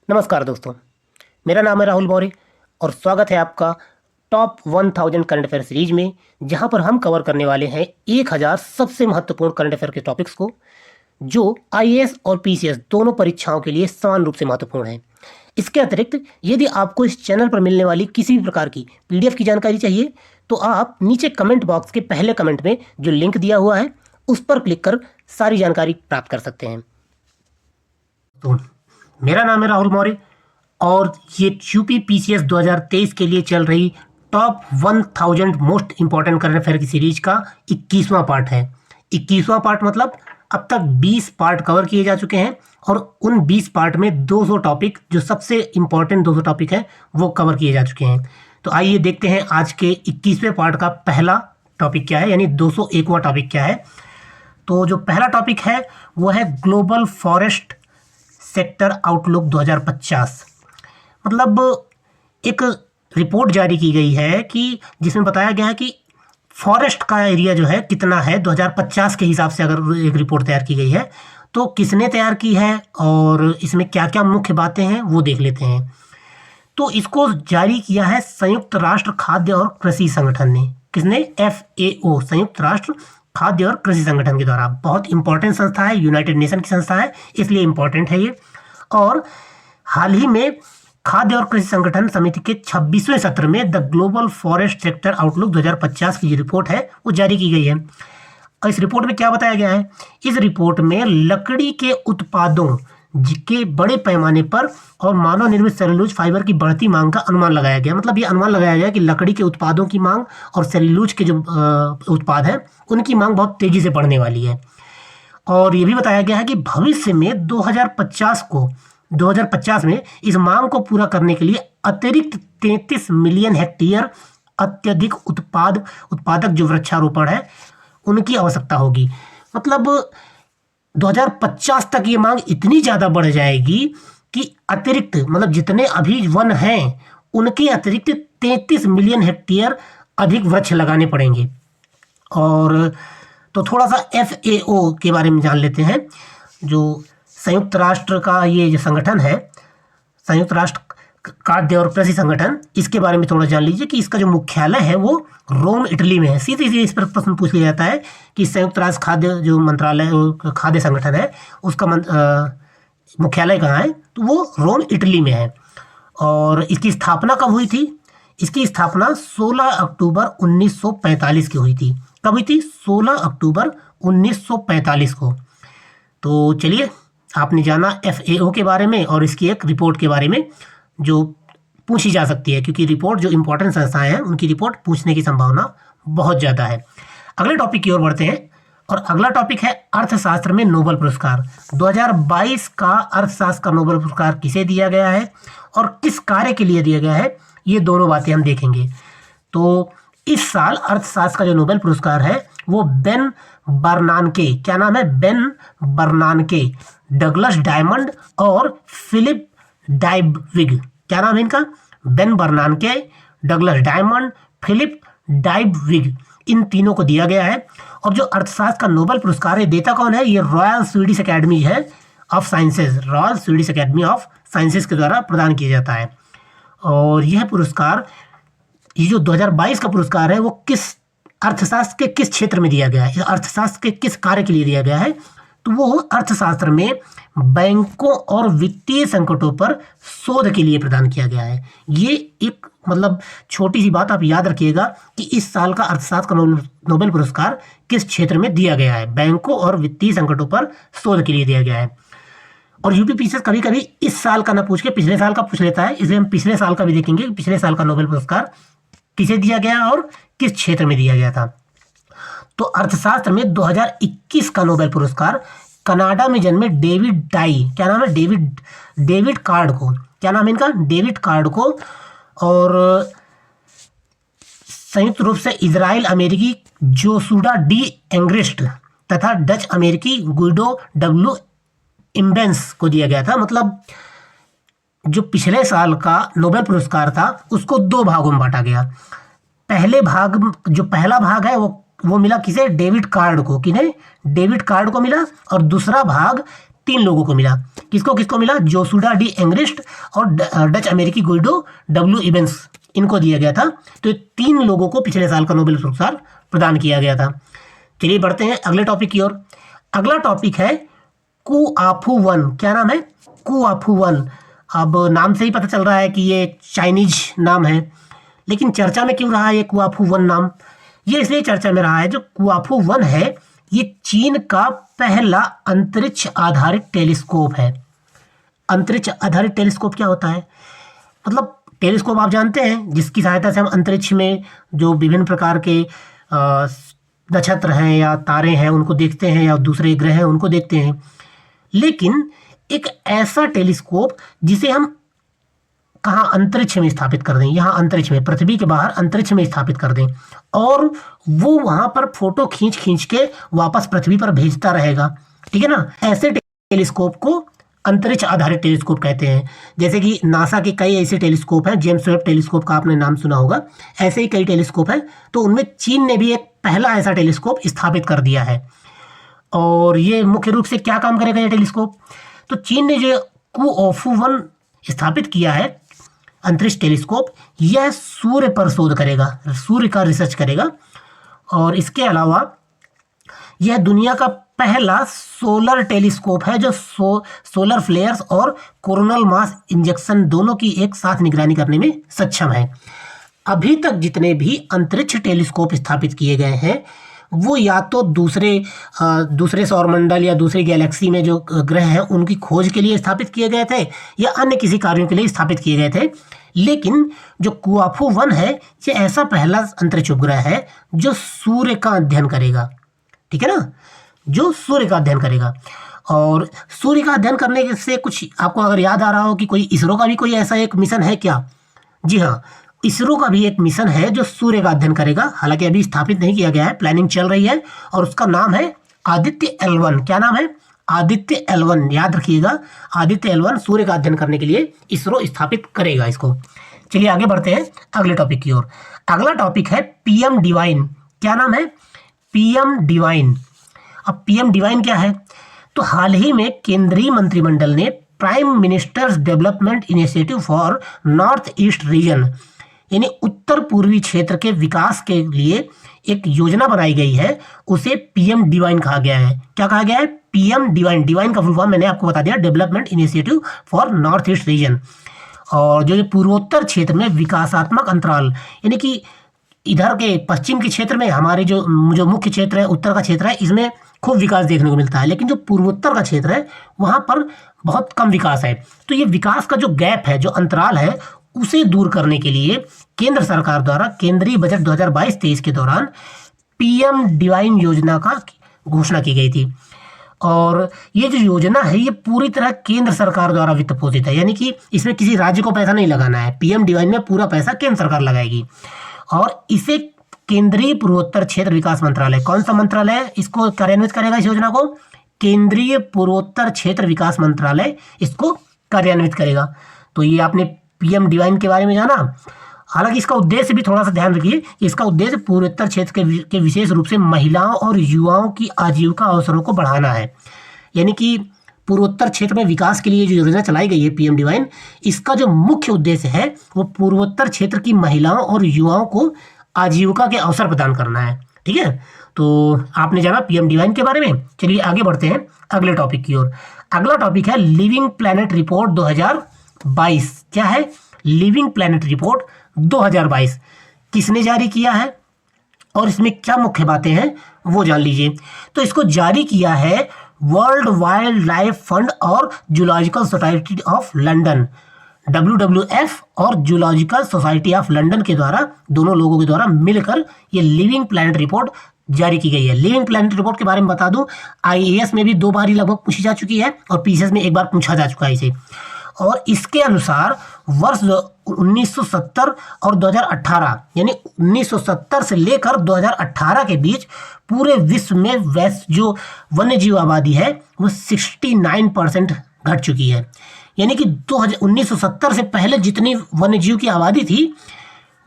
नमस्कार दोस्तों, मेरा नाम है राहुल मौर्य और स्वागत है आपका टॉप 1000 करंट अफेयर सीरीज में, जहां पर हम कवर करने वाले हैं 1000 सबसे महत्वपूर्ण करंट अफेयर के टॉपिक्स को, जो आईएएस और पीसीएस दोनों परीक्षाओं के लिए समान रूप से महत्वपूर्ण हैं। इसके अतिरिक्त यदि आपको इस चैनल पर मिलने वाली किसी भी प्रकार की पीडीएफ की जानकारी चाहिए, तो आप नीचे कमेंट बॉक्स के पहले कमेंट में जो लिंक दिया हुआ है उस पर क्लिक कर सारी जानकारी प्राप्त कर सकते हैं। तो मेरा नाम है राहुल मौर्य और ये यूपी पीसीएस 2023 के लिए चल रही top 1000 most important current affair की सीरीज का 21वां पार्ट है। 21वां पार्ट मतलब अब तक 20 पार्ट कवर किए जा चुके हैं और उन 20 पार्ट में 200 टॉपिक, जो सबसे इंपॉर्टेंट 200 टॉपिक हैं, वो कवर किए जा चुके हैं। तो आइए देखते हैं आज के 21वें पार्ट का पहला टॉपिक क्या है, यानी 201वां टॉपिक क्या है। तो जो पहला टॉपिक है वो है ग्लोबल फॉरेस्ट सेक्टर आउटलुक 2050। मतलब एक रिपोर्ट जारी की गई है कि जिसमें बताया गया है कि फॉरेस्ट का एरिया जो है कितना है 2050 के हिसाब से। अगर एक रिपोर्ट तैयार की गई है तो किसने तैयार की है और इसमें क्या क्या मुख्य बातें हैं वो देख लेते हैं। तो इसको जारी किया है संयुक्त राष्ट्र खाद्य और कृषि संगठन ने। किसने? FAO, संयुक्त राष्ट्र खाद्य और कृषि संगठन के द्वारा। बहुत इंपॉर्टेंट संस्था है, यूनाइटेड नेशन की संस्था है, इसलिए इंपॉर्टेंट है ये। और हाल ही में खाद्य और कृषि संगठन समिति के 26वें सत्र में the global forest sector outlook 2050 की जो रिपोर्ट है वो जारी की गई है। और इस रिपोर्ट में क्या बताया गया है? इस रिपोर्ट में लकड़ी के उत्पादों के बड़े पैमाने पर और मानव निर्मित सेल्यूलोज फाइबर की बढ़ती मांग का अनुमान लगाया गया। मतलब ये अनुमान लगाया गया कि लकड़ी के उत्पादों की मांग और सेल्यूलोज के जो उत्पाद हैं उनकी मांग बहुत तेजी से बढ़ने वाली है। और ये भी बताया गया है कि भविष्य में 2050 में इस मांग को पूरा करने के लिए अतिरिक्त 33 मिलियन हेक्टेयर अत्यधिक उत्पादक जो वृक्षारोपण है उनकी आवश्यकता होगी। मतलब 2050 तक ये मांग इतनी ज़्यादा बढ़ जाएगी कि अतिरिक्त, मतलब जितने अभी वन हैं उनके अतिरिक्त 33 मिलियन हेक्टेयर अधिक वृक्ष लगाने पड़ेंगे। और तो थोड़ा सा FAO के बारे में जान लेते हैं। जो संयुक्त राष्ट्र का ये जो संगठन है, संयुक्त राष्ट्र खाद्य और कृषि संगठन, इसके बारे में थोड़ा जान लीजिए कि इसका जो मुख्यालय है वो रोम, इटली में है। सीधे सीधे इस पर प्रश्न पूछ लिया जाता है कि संयुक्त राष्ट्र खाद्य जो मंत्रालय खाद्य संगठन है उसका मुख्यालय कहाँ है, तो वो रोम, इटली में है। और इसकी स्थापना कब हुई थी? इसकी स्थापना 16 अक्टूबर 1945 की हुई थी। कब हुई थी? 16 अक्टूबर 1945 को। तो चलिए, आपने जाना FAO के बारे में और इसकी एक रिपोर्ट के बारे में जो पूछी जा सकती है, क्योंकि रिपोर्ट जो इंपॉर्टेंट संस्थाएं हैं उनकी रिपोर्ट पूछने की संभावना बहुत ज़्यादा है। अगले टॉपिक की ओर बढ़ते हैं और अगला टॉपिक है अर्थशास्त्र में नोबेल पुरस्कार। 2022 का अर्थशास्त्र का नोबेल पुरस्कार किसे दिया गया है और किस कार्य के लिए दिया गया है, ये दोनों बातें हम देखेंगे। तो इस साल अर्थशास्त्र का जो नोबेल पुरस्कार है वो बेन बर्नानके, क्या नाम है? बेन बर्नानके, डगलस डायमंड और फिलिप डाइबविग, क्या नाम है इनका? Ben Bernanke, Douglas Diamond, Philip Dybvig, इन तीनों को दिया गया है। और जो अर्थशास्त्र का नोबेल पुरस्कार है, देता कौन है? ये रॉयल स्वीडिश अकेडमी है of sciences, royal Swedish academy of sciences के द्वारा प्रदान किया जाता है। और यह पुरस्कार, ये जो 2022 का पुरस्कार है वो किस अर्थशास्त्र के किस क्षेत्र में दिया गया है, अर्थशास्त्र के किस कार्य के लिए दिया गया है? तो वो अर्थशास्त्र में बैंकों और वित्तीय संकटों पर शोध के लिए प्रदान किया गया है। ये एक मतलब छोटी सी बात आप याद रखिएगा कि इस साल का अर्थशास्त्र का नोबेल पुरस्कार किस क्षेत्र में दिया गया है। बैंकों और वित्तीय संकटों पर शोध के लिए दिया गया है। और यूपी पीसीएस कभी कभी इस साल का ना पूछ के पिछले साल का पूछ लेता है, इसलिए हम पिछले साल का भी देखेंगे कि पिछले साल का नोबेल पुरस्कार किसे दिया गया और किस क्षेत्र में दिया गया था। तो अर्थशास्त्र में 2021 का नोबेल पुरस्कार कनाडा में जन्मे डेविड टाई, क्या नाम है? डेविड कार्ड को, क्या नाम है इनका? डेविड कार्ड को। और संयुक्त रूप से इजराइल अमेरिकी जोसुडा डी एंग्रिस्ट तथा डच अमेरिकी गुइडो W इम्बेंस को दिया गया था। मतलब जो पिछले साल का नोबेल पुरस्कार था उसको दो भागों में बांटा गया। पहले भाग, जो पहला भाग है वो मिला किसे? डेविड कार्ड को। किन्हें? डेविड कार्ड को मिला। और दूसरा भाग 3 लोगों को मिला। किसको किसको मिला? जोसुडा डी एंग्रिस्ट और डच अमेरिकी गुइडो डब्ल्यू इवेंस, इनको दिया गया था। तो 3 लोगों को पिछले साल का नोबेल पुरस्कार प्रदान किया गया था। चलिए बढ़ते हैं अगले टॉपिक की ओर। अगला टॉपिक है कुआफू वन। क्या नाम है? कुआफू वन। अब नाम से ही पता चल रहा है कि ये चाइनीज नाम है, लेकिन चर्चा में क्यों रहा है ये कुआफू वन नाम? ये इसलिए चर्चा में रहा है, जो कुआफू वन है ये चीन का पहला अंतरिक्ष आधारित टेलीस्कोप है। अंतरिक्ष आधारित टेलीस्कोप क्या होता है? मतलब टेलीस्कोप आप जानते हैं, जिसकी सहायता से हम अंतरिक्ष में जो विभिन्न प्रकार के नक्षत्र हैं या तारे हैं उनको देखते हैं, या दूसरे ग्रह हैं उनको देखते हैं। लेकिन एक ऐसा टेलीस्कोप जिसे हम कहाँ अंतरिक्ष में स्थापित कर दें, यहाँ अंतरिक्ष में, पृथ्वी के बाहर अंतरिक्ष में स्थापित कर दें, और वो वहाँ पर फोटो खींच खींच के वापस पृथ्वी पर भेजता रहेगा। ठीक है ना? ऐसे टेलीस्कोप को अंतरिक्ष आधारित टेलीस्कोप कहते हैं। जैसे कि नासा के कई ऐसे टेलीस्कोप हैं, जेम्स वेब टेलीस्कोप का आपने नाम सुना होगा, ऐसे ही कई टेलीस्कोप हैं। तो उनमें चीन ने भी एक पहला ऐसा टेलीस्कोप स्थापित कर दिया है। और ये मुख्य रूप से क्या काम करेगा ये टेलीस्कोप? तो चीन ने जो कुआफू वन स्थापित किया है अंतरिक्ष टेलीस्कोप, यह सूर्य पर शोध करेगा, सूर्य का रिसर्च करेगा। और इसके अलावा यह दुनिया का पहला सोलर टेलीस्कोप है जो सोलर फ्लेयर्स और कोरोनल मास इंजेक्शन दोनों की एक साथ निगरानी करने में सक्षम है। अभी तक जितने भी अंतरिक्ष टेलीस्कोप स्थापित किए गए हैं वो या तो दूसरे सौरमंडल या दूसरी गैलेक्सी में जो ग्रह हैं उनकी खोज के लिए स्थापित किए गए थे, या अन्य किसी कार्यों के लिए स्थापित किए गए थे। लेकिन जो कुआफू वन है ये ऐसा पहला अंतरिक्ष उपग्रह है जो सूर्य का अध्ययन करेगा। ठीक है ना? जो सूर्य का अध्ययन करेगा। और सूर्य का अध्ययन करने से कुछ आपको अगर याद आ रहा हो कि कोई इसरो का भी कोई ऐसा एक मिशन है क्या? जी हाँ, इसरो का भी एक मिशन है जो सूर्य का अध्ययन करेगा। हालांकि अभी स्थापित नहीं किया गया है, प्लानिंग चल रही है, और उसका नाम है आदित्य L1। क्या नाम है? आदित्य L1। याद रखिएगा, आदित्य L1 सूर्य का अध्ययन करने के लिए इसरो स्थापित करेगा इसको। चलिए आगे बढ़ते हैं अगले टॉपिक की ओर। अगला टॉपिक है PM डिवाइन। क्या नाम है? PM divine. अब PM डिवाइन क्या है? तो हाल ही में केंद्रीय मंत्रिमंडल ने prime ministers development initiative for north east region, यानी उत्तर पूर्वी क्षेत्र के विकास के लिए एक योजना बनाई गई है, उसे PM डिवाइन कहा गया है। क्या कहा गया है? PM divine. डिवाइन का फुल फॉर्म मैंने आपको बता दिया, development initiative for north east region. और जो पूर्वोत्तर क्षेत्र में विकासात्मक अंतराल, यानी कि इधर के पश्चिम के क्षेत्र में हमारे जो मुख्य क्षेत्र है, उत्तर का क्षेत्र है, इसमें खूब विकास देखने को मिलता है, लेकिन जो पूर्वोत्तर का क्षेत्र है वहाँ पर बहुत कम विकास है। तो ये विकास का जो गैप है, जो अंतराल है, उसे दूर करने के लिए केंद्र सरकार द्वारा केंद्रीय बजट 2022-23 के दौरान PM डिवाइन योजना का घोषणा की गई थी। और ये जो योजना है ये पूरी तरह केंद्र सरकार द्वारा वित्त पोषित है, यानी कि इसमें किसी राज्य को पैसा नहीं लगाना है। PM डिवाइन में पूरा पैसा केंद्र सरकार लगाएगी। और इसे केंद्रीय पूर्वोत्तर क्षेत्र विकास मंत्रालय, कौन सा मंत्रालय इसको कार्यान्वित करेगा? इस योजना को केंद्रीय पूर्वोत्तर क्षेत्र विकास मंत्रालय इसको कार्यान्वित करेगा। तो ये आपने PM डिवाइन के बारे में जाना। हालांकि इसका उद्देश्य भी थोड़ा सा ध्यान रखिए कि इसका उद्देश्य पूर्वोत्तर क्षेत्र के विशेष रूप से महिलाओं और युवाओं की आजीविका अवसरों को बढ़ाना है। यानी कि पूर्वोत्तर क्षेत्र में विकास के लिए जो योजना चलाई गई है PM डिवाइन, इसका जो मुख्य उद्देश्य है वो पूर्वोत्तर क्षेत्र की महिलाओं और युवाओं को आजीविका के अवसर प्रदान करना है। ठीक है, तो आपने जाना PM डिवाइन के बारे में। चलिए आगे बढ़ते हैं अगले टॉपिक की ओर। अगला टॉपिक है लिविंग प्लैनेट रिपोर्ट 2022। क्या है? लिविंग प्लैनेट रिपोर्ट 2022 किसने जारी किया है और इसमें क्या मुख्य बातें हैं वो जान लीजिए। तो इसको जारी किया है वर्ल्ड वाइल्ड लाइफ फंड और zoological society of London, WWF और जूलॉजिकल सोसाइटी ऑफ लंदन के द्वारा, दोनों लोगों के द्वारा मिलकर ये लिविंग प्लैनेट रिपोर्ट जारी की गई है। लिविंग प्लैनेट रिपोर्ट के बारे में बता दूं, IAS में भी 2 बार ही लगभग पूछी जा चुकी है और PCS में 1 बार पूछा जा चुका है इसे। और इसके अनुसार वर्ष 1970 और 2018, यानी 1970 से लेकर 2018 के बीच पूरे विश्व में जो वन्य जीव आबादी है वो 69% घट चुकी है। यानी कि 1970 से पहले जितनी वन्य जीव की आबादी थी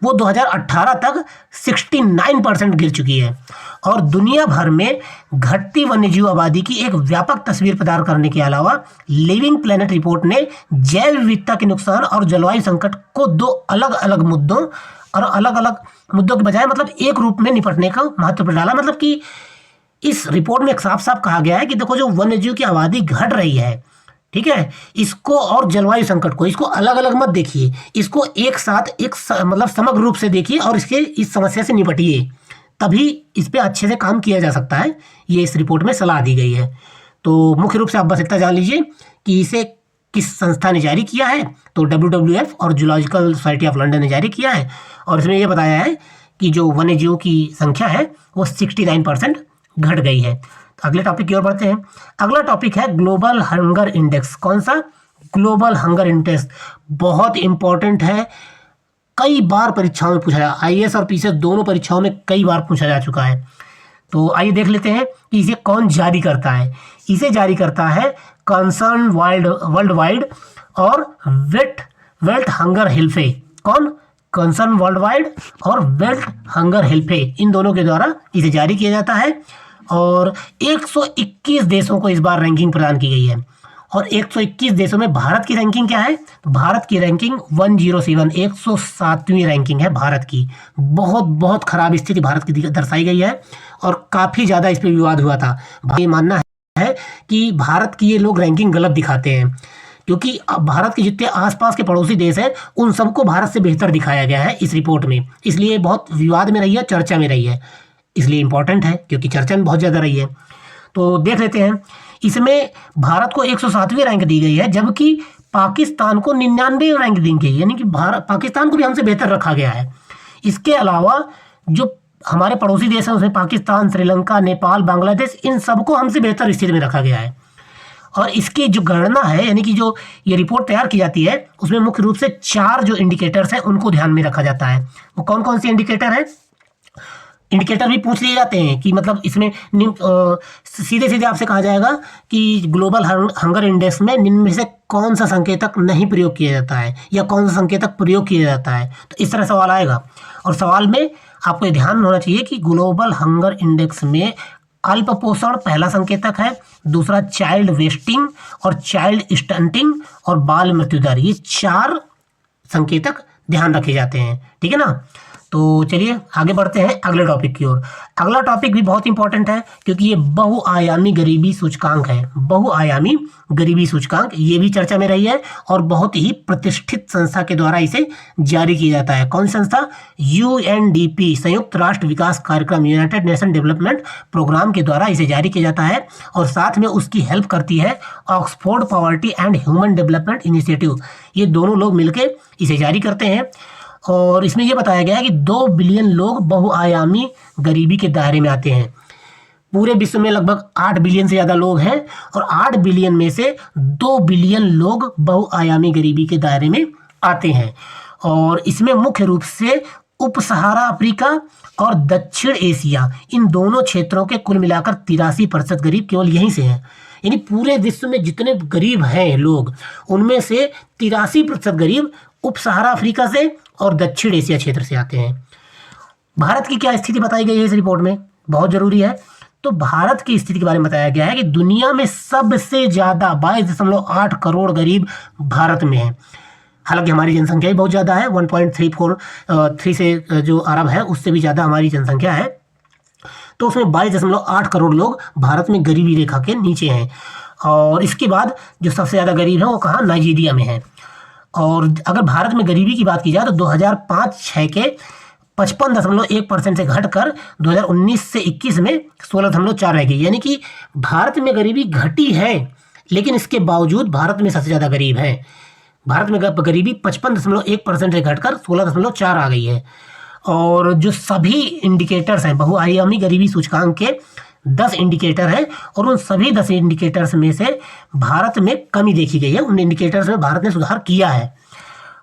वो 2018 तक 69% गिर चुकी है। और दुनिया भर में घटती वन्यजीव आबादी की एक व्यापक तस्वीर प्रदान करने के अलावा लिविंग प्लेनेट रिपोर्ट ने जैव विविधता के नुकसान और जलवायु संकट को दो अलग अलग मुद्दों और अलग अलग मुद्दों के बजाय मतलब एक रूप में निपटने का महत्व पर डाला। मतलब कि इस रिपोर्ट में एक साफ साफ कहा गया है कि देखो, जो वन्यजीव की आबादी घट रही है, ठीक है, इसको और जलवायु संकट को, इसको अलग अलग मत देखिए, इसको एक साथ मतलब समग्र रूप से देखिए और इस समस्या से निपटिए, तभी इस पे अच्छे से काम किया जा सकता है। ये इस रिपोर्ट में सलाह दी गई है। तो मुख्य रूप से आप बस इतना जान लीजिए कि इसे किस संस्था ने जारी किया है, तो WWF और जूलॉजिकल सोसाइटी ऑफ लंदन ने जारी किया है। और इसमें यह बताया है कि जो वन्यजीवों की संख्या है वो 69% घट गई है। तो अगले टॉपिक की ओर बढ़ते हैं। अगला टॉपिक है ग्लोबल हंगर इंडेक्स। कौन सा? ग्लोबल हंगर इंडेक्स बहुत इंपॉर्टेंट है। कई बार परीक्षाओं में पूछा जाए, IAS और PCS दोनों परीक्षाओं में कई बार पूछा जा चुका है। तो आइए देख लेते हैं कि इसे कौन जारी करता है। इसे जारी करता है कंसर्न वर्ल्ड वाइड और वेल्थ हंगर हेल्पे। कौन? कंसर्न वर्ल्ड वाइड और वेल्थ हंगर हेल्पे, इन दोनों के द्वारा इसे जारी किया जाता है। और 121 देशों को इस बार रैंकिंग प्रदान की गई है। और 121 देशों में भारत की रैंकिंग क्या है? तो भारत की रैंकिंग 107, 107वीं रैंकिंग है भारत की। बहुत बहुत खराब स्थिति भारत की दर्शाई गई है और काफ़ी ज़्यादा इस पर विवाद हुआ था। ये मानना है कि भारत की ये लोग रैंकिंग गलत दिखाते हैं, क्योंकि भारत के जितने आसपास के पड़ोसी देश हैं उन सबको भारत से बेहतर दिखाया गया है इस रिपोर्ट में। इसलिए बहुत विवाद में रही है, चर्चा में रही है, इसलिए इम्पोर्टेंट है क्योंकि चर्चा में बहुत ज़्यादा रही है। तो देख लेते हैं। इसमें भारत को 107वीं रैंक दी गई है, जबकि पाकिस्तान को 99 रैंक दी गई, यानी कि पाकिस्तान को भी हमसे बेहतर रखा गया है। इसके अलावा जो हमारे पड़ोसी देश हैं उसमें पाकिस्तान, श्रीलंका, नेपाल, बांग्लादेश, इन सबको हमसे बेहतर स्थिति में रखा गया है। और इसकी जो गणना है, यानी कि जो ये रिपोर्ट तैयार की जाती है, उसमें मुख्य रूप से 4 जो इंडिकेटर्स हैं उनको ध्यान में रखा जाता है। वो कौन कौन से इंडिकेटर हैं? इंडिकेटर भी पूछ लिए जाते हैं कि मतलब इसमें सीधे सीधे आपसे कहा जाएगा कि ग्लोबल हंगर इंडेक्स में निम्न में से कौन सा संकेतक नहीं प्रयोग किया जाता है या कौन सा संकेतक प्रयोग किया जाता है। तो इस तरह सवाल आएगा। और सवाल में आपको ये ध्यान होना चाहिए कि ग्लोबल हंगर इंडेक्स में अल्प पोषण पहला संकेतक है, दूसरा चाइल्ड वेस्टिंग और चाइल्ड स्टंटिंग और बाल मृत्यु दर, ये 4 संकेतक ध्यान रखे जाते हैं। ठीक है ना? तो चलिए आगे बढ़ते हैं अगले टॉपिक की ओर। अगला टॉपिक भी बहुत इंपॉर्टेंट है क्योंकि ये बहुआयामी गरीबी सूचकांक है। बहुआयामी गरीबी सूचकांक ये भी चर्चा में रही है और बहुत ही प्रतिष्ठित संस्था के द्वारा इसे जारी किया जाता है। कौन सी संस्था? UNDP, संयुक्त राष्ट्र विकास कार्यक्रम, यूनाइटेड नेशन डेवलपमेंट प्रोग्राम के द्वारा इसे जारी किया जाता है। और साथ में उसकी हेल्प करती है Oxford poverty and human development initiative. ये दोनों लोग मिलकर इसे जारी करते हैं। और इसमें यह बताया गया है कि 2 बिलियन लोग बहुआयामी गरीबी के दायरे में आते हैं। पूरे विश्व में लगभग 8 बिलियन से ज़्यादा लोग हैं और 8 बिलियन में से 2 बिलियन लोग बहुआयामी गरीबी के दायरे में आते हैं। और इसमें मुख्य रूप से उप सहारा अफ्रीका और दक्षिण एशिया, इन दोनों क्षेत्रों के कुल मिलाकर 83% गरीब केवल यहीं से हैं। यानी पूरे विश्व में जितने गरीब हैं लोग, उनमें से 83% गरीब उप सहारा अफ्रीका से और दक्षिण एशिया क्षेत्र से आते हैं। भारत की क्या स्थिति बताई गई है इस रिपोर्ट में? बहुत जरूरी है। तो भारत की स्थिति के बारे में बताया गया है कि दुनिया में सबसे ज़्यादा 22.8 करोड़ गरीब भारत में है। हालांकि हमारी जनसंख्या भी बहुत ज़्यादा है, 1.343 से जो अरब है उससे भी ज़्यादा हमारी जनसंख्या है। तो उसमें 22.8 करोड़ लोग भारत में गरीबी रेखा के नीचे हैं। और इसके बाद जो सबसे ज़्यादा गरीब है वो कहाँ? नाइजीरिया में है। और अगर भारत में गरीबी की बात की जाए तो 2005-06 के 55.1% से घटकर 2019 से 21 में 16.4 रह गई। यानी कि भारत में गरीबी घटी है, लेकिन इसके बावजूद भारत में सबसे ज़्यादा गरीब है। भारत में गरीबी 55.1% से घटकर 16.4 आ गई है। और जो सभी इंडिकेटर्स हैं, बहुआयामी गरीबी सूचकांक के 10 इंडिकेटर हैं और उन सभी 10 इंडिकेटर्स में से भारत में कमी देखी गई है। उन इंडिकेटर्स में भारत ने सुधार किया है।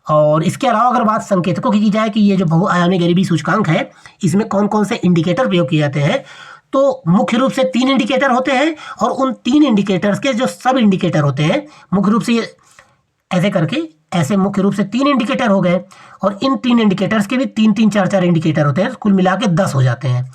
और इसके अलावा अगर बात संकेतकों की जाए कि ये जो बहुआयामी गरीबी सूचकांक है, इसमें कौन कौन से इंडिकेटर प्रयोग किए जाते हैं, तो मुख्य रूप से 3 इंडिकेटर होते हैं। और उन 3 इंडिकेटर्स के जो सब इंडिकेटर होते हैं, मुख्य रूप से ये ऐसे करके ऐसे मुख्य रूप से 3 इंडिकेटर हो गए, और इन 3 इंडिकेटर्स के भी 3-3, 4-4 इंडिकेटर होते हैं, कुल मिला के 10 हो जाते हैं।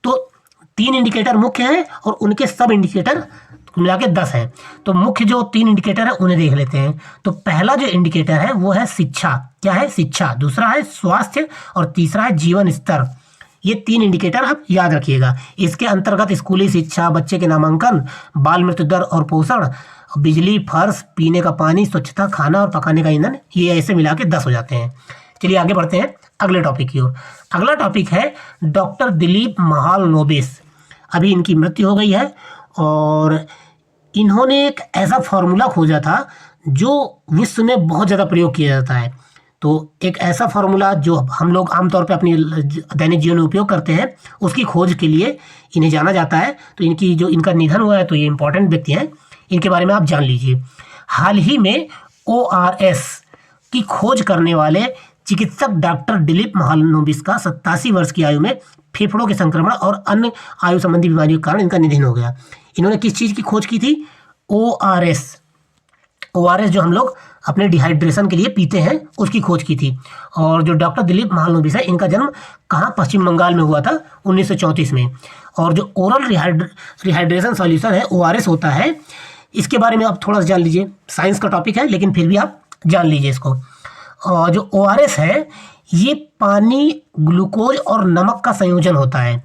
तो 3 इंडिकेटर मुख्य हैं और उनके सब इंडिकेटर कुल मिला के 10 हैं। तो मुख्य जो 3 इंडिकेटर है उन्हें देख लेते हैं। तो पहला जो इंडिकेटर है वो है शिक्षा। क्या है? शिक्षा। दूसरा है स्वास्थ्य, और तीसरा है जीवन स्तर। ये 3 इंडिकेटर आप याद रखिएगा। इसके अंतर्गत स्कूली शिक्षा, बच्चे के नामांकन, बाल मृत्यु दर और पोषण, बिजली, फर्श, पीने का पानी, स्वच्छता, खाना और पकाने का ईंधन, ये ऐसे मिला के 10 हो जाते हैं। चलिए आगे बढ़ते हैं अगले टॉपिक की ओर। अगला टॉपिक है डॉक्टर दिलीप महालनोबिस। अभी इनकी मृत्यु हो गई है, और इन्होंने एक ऐसा फॉर्मूला खोजा था जो विश्व में बहुत ज़्यादा प्रयोग किया जाता है। तो एक ऐसा फार्मूला जो हम लोग आमतौर पे अपनी दैनिक जीवन में उपयोग करते हैं, उसकी खोज के लिए इन्हें जाना जाता है। तो इनका निधन हुआ है, तो ये इंपॉर्टेंट व्यक्ति हैं, इनके बारे में आप जान लीजिए। हाल ही में ORS की खोज करने वाले चिकित्सक डॉक्टर दिलीप महालनोबिस का 87 वर्ष की आयु में फेफड़ों के संक्रमण और अन्य आयु संबंधी बीमारियों के कारण इनका निधन हो गया। इन्होंने किस चीज़ की खोज की थी? ORS जो हम लोग अपने डिहाइड्रेशन के लिए पीते हैं, उसकी खोज की थी। और जो डॉक्टर दिलीप महालनोबिस है, इनका जन्म कहाँ? पश्चिम बंगाल में हुआ था 1934 में। और जो ओरल रिहाइड्रेशन सॉल्यूशन है, ORS होता है, इसके बारे में आप थोड़ा सा जान लीजिए। साइंस का टॉपिक है, लेकिन फिर भी आप जान लीजिए इसको। और जो ORS है, ये पानी, ग्लूकोज और नमक का संयोजन होता है।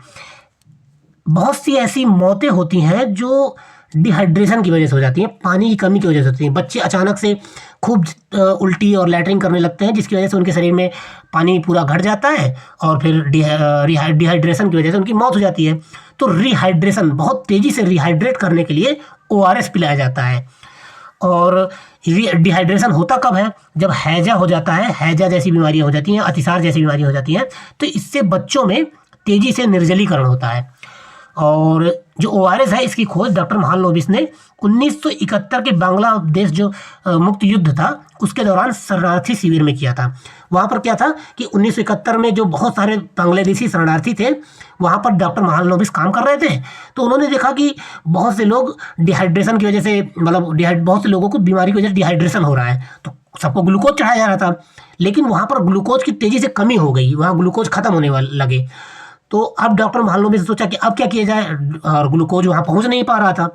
बहुत सी ऐसी मौतें होती हैं जो डिहाइड्रेशन की वजह से हो जाती हैं, पानी की कमी की वजह से होती हैं। बच्चे अचानक से खूब उल्टी और लैट्रिन करने लगते हैं, जिसकी वजह से उनके शरीर में पानी पूरा घट जाता है, और फिर डिहाइड्रेशन की वजह से उनकी मौत हो जाती है। तो रिहाइड्रेशन, बहुत तेज़ी से रिहाइड्रेट करने के लिए ORS पिलाया जाता है। और डिहाइड्रेशन होता कब है? जब हैजा हो जाता है, हैजा जैसी बीमारियाँ हो जाती हैं, अतिसार जैसी बीमारियाँ हो जाती हैं, तो इससे बच्चों में तेज़ी से निर्जलीकरण होता है। और जो ORS है, इसकी खोज डॉक्टर महालनोबिस ने 1971 के बांग्लादेश जो मुक्त युद्ध था, उसके दौरान शरणार्थी शिविर में किया था। वहाँ पर क्या था कि 1971 में जो बहुत सारे बांग्लादेशी शरणार्थी थे, वहाँ पर डॉक्टर महालनोबिस काम कर रहे थे। तो उन्होंने देखा कि बहुत से लोग डिहाइड्रेशन की वजह से, मतलब बहुत से लोगों को बीमारी की वजह से डिहाइड्रेशन हो रहा है, तो सबको ग्लूकोज चढ़ाया जा रहा था। लेकिन वहाँ पर ग्लूकोज की तेज़ी से कमी हो गई, वहाँ ग्लूकोज खत्म होने लगे। तो अब डॉक्टर महालनोबिस ने सोचा कि अब क्या किया जाए, और ग्लूकोज वहाँ पहुँच नहीं पा रहा था।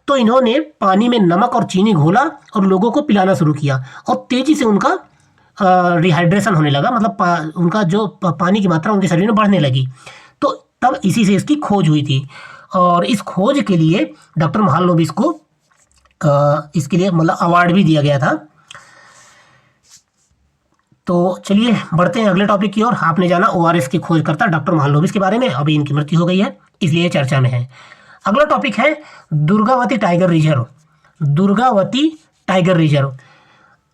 तो इन्होंने पानी में नमक और चीनी घोला और लोगों को पिलाना शुरू किया, और तेज़ी से उनका रिहाइड्रेशन होने लगा, मतलब उनका जो पानी की मात्रा उनके शरीर में बढ़ने लगी। तो तब इसी से इसकी खोज हुई थी, और इस खोज के लिए डॉक्टर महालनोबिस को इसके लिए मतलब अवार्ड भी दिया गया था। तो चलिए बढ़ते हैं अगले टॉपिक की ओर। आपने जाना ORS की खोजकर्ता डॉक्टर महालनोबिस के बारे में, अभी इनकी मृत्यु हो गई है, इसलिए चर्चा में है। अगला टॉपिक है Durgavati tiger reserve. Durgavati tiger reserve,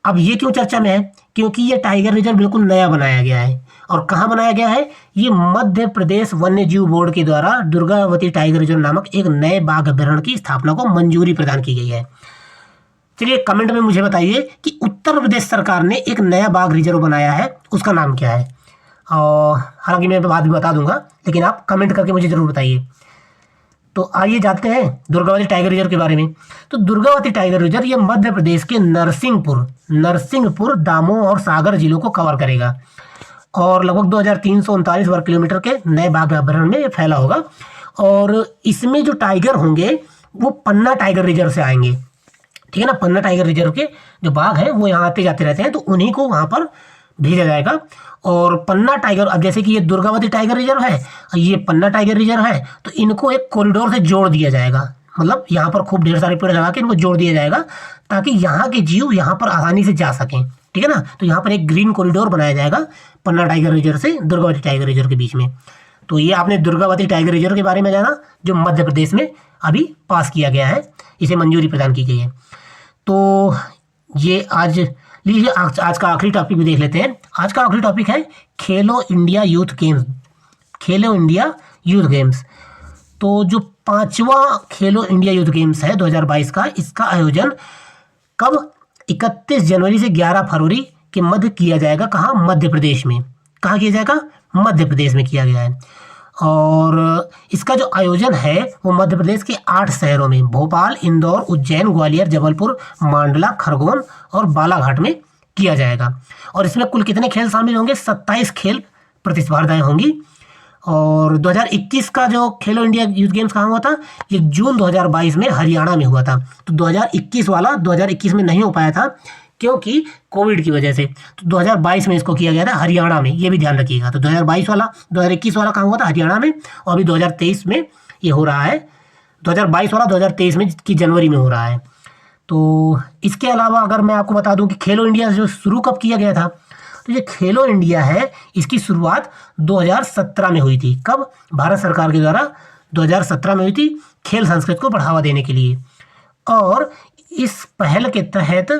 अब ये क्यों चर्चा में है? क्योंकि ये टाइगर रिजर्व बिल्कुल नया बनाया गया है। और कहाँ बनाया गया है? ये मध्य प्रदेश वन्य जीव बोर्ड के द्वारा दुर्गावती टाइगर रिजर्व नामक एक नए बाघ अभयारण्य की स्थापना को मंजूरी प्रदान की गई है। चलिए कमेंट में मुझे बताइए कि उत्तर प्रदेश सरकार ने एक नया बाघ रिजर्व बनाया है, उसका नाम क्या है? और हालांकि मैं बाद में बता दूंगा, लेकिन आप कमेंट करके मुझे ज़रूर बताइए। तो आइए जानते हैं दुर्गावती टाइगर रिजर्व के बारे में। तो दुर्गावती टाइगर रिजर्व ये मध्य प्रदेश के नरसिंहपुर, दामोह और सागर जिलों को कवर करेगा, और लगभग 2339 वर्ग किलोमीटर के नए बाघ अभयारण्य में फैला होगा। और इसमें जो टाइगर होंगे वो पन्ना टाइगर रिजर्व से आएंगे, ठीक है ना। पन्ना टाइगर रिजर्व के जो बाघ हैं वो यहाँ आते जाते रहते हैं, तो उन्हीं को वहाँ पर भेजा जाएगा। और पन्ना टाइगर, अब जैसे कि ये दुर्गावती टाइगर रिजर्व है, ये पन्ना टाइगर रिजर्व है, तो इनको एक कॉरिडोर से जोड़ दिया जाएगा। मतलब यहाँ पर खूब ढेर सारे पेड़ लगा के इनको जोड़ दिया जाएगा, ताकि यहाँ के जीव यहाँ पर आसानी से जा सकें, ठीक है ना। तो यहाँ पर एक ग्रीन कॉरिडोर बनाया जाएगा पन्ना टाइगर रिजर्व से दुर्गावती टाइगर रिजर्व के बीच में। तो ये आपने दुर्गावती टाइगर रिजर्व के बारे में जाना, जो मध्य प्रदेश में अभी पास किया गया है, इसे मंजूरी प्रदान की गई है। तो ये आज लीजिए आज का आखिरी टॉपिक भी देख लेते हैं। आज का आखिरी टॉपिक है खेलो इंडिया यूथ गेम्स। खेलो इंडिया यूथ गेम्स, तो जो 5वां खेलो इंडिया यूथ गेम्स है 2022 का, इसका आयोजन कब? 31 जनवरी से 11 फरवरी के मध्य किया जाएगा। कहाँ? मध्य प्रदेश में। कहाँ किया जाएगा? मध्य प्रदेश में किया गया है। और इसका जो आयोजन है वो मध्य प्रदेश के 8 शहरों में, भोपाल, इंदौर, उज्जैन, ग्वालियर, जबलपुर, मांडला, खरगोन और बालाघाट में किया जाएगा। और इसमें कुल कितने खेल शामिल होंगे? 27 खेल प्रतिस्पर्धाएं होंगी। और 2021 का जो खेलो इंडिया यूथ गेम्स कहाँ हुआ था? ये जून 2022 में हरियाणा में हुआ था। तो 2021 वाला 2021 में नहीं हो पाया था क्योंकि कोविड की वजह से। तो 2022 में इसको किया गया था हरियाणा में, ये भी ध्यान रखिएगा। तो 2022 वाला 2021 वाला कहाँ हुआ था? हरियाणा में। और अभी 2023 में ये हो रहा है। 2022 वाला 2023 में की जनवरी में हो रहा है। तो इसके अलावा अगर मैं आपको बता दूं कि खेलो इंडिया जो शुरू कब किया गया था, तो ये खेलो इंडिया है, इसकी शुरुआत 2017 में हुई थी। कब? भारत सरकार के द्वारा 2017 में हुई थी, खेल संस्कृति को बढ़ावा देने के लिए। और इस पहल के तहत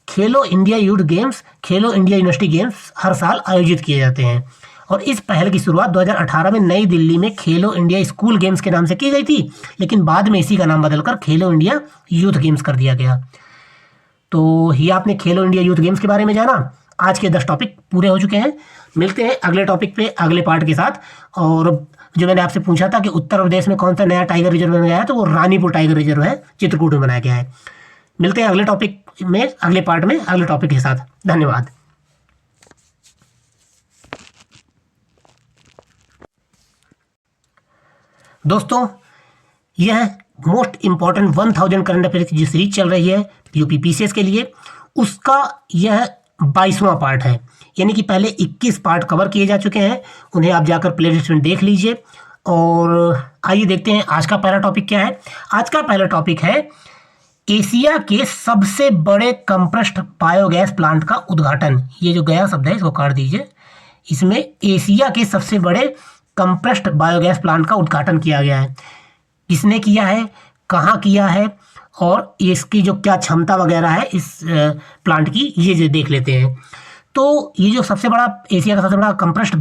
खेलो इंडिया यूथ गेम्स, खेलो इंडिया यूनिवर्सिटी गेम्स हर साल आयोजित किए जाते हैं। और इस पहल की शुरुआत 2018 में नई दिल्ली में खेलो इंडिया स्कूल गेम्स के नाम से की गई थी, लेकिन बाद में इसी का नाम बदलकर खेलो इंडिया यूथ गेम्स कर दिया गया। तो ये आपने खेलो इंडिया यूथ गेम्स के बारे में जाना। आज के 10 टॉपिक पूरे हो चुके हैं। मिलते हैं अगले टॉपिक पे अगले पार्ट के साथ। और जो मैंने आपसे पूछा था कि उत्तर प्रदेश में कौन सा नया टाइगर रिजर्व बनाया गया है, तो वो रानीपुर टाइगर रिजर्व है, चित्रकूट में बनाया गया है। मिलते हैं अगले टॉपिक में, अगले पार्ट में अगले टॉपिक के साथ। धन्यवाद। दोस्तों, यह मोस्ट इंपॉर्टेंट 1000 करंट अफेयर की जो सीरीज चल रही है यूपी पीसीएस के लिए, उसका यह 22वां पार्ट है। यानी कि पहले 21 पार्ट कवर किए जा चुके हैं, उन्हें आप जाकर प्ले लिस्ट में देख लीजिए। और आइए देखते हैं आज का पहला टॉपिक क्या है। आज का पहला टॉपिक है एशिया के सबसे बड़े कंप्रेस्ड बायोगैस प्लांट का उद्घाटन। ये जो गया शब्द है इसको काट दीजिए। इसमें एशिया के सबसे बड़े कंप्रेस्ड बायोगैस प्लांट का उद्घाटन किया गया है। किसने किया है, कहाँ किया है और इसकी जो क्या क्षमता वगैरह है इस प्लांट की, ये जो देख लेते हैं। तो ये जो सबसे बड़ा एशिया का सबसे बड़ा कंप्रेस्ड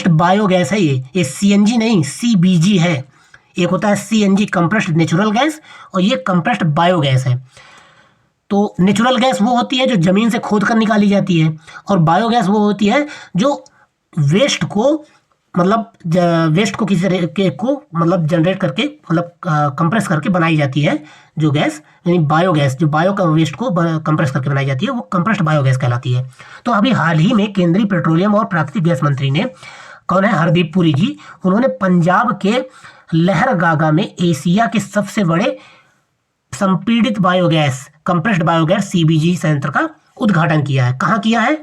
बायोगैस है, ये सीएनजी नहीं सीबीजी है। एक होता है सीएनजी कंप्रेस्ड नेचुरल गैस, और ये कंप्रेस्ड बायोगैस है। तो नेचुरल गैस वो होती है जो जमीन से खोद कर निकाली जाती है, और बायोगैस वो होती है जो वेस्ट को किसी तरीके को जनरेट करके कंप्रेस करके बनाई जाती है जो गैस, यानी बायोगैस जो बायो का वेस्ट को कंप्रेस करके बनाई जाती है, वो कंप्रेस्ड बायोगैस कहलाती है। तो अभी हाल ही में केंद्रीय पेट्रोलियम और प्राकृतिक गैस मंत्री ने, कौन है, हरदीप पुरी जी, उन्होंने पंजाब के लहरगागा में एशिया के सबसे बड़े संपीड़ित बायोगैस कंप्रेस्ड बायोगैस सीबीजी संयंत्र का उद्घाटन किया है। कहाँ किया है?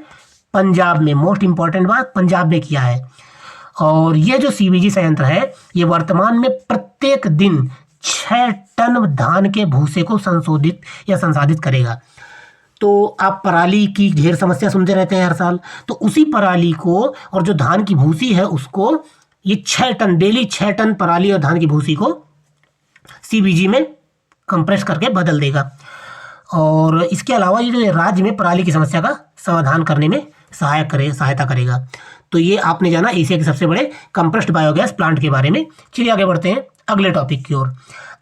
पंजाब में। मोस्ट इंपॉर्टेंट बात, पंजाब में किया है। और ये जो सीबीजी संयंत्र है, ये वर्तमान में प्रत्येक दिन 6 टन धान के भूसे को संशोधित या संसाधित करेगा। तो आप पराली की ढेर समस्या सुनते रहते हैं हर साल, तो उसी पराली को और जो धान की भूसी है उसको ये 6 टन डेली 6 टन पराली और धान की भूसी को सीबीजी में कंप्रेस करके बदल देगा। और इसके अलावा ये जो राज्य में पराली की समस्या का समाधान करने में सहायता करेगा। तो ये आपने जाना एशिया के सबसे बड़े कंप्रेस्ड बायोगैस प्लांट के बारे में। चलिए आगे बढ़ते हैं अगले टॉपिक की ओर।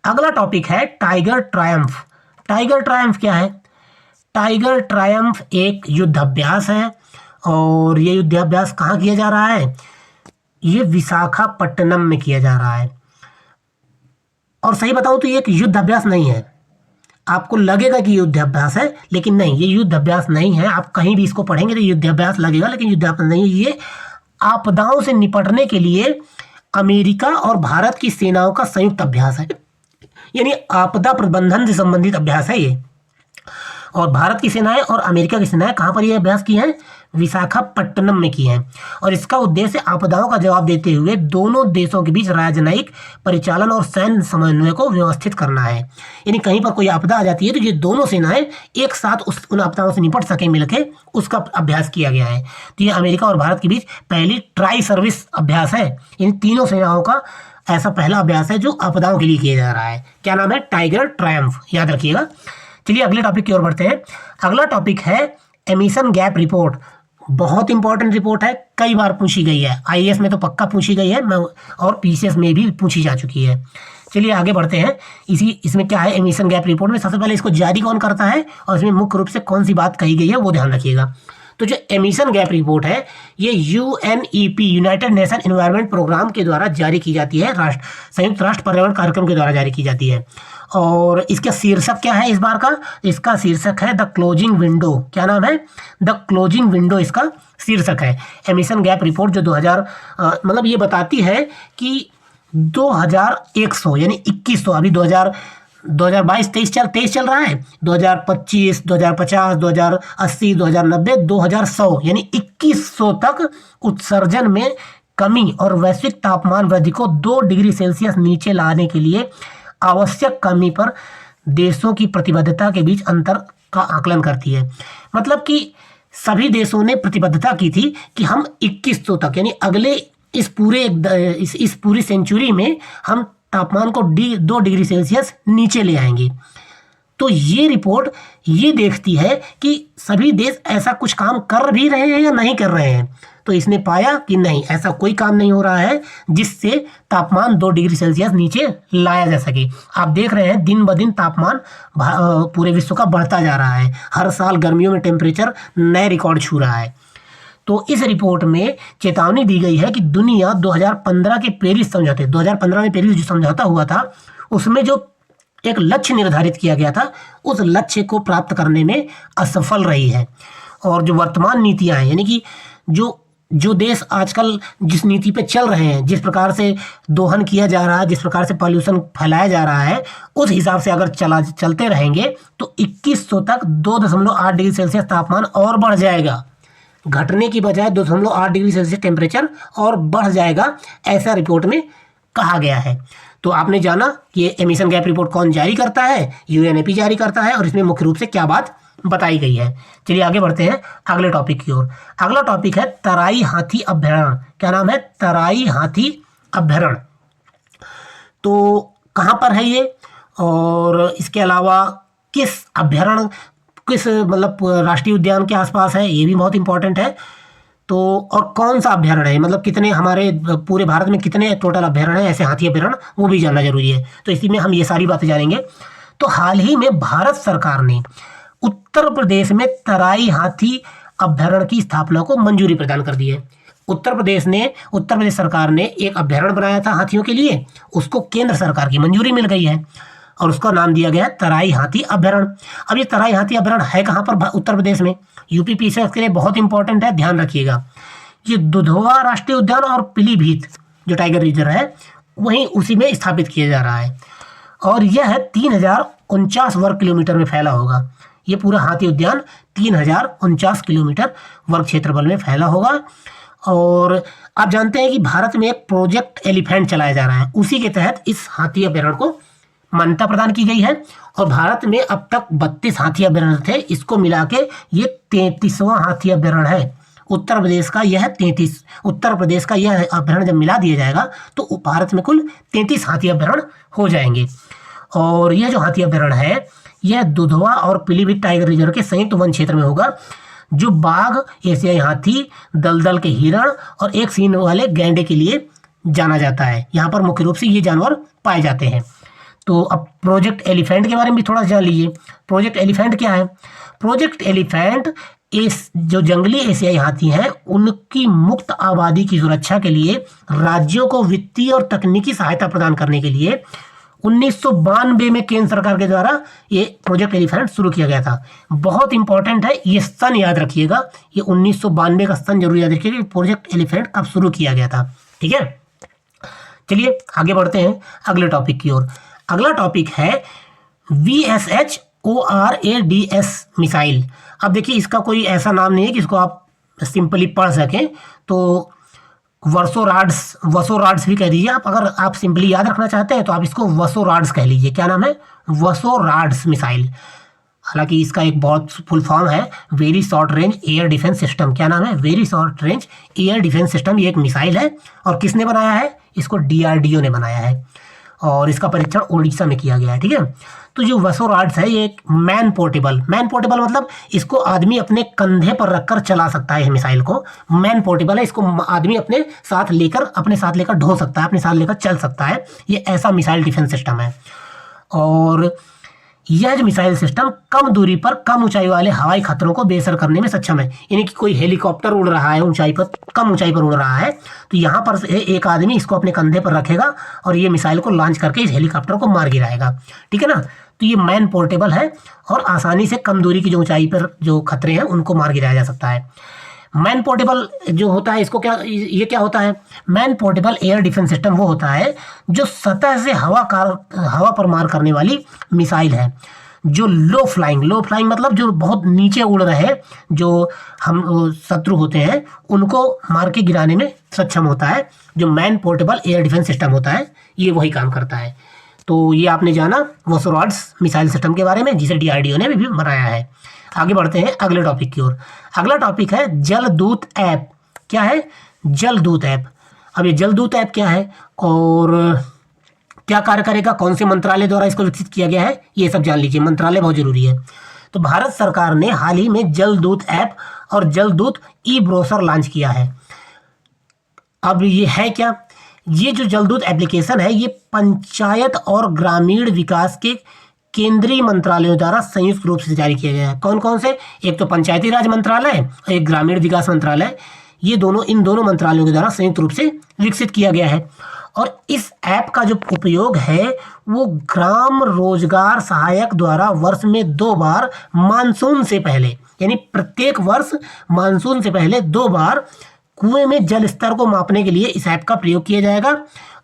अगला टॉपिक है टाइगर ट्रायम्फ। टाइगर ट्रायम्फ क्या है? टाइगर ट्रायम्फ एक युद्धाभ्यास है, और ये युद्धाभ्यास कहाँ किया जा रहा है? ये विशाखापट्टनम में किया जा रहा है। और सही बताऊं तो ये एक युद्धाभ्यास नहीं है। आपको लगेगा कि युद्धाभ्यास है, लेकिन नहीं, ये युद्धाभ्यास नहीं है। आप कहीं भी इसको पढ़ेंगे तो युद्धाभ्यास लगेगा, लेकिन युद्धाभ्यास नहीं है। ये आपदाओं से निपटने के लिए अमेरिका और भारत की सेनाओं का संयुक्त अभ्यास है, यानी आपदा प्रबंधन से संबंधित अभ्यास है ये। और भारत की सेनाएं और अमेरिका की सेनाएं कहाँ पर ये अभ्यास की हैं? विशाखापट्टनम में की हैं। और इसका उद्देश्य आपदाओं का जवाब देते हुए दोनों देशों के बीच राजनयिक परिचालन और सैन्य समन्वय को व्यवस्थित करना है। यानी कहीं पर कोई आपदा आ जाती है तो ये दोनों सेनाएं एक साथ उन आपदाओं से निपट सके मिलके, उसका अभ्यास किया गया है। तो ये अमेरिका और भारत के बीच पहली ट्राई सर्विस अभ्यास है। इन तीनों सेनाओं का ऐसा पहला अभ्यास है जो आपदाओं के लिए किया जा रहा है। क्या नाम है? टाइगर ट्रायम्फ, याद रखिएगा। चलिए अगले टॉपिक की ओर बढ़ते हैं। अगला टॉपिक है एमिशन गैप रिपोर्ट। बहुत इंपॉर्टेंट रिपोर्ट है, कई बार पूछी गई है, आईएएस में तो पक्का पूछी गई है, और पीसीएस में भी पूछी जा चुकी है। चलिए आगे बढ़ते हैं। इसमें क्या है? एमिशन गैप रिपोर्ट में सबसे पहले इसको जारी कौन करता है और इसमें मुख्य रूप से कौन सी बात कही गई है वो ध्यान रखिएगा। तो जो एमिशन गैप रिपोर्ट है, ये UNEP United Nation Environment Programme के द्वारा जारी की जाती है, संयुक्त राष्ट्र पर्यावरण कार्यक्रम के द्वारा जारी की जाती है। और इसका शीर्षक क्या है इस बार का? इसका शीर्षक है द क्लोजिंग विंडो। क्या नाम है? द क्लोजिंग विंडो इसका शीर्षक है। एमिशन गैप रिपोर्ट जो 2000 मतलब ये बताती है कि 2100 यानी 2100, अभी 2022-23 चल रहा है, 2025, 2050, 2080, 2090, 2100 यानी 2100 तक उत्सर्जन में कमी और वैश्विक तापमान वृद्धि को 2 डिग्री सेल्सियस नीचे लाने के लिए आवश्यक कमी पर देशों की प्रतिबद्धता के बीच अंतर का आकलन करती है। मतलब कि सभी देशों ने प्रतिबद्धता की थी कि हम 2100 तक यानी अगले इस पूरी सेंचुरी में हम तापमान को 2 डिग्री सेल्सियस नीचे ले आएंगे। तो ये रिपोर्ट ये देखती है कि सभी देश ऐसा कुछ काम कर भी रहे हैं या नहीं कर रहे हैं। तो इसने पाया कि नहीं, ऐसा कोई काम नहीं हो रहा है जिससे तापमान 2 डिग्री सेल्सियस नीचे लाया जा सके। आप देख रहे हैं दिन ब दिन तापमान पूरे विश्व का बढ़ता जा रहा है। हर साल गर्मियों में टेम्परेचर नए रिकॉर्ड छू रहा है। तो इस रिपोर्ट में चेतावनी दी गई है कि दुनिया 2015 के पेरिस समझौते 2015 में पेरिस जो समझौता हुआ था उसमें जो एक लक्ष्य निर्धारित किया गया था उस लक्ष्य को प्राप्त करने में असफल रही है। और जो वर्तमान नीतियां हैं यानी कि जो देश आजकल जिस नीति पे चल रहे हैं, जिस प्रकार से दोहन किया जा रहा है, जिस प्रकार से पॉल्यूशन फैलाया जा रहा है, उस हिसाब से अगर चलते रहेंगे तो 2100 तक 2.8 डिग्री सेल्सियस तापमान और बढ़ जाएगा। घटने की बजाय 2.8 डिग्री सेल्सियस टेम्परेचर और बढ़ जाएगा, ऐसा रिपोर्ट में कहा गया है। तो आपने जाना कि ये एमिशन गैप रिपोर्ट कौन जारी करता है? यूएनईपी जारी करता है। और इसमें मुख्य रूप से क्या बात बताई गई है। चलिए आगे बढ़ते हैं अगले टॉपिक की ओर। अगला टॉपिक है तराई हाथी अभ्यारण्य। क्या नाम है? तराई हाथी अभ्यारण्य। तो कहाँ पर है ये, और इसके अलावा किस अभ्यारण्य, किस मतलब राष्ट्रीय उद्यान के आसपास है, ये भी बहुत इंपॉर्टेंट है। तो और कौन सा अभ्यारण्य है, मतलब कितने हमारे पूरे भारत में कितने टोटल अभ्यारण्य है ऐसे हाथी अभ्यारण्य, वो भी जानना जरूरी है। तो इसी में हम ये सारी बातें जानेंगे। तो हाल ही में भारत सरकार ने उत्तर प्रदेश में तराई हाथी अभ्यारण्य की स्थापना को मंजूरी प्रदान कर दी है। उत्तर प्रदेश सरकार ने एक अभ्यारण्य बनाया था हाथियों के लिए, उसको केंद्र सरकार की मंजूरी मिल गई है और उसका नाम दिया गया तराई हाथी अभ्यारण्य। अब ये तराई हाथी अभ्यारण्य है कहाँ पर? उत्तर प्रदेश में। यूपी पीसीएस के लिए बहुत इंपॉर्टेंट है, ध्यान रखिएगा। ये दुधवा राष्ट्रीय उद्यान और पीलीभीत जो टाइगर रिजर्व है वहीं उसी में स्थापित किया जा रहा है। और यह 3049 वर्ग किलोमीटर में फैला होगा। ये पूरा हाथी उद्यान 3049 किलोमीटर वर्ग क्षेत्रफल में फैला होगा। और आप जानते हैं कि भारत में एक प्रोजेक्ट एलिफेंट चलाया जा रहा है, उसी के तहत इस हाथी अभ्यारण्य को मान्यता प्रदान की गई है। और भारत में अब तक 32 हाथी अभ्यारण्य थे, इसको मिला के ये 33वां हाथी अभ्यारण्य है। उत्तर प्रदेश का यह अभ्यारण्य जब मिला दिया जाएगा तो भारत में कुल 33 हाथी अभ्यारण्य हो जाएंगे। और यह जो हाथी अभ्यारण्य है यह दुधवा और पीलीभीत टाइगर रिजर्व के संयुक्त वन क्षेत्र में होगा, जो बाघ, एशियाई हाथी, दलदल के हिरण और एक सींग वाले गैंडे के लिए जाना जाता है। यहाँ पर मुख्य रूप से ये जानवर पाए जाते हैं। तो अब प्रोजेक्ट एलिफेंट के बारे में भी थोड़ा जान लीजिए। प्रोजेक्ट एलिफेंट क्या है? प्रोजेक्ट एलिफेंट इस जो जंगली एशियाई हाथी हैं उनकी मुक्त आबादी की सुरक्षा के लिए राज्यों को वित्तीय और तकनीकी सहायता प्रदान करने के लिए 1992 में केंद्र सरकार के द्वारा ये प्रोजेक्ट एलिफेंट शुरू किया गया था। बहुत इंपॉर्टेंट है, ये सन याद रखिएगा, ये 1992 का सन जरूर याद रखिएगा। प्रोजेक्ट एलिफेंट कब शुरू किया गया था, ठीक है। चलिए आगे बढ़ते हैं अगले टॉपिक की ओर। अगला टॉपिक है VSHORADS मिसाइल। अब देखिए इसका कोई ऐसा नाम नहीं है कि इसको आप सिंपली पढ़ सकें, तो वसोराड्स भी कह दीजिए आप। अगर आप सिंपली याद रखना चाहते हैं तो आप इसको वसोराड्स कह लीजिए। क्या नाम है? वसोराड्स मिसाइल। हालांकि इसका एक बहुत फुल फॉर्म है very short range air defence system. क्या नाम है? Very short range air defence system. ये एक मिसाइल है और किसने बनाया है? इसको DRDO ने बनाया है और इसका परीक्षण उड़ीसा में किया गया है, ठीक है। तो जो वसोराड्स है ये एक मैन पोर्टेबल मतलब इसको आदमी अपने कंधे पर रखकर चला सकता है। इस मिसाइल को मैन पोर्टेबल है, इसको आदमी अपने साथ लेकर ढो सकता है, अपने साथ लेकर चल सकता है। ये ऐसा मिसाइल डिफेंस सिस्टम है। और यह जो मिसाइल सिस्टम कम दूरी पर कम ऊंचाई वाले हवाई खतरों को बेअसर करने में सक्षम है। यानी कि कोई हेलीकॉप्टर उड़ रहा है ऊंचाई पर, कम ऊंचाई पर उड़ रहा है, तो यहाँ पर से एक आदमी इसको अपने कंधे पर रखेगा और ये मिसाइल को लॉन्च करके इस हेलीकॉप्टर को मार गिराएगा। ठीक है ना। तो ये मैन पोर्टेबल है और आसानी से कम दूरी की जो ऊंचाई पर जो खतरे हैं उनको मार गिराया जा सकता है। मैन पोर्टेबल जो होता है, इसको ये क्या होता है? Man portable air defence system वो होता है जो सतह से हवा पर मार करने वाली मिसाइल है, जो लो फ्लाइंग मतलब जो बहुत नीचे उड़ रहे जो हम शत्रु होते हैं उनको मार के गिराने में सक्षम होता है। जो man portable air defence system होता है ये वही काम करता है। तो ये आपने जाना वोसोरॉड्स मिसाइल सिस्टम के बारे में, जिसे डीआरडीओ ने भी बनाया है। आगे बढ़ते हैं अगले टॉपिक की ओर। अगला टॉपिक है जलदूत ऐप। क्या है? जलदूत ऐप। अब ये जलदूत ऐप क्या है और क्या कार्य करेगा, कौन से मंत्रालय द्वारा इसको विकसित किया गया है, ये सब जान लीजिए। मंत्रालय बहुत जरूरी है। तो भारत सरकार ने हाल ही में जलदूत ऐप और जलदूत ई ब्रोशर लॉन्च किया है। अब ये है क्या? ये जो जलदूत एप्लीकेशन है ये पंचायत और ग्रामीण विकास के केंद्रीय मंत्रालयों द्वारा संयुक्त रूप से जारी किया गया है। कौन कौन से? एक तो पंचायती राज मंत्रालय और एक ग्रामीण विकास मंत्रालय, ये इन दोनों मंत्रालयों के द्वारा संयुक्त रूप से विकसित किया गया है। और इस ऐप का जो उपयोग है वो ग्राम रोजगार सहायक द्वारा वर्ष में 2 बार मानसून से पहले, यानी प्रत्येक वर्ष मानसून से पहले 2 बार कुएं में जल स्तर को मापने के लिए इस ऐप का प्रयोग किया जाएगा।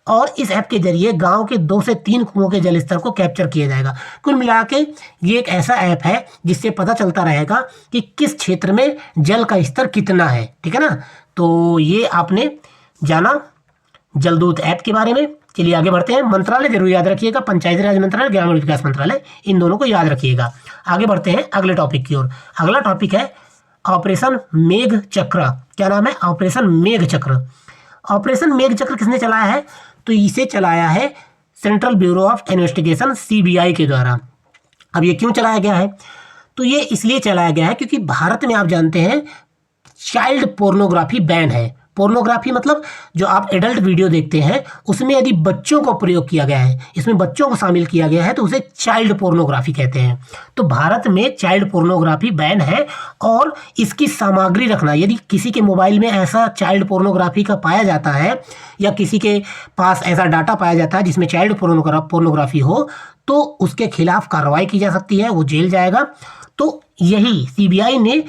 और इस ऐप के जरिए गांव के 2 से 3 कुओं के जल स्तर को कैप्चर किया जाएगा। कुल मिला के ये एक ऐसा ऐप है जिससे पता चलता रहेगा कि किस क्षेत्र में जल का स्तर कितना है। ठीक है ना। तो ये आपने जाना जलदूत ऐप के बारे में। चलिए आगे बढ़ते हैं। मंत्रालय जरूर याद रखिएगा, पंचायती राज मंत्रालय, ग्रामीण विकास मंत्रालय, इन दोनों को याद रखिएगा। आगे बढ़ते हैं अगले टॉपिक की ओर। अगला टॉपिक है ऑपरेशन मेघ चक्र। क्या नाम है? ऑपरेशन मेघ चक्र। ऑपरेशन मेघ चक्र किसने चलाया है? तो इसे चलाया है central bureau of investigation CBI के द्वारा। अब ये क्यों चलाया गया है? तो ये इसलिए चलाया गया है क्योंकि भारत में आप जानते हैं चाइल्ड पोर्नोग्राफी बैन है। पोर्नोग्राफी मतलब जो आप एडल्ट वीडियो देखते हैं उसमें यदि बच्चों को प्रयोग किया गया है, इसमें बच्चों को शामिल किया गया है, तो उसे चाइल्ड पोर्नोग्राफी कहते हैं। तो भारत में चाइल्ड पोर्नोग्राफी बैन है और इसकी सामग्री रखना, यदि किसी के मोबाइल में ऐसा चाइल्ड पोर्नोग्राफी का पाया जाता है या किसी के पास ऐसा डाटा पाया जाता है जिसमें चाइल्ड पोर्नोग्राफी हो, तो उसके खिलाफ कार्रवाई की जा सकती है, वो जेल जाएगा। तो यही सीबीआई ने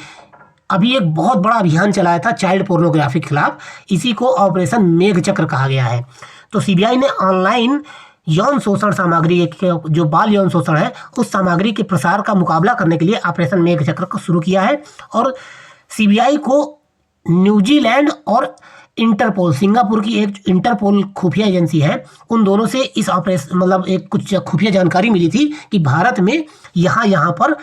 अभी एक बहुत बड़ा अभियान चलाया था चाइल्ड पोर्नोग्राफी के खिलाफ, इसी को ऑपरेशन मेघ चक्र कहा गया है। तो सीबीआई ने ऑनलाइन यौन शोषण सामग्री, जो बाल यौन शोषण है, उस सामग्री के प्रसार का मुकाबला करने के लिए ऑपरेशन मेघ चक्र को शुरू किया है। और सीबीआई को न्यूजीलैंड और इंटरपोल, सिंगापुर की एक इंटरपोल खुफिया एजेंसी है, उन दोनों से इस ऑपरेशन मतलब एक कुछ खुफिया जानकारी मिली थी कि भारत में यहाँ पर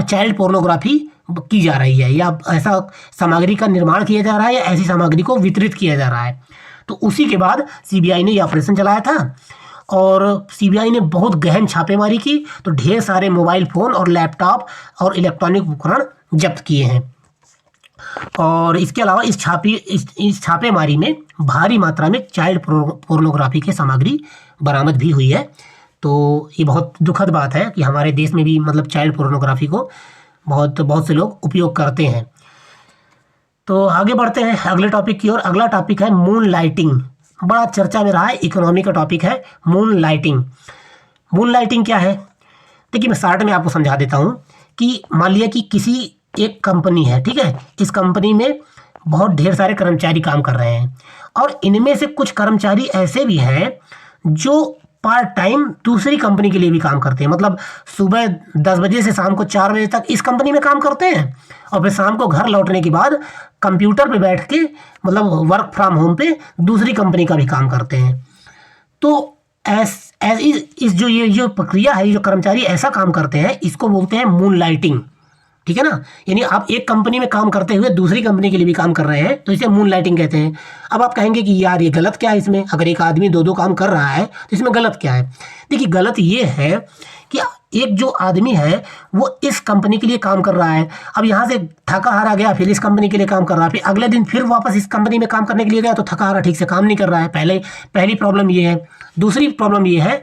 चाइल्ड पोर्नोग्राफी की जा रही है, या ऐसा सामग्री का निर्माण किया जा रहा है, या ऐसी सामग्री को वितरित किया जा रहा है। तो उसी के बाद सीबीआई ने यह ऑपरेशन चलाया था और सीबीआई ने बहुत गहन छापेमारी की। तो ढेर सारे मोबाइल फ़ोन और लैपटॉप और इलेक्ट्रॉनिक उपकरण जब्त किए हैं। और इसके अलावा इस छापेमारी में भारी मात्रा में चाइल्ड पोर्नोग्राफी की सामग्री बरामद भी हुई है। तो ये बहुत दुखद बात है कि हमारे देश में भी मतलब चाइल्ड पोर्नोग्राफी को बहुत से लोग उपयोग करते हैं। तो आगे बढ़ते हैं अगले टॉपिक की ओर। अगला टॉपिक है मून लाइटिंग। बड़ा चर्चा में रहा है, इकोनॉमी का टॉपिक है मून लाइटिंग। मून लाइटिंग क्या है? देखिए मैं शॉर्ट में आपको समझा देता हूँ कि मान लिया कि किसी एक कंपनी है, ठीक है, इस कंपनी में बहुत ढेर सारे कर्मचारी काम कर रहे हैं और इनमें से कुछ कर्मचारी ऐसे भी हैं जो पार्ट टाइम दूसरी कंपनी के लिए भी काम करते हैं। मतलब सुबह 10 बजे से शाम को 4 बजे तक इस कंपनी में काम करते हैं और फिर शाम को घर लौटने के बाद कंप्यूटर पे बैठ के मतलब वर्क फ्रॉम होम पे दूसरी कंपनी का भी काम करते हैं। तो इस जो प्रक्रिया है, जो कर्मचारी ऐसा काम करते हैं, इसको बोलते हैं मून लाइटिंग। ठीक है ना। यानी आप एक कंपनी में काम करते हुए दूसरी कंपनी के लिए भी काम कर रहे हैं, तो इसे मून लाइटिंग कहते हैं। अब आप कहेंगे कि यार ये गलत क्या है इसमें? अगर एक आदमी 2 काम कर रहा है तो इसमें गलत क्या है? देखिए गलत ये है कि एक जो आदमी है वो इस कंपनी के लिए काम कर रहा है, अब यहाँ से थका हारा गया, फिर इस कंपनी के लिए काम कर रहा है, फिर अगले दिन फिर वापस इस कंपनी में काम करने के लिए गया तो थका हारा ठीक से काम नहीं कर रहा है। पहली प्रॉब्लम ये है। दूसरी प्रॉब्लम ये है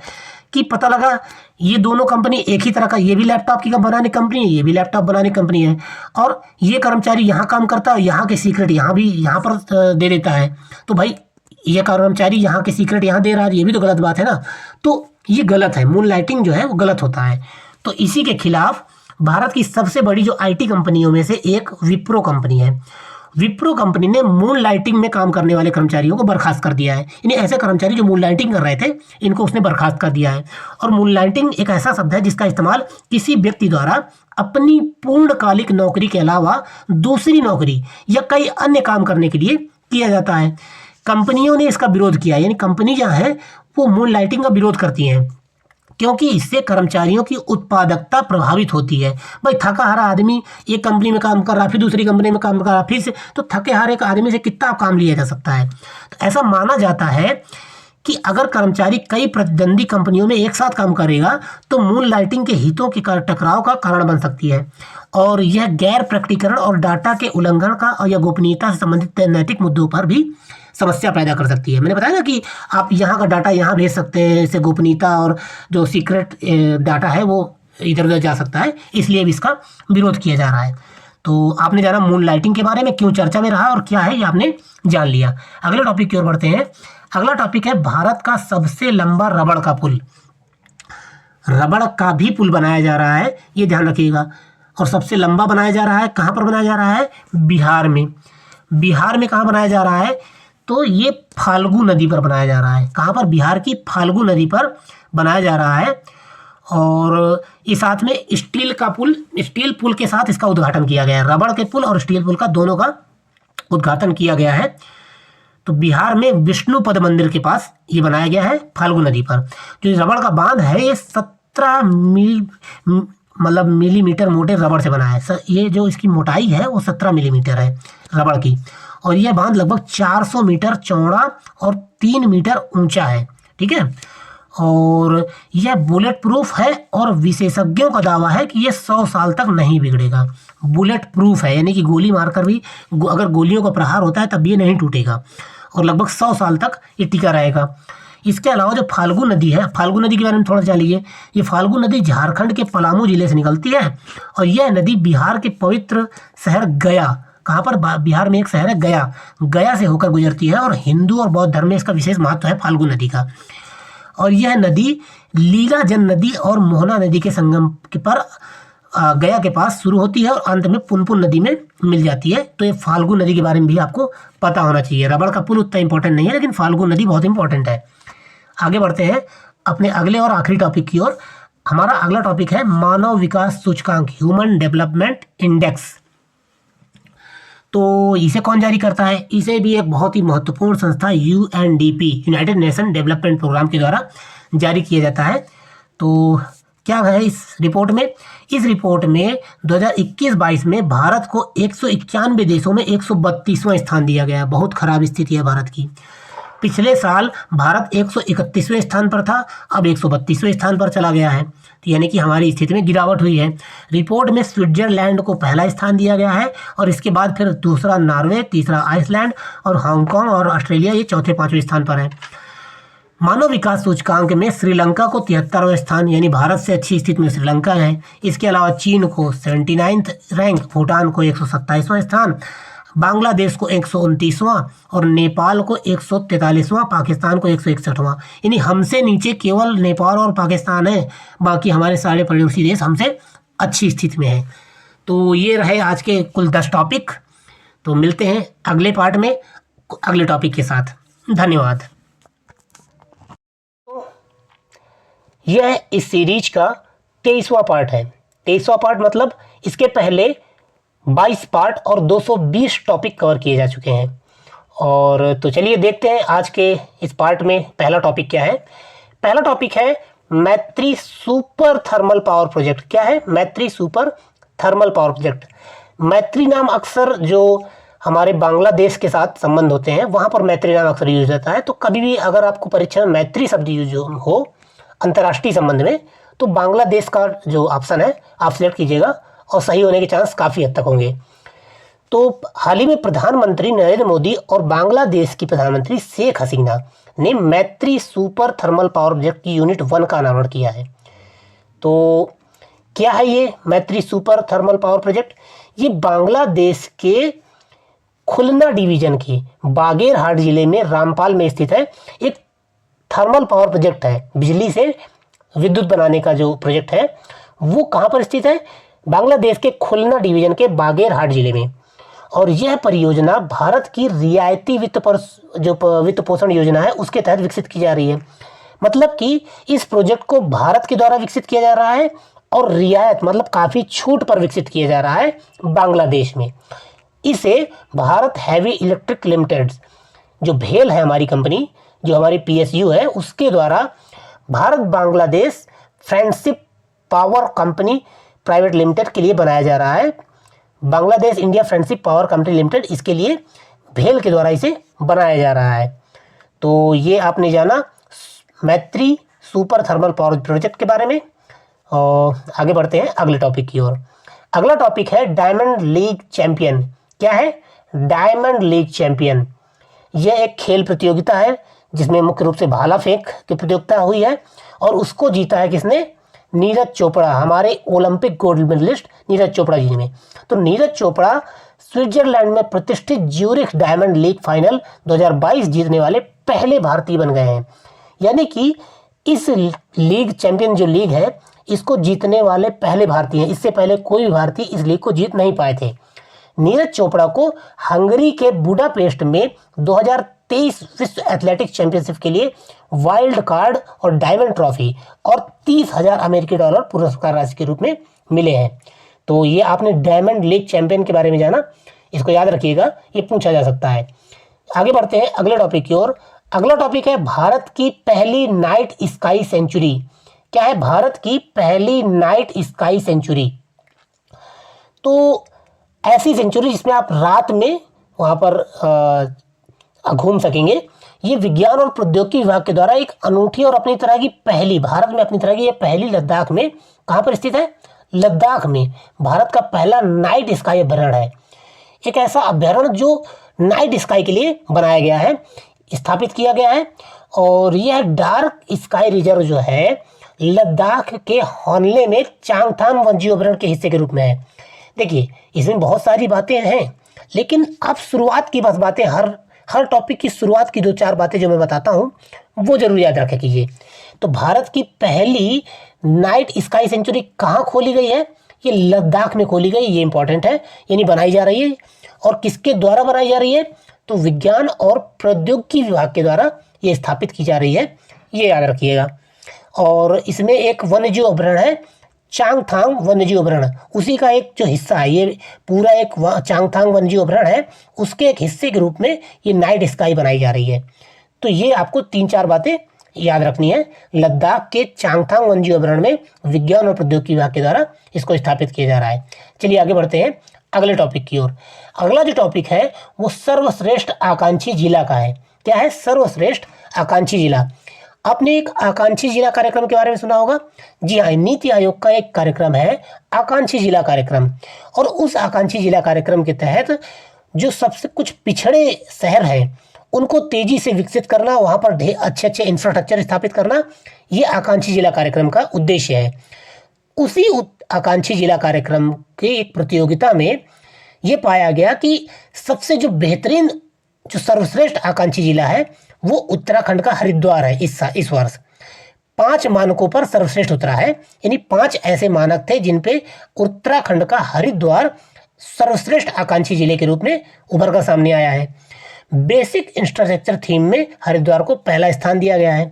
कि पता लगा ये दोनों कंपनी एक ही तरह का, ये भी लैपटॉप की बनाने कंपनी है, ये भी लैपटॉप बनाने कंपनी है, और ये कर्मचारी यहाँ काम करता है, यहाँ के सीक्रेट यहाँ भी यहाँ पर दे देता है, तो भाई ये कर्मचारी यहाँ के सीक्रेट यहाँ दे रहा है, ये भी तो गलत बात है ना। तो ये गलत है, मून लाइटिंग जो है वो गलत होता है। तो इसी के खिलाफ भारत की सबसे बड़ी जो आईटी कंपनियों में से एक विप्रो कंपनी है, विप्रो कंपनी ने मून लाइटिंग में काम करने वाले कर्मचारियों को बर्खास्त कर दिया है। यानी ऐसे कर्मचारी जो मून लाइटिंग कर रहे थे, इनको उसने बर्खास्त कर दिया है। और मून लाइटिंग एक ऐसा शब्द है जिसका इस्तेमाल किसी व्यक्ति द्वारा अपनी पूर्णकालिक नौकरी के अलावा दूसरी नौकरी या कई अन्य काम करने के लिए किया जाता है। कंपनियों ने इसका विरोध किया, यानी कंपनी जो है वो मून लाइटिंग का विरोध करती हैं, क्योंकि इससे कर्मचारियों की उत्पादकता प्रभावित होती है। भाई थका हारा आदमी एक कंपनी में काम कर रहा, फिर दूसरी कंपनी में काम कर रहा, फिर से, तो थके हारे एक आदमी से कितना काम लिया जा सकता है। तो ऐसा माना जाता है कि अगर कर्मचारी कई प्रतिद्वंदी कंपनियों में एक साथ काम करेगा तो मून लाइटिंग के हितों के टकराव का कारण बन सकती है, और यह गैर प्रकटीकरण और डाटा के उल्लंघन का और या गोपनीयता से संबंधित नैतिक मुद्दों पर भी समस्या पैदा कर सकती है। मैंने बताया ना कि आप यहाँ का डाटा यहाँ भेज सकते हैं, इससे गोपनीयता और जो सीक्रेट डाटा है वो इधर उधर जा सकता है, इसलिए भी इसका विरोध किया जा रहा है। तो आपने जाना मून लाइटिंग के बारे में, क्यों चर्चा में रहा और क्या है ये आपने जान लिया। अगले टॉपिक की ओर बढ़ते हैं। अगला टॉपिक है भारत का सबसे लंबा रबड़ का पुल। रबड़ का भी पुल बनाया जा रहा है, ये ध्यान रखिएगा, और सबसे लंबा बनाया जा रहा है। कहाँ पर बनाया जा रहा है? बिहार में। बिहार में कहाँ बनाया जा रहा है? तो ये फाल्गु नदी पर बनाया जा रहा है। कहाँ पर? बिहार की फाल्गु नदी पर बनाया जा रहा है। और इस साथ में स्टील का पुल, स्टील पुल के साथ इसका उद्घाटन किया गया है। रबड़ के पुल और स्टील पुल का दोनों का उद्घाटन किया गया है। तो बिहार में विष्णुपद मंदिर के पास ये बनाया गया है, फाल्गु नदी पर। जो रबड़ का बांध है ये 17 मिलीमीटर मोटे रबड़ से बना है। ये जो इसकी मोटाई है वो 17 मिलीमीटर है रबड़ की, और यह बांध लगभग 400 मीटर चौड़ा और 3 मीटर ऊंचा है। ठीक है, और यह बुलेट प्रूफ है, और विशेषज्ञों का दावा है कि यह 100 साल तक नहीं बिगड़ेगा। बुलेट प्रूफ है, यानी कि गोली मारकर भी अगर गोलियों का प्रहार होता है तब भी ये नहीं टूटेगा, और लगभग 100 साल तक ये टिका रहेगा। इसके अलावा जो फाल्गु नदी है, फाल्गु नदी के बारे में थोड़ा जान लीजिए। ये फाल्गु नदी झारखंड के पलामू जिले से निकलती है, और यह नदी बिहार के पवित्र शहर गया, कहाँ पर? बिहार में एक शहर है गया, गया से होकर गुजरती है, और हिंदू और बौद्ध धर्म में इसका विशेष महत्व है फाल्गु नदी का। और यह नदी लीलाजन नदी और मोहना नदी के संगम के पर गया के पास शुरू होती है और अंत में पुनपुन नदी में मिल जाती है। तो ये फाल्गु नदी के बारे में भी आपको पता होना चाहिए। रबड़ का पुल उतना इंपॉर्टेंट नहीं है, लेकिन फाल्गु नदी बहुत इंपॉर्टेंट है। आगे बढ़ते हैं अपने अगले और आखिरी टॉपिक की ओर। हमारा अगला टॉपिक है मानव विकास सूचकांक, ह्यूमन डेवलपमेंट इंडेक्स। तो इसे कौन जारी करता है? इसे भी एक बहुत ही महत्वपूर्ण संस्था UNDP, United Nation Development Programme के द्वारा जारी किया जाता है। तो क्या है इस रिपोर्ट में? इस रिपोर्ट में 2021-22 में भारत को 191 देशों में 132वां स्थान दिया गया। बहुत खराब स्थिति है भारत की। पिछले साल भारत 131वें स्थान पर था, अब 132वें स्थान पर चला गया है। तो यानी कि हमारी स्थिति में गिरावट हुई है। रिपोर्ट में स्विट्जरलैंड को पहला स्थान दिया गया है, और इसके बाद फिर दूसरा नॉर्वे, तीसरा आइसलैंड, और हांगकांग और ऑस्ट्रेलिया ये चौथे पांचवें स्थान पर है। मानव विकास सूचकांक में श्रीलंका को 73वां स्थान, यानी भारत से अच्छी स्थिति में श्रीलंका है। इसके अलावा चीन को 79th रैंक, भूटान को 127वां स्थान, बांग्लादेश को 129वां, और नेपाल को 143वां, पाकिस्तान को 161वां। यानी हमसे नीचे केवल नेपाल और पाकिस्तान है, बाकी हमारे सारे पड़ोसी देश हमसे अच्छी स्थिति में है। तो ये रहे आज के कुल 10 टॉपिक। तो मिलते हैं अगले पार्ट में अगले टॉपिक के साथ। धन्यवाद। यह इस सीरीज का 23वां पार्ट है। 23वां पार्ट मतलब इसके पहले 22 पार्ट और 220 टॉपिक कवर किए जा चुके हैं। और तो चलिए देखते हैं आज के इस पार्ट में पहला टॉपिक क्या है। पहला टॉपिक है मैत्री सुपर थर्मल पावर प्रोजेक्ट। क्या है? मैत्री सुपर थर्मल पावर प्रोजेक्ट। मैत्री नाम अक्सर जो हमारे बांग्लादेश के साथ संबंध होते हैं वहाँ पर मैत्री नाम अक्सर यूज होता है। तो कभी भी अगर आपको परीक्षा में मैत्री शब्द यूज हो अंतर्राष्ट्रीय संबंध में, तो बांग्लादेश का जो ऑप्शन है आप सिलेक्ट कीजिएगा, और सही होने के चांस काफ़ी हद तक होंगे। तो हाल ही में प्रधानमंत्री नरेंद्र मोदी और बांग्लादेश की प्रधानमंत्री शेख हसीना ने मैत्री सुपर थर्मल पावर प्रोजेक्ट की यूनिट 1 का अनावरण किया है। तो क्या है ये मैत्री सुपर थर्मल पावर प्रोजेक्ट? ये बांग्लादेश के खुलना डिवीजन की बागेरहाट जिले में रामपाल में स्थित है। एक थर्मल पावर प्रोजेक्ट है, बिजली से विद्युत बनाने का जो प्रोजेक्ट है वो कहाँ पर स्थित है? बांग्लादेश के खुलना डिवीजन के बागेरहाट जिले में। और यह परियोजना भारत की रियायती वित्त पोषण योजना है उसके तहत विकसित की जा रही है। मतलब कि इस प्रोजेक्ट को भारत के द्वारा विकसित किया जा रहा है और रियायत मतलब काफ़ी छूट पर विकसित किया जा रहा है बांग्लादेश में। इसे भारत हैवी इलेक्ट्रिक लिमिटेड, जो भेल है हमारी कंपनी, जो हमारी PSU है, उसके द्वारा Bharat Bangladesh friendship power company private limited के लिए बनाया जा रहा है। Bangladesh India friendship power company limited, इसके लिए भेल के द्वारा इसे बनाया जा रहा है। तो ये आपने जाना मैत्री सुपर थर्मल पावर प्रोजेक्ट के बारे में। और आगे बढ़ते हैं अगले टॉपिक की ओर। अगला टॉपिक है डायमंड लीग चैंपियन। क्या है? Diamond league champion. यह एक खेल प्रतियोगिता है जिसमें मुख्य रूप से भाला फेंक की प्रतियोगिता हुई है और उसको जीता है किसने? नीरज चोपड़ा, हमारे Olympic gold medallist Neeraj Chopra ji ने। तो नीरज चोपड़ा स्विट्जरलैंड में प्रतिष्ठित ज्यूरिख डायमंड लीग फाइनल 2022 जीतने वाले पहले भारतीय बन गए हैं। यानी कि इस लीग चैंपियन जो लीग है इसको जीतने वाले पहले भारतीय हैं। इससे पहले कोई भी भारतीय इस लीग को जीत नहीं पाए थे। नीरज चोपड़ा को हंगरी के बुडापेस्ट में 2023 विश्व एथलेटिक्स चैंपियनशिप के लिए वाइल्ड कार्ड और डायमंड ट्रॉफी और 30,000 अमेरिकी डॉलर पुरस्कार राशि के रूप में मिले हैं। तो ये आपने डायमंड लीग चैंपियन के बारे में जाना, इसको याद रखिएगा, ये पूछा जा सकता है। आगे बढ़ते हैं अगले टॉपिक की ओर। अगला टॉपिक है भारत की पहली नाइट स्काई सेंचुरी। क्या है? भारत की पहली नाइट स्काई सेंचुरी। तो ऐसी सेंचुरी जिसमें आप रात में वहाँ पर घूम सकेंगे। ये विज्ञान और प्रौद्योगिकी विभाग के द्वारा एक अनूठी और अपनी तरह की पहली, भारत में अपनी तरह की ये पहली लद्दाख में, कहाँ पर स्थित है? लद्दाख में भारत का पहला नाइट स्काई अभ्यारण्य है। एक ऐसा अभ्यारण्य जो नाइट स्काई के लिए बनाया गया है, स्थापित किया गया है। और यह डार्क स्काई रिजर्व जो है लद्दाख के होनले में चांगथांग वन्यजीव अभ्यारण्य के हिस्से के रूप में है। देखिए इसमें बहुत सारी बातें हैं, लेकिन अब शुरुआत की बस बातें, हर टॉपिक की शुरुआत की 2-4 बातें जो मैं बताता हूँ वो जरूर याद रखें कीजिए। तो भारत की पहली नाइट स्काई सेंचुरी कहाँ खोली गई है? ये लद्दाख में खोली गई, ये इंपॉर्टेंट है, यानी बनाई जा रही है। और किसके द्वारा बनाई जा रही है? तो विज्ञान और प्रौद्योगिकी विभाग के द्वारा ये स्थापित की जा रही है, ये याद रखिएगा। और इसमें एक वन्यजीव अभ्यारण्य है, चांगथांग वन्यजीव अभ्यारण्य, उसी का एक जो हिस्सा है, ये पूरा एक चांगथांग वन्यजीव अभ्यारण्य है, उसके एक हिस्से के रूप में ये नाइट स्काई बनाई जा रही है। तो ये आपको 3-4 बातें याद रखनी है। लद्दाख के चांगथांग वन्यजीव अभ्यारण्य में विज्ञान और प्रौद्योगिकी विभाग के द्वारा इसको स्थापित किया जा रहा है। चलिए आगे बढ़ते हैं अगले टॉपिक की ओर। अगला जो टॉपिक है वो सर्वश्रेष्ठ आकांक्षी जिला का है। क्या है? सर्वश्रेष्ठ आकांक्षी जिला। आपने एक आकांक्षी जिला कार्यक्रम के बारे में सुना होगा। जी हाँ, नीति आयोग का एक कार्यक्रम है आकांक्षी जिला कार्यक्रम। और उस आकांक्षी जिला कार्यक्रम के तहत जो सबसे कुछ पिछड़े शहर हैं उनको तेजी से विकसित करना, वहाँ पर ढेर अच्छे इंफ्रास्ट्रक्चर स्थापित करना, ये आकांक्षी जिला कार्यक्रम का उद्देश्य है। उसी आकांक्षी जिला कार्यक्रम की एक प्रतियोगिता में ये पाया गया कि सबसे जो बेहतरीन, जो सर्वश्रेष्ठ आकांक्षी जिला है वो उत्तराखंड का हरिद्वार है। इस वर्ष 5 मानकों पर सर्वश्रेष्ठ उतरा है, यानी 5 ऐसे मानक थे जिन पे उत्तराखंड का हरिद्वार सर्वश्रेष्ठ आकांक्षी जिले के रूप में उभर कर सामने आया है। बेसिक इंफ्रास्ट्रक्चर थीम में हरिद्वार को पहला स्थान दिया गया है।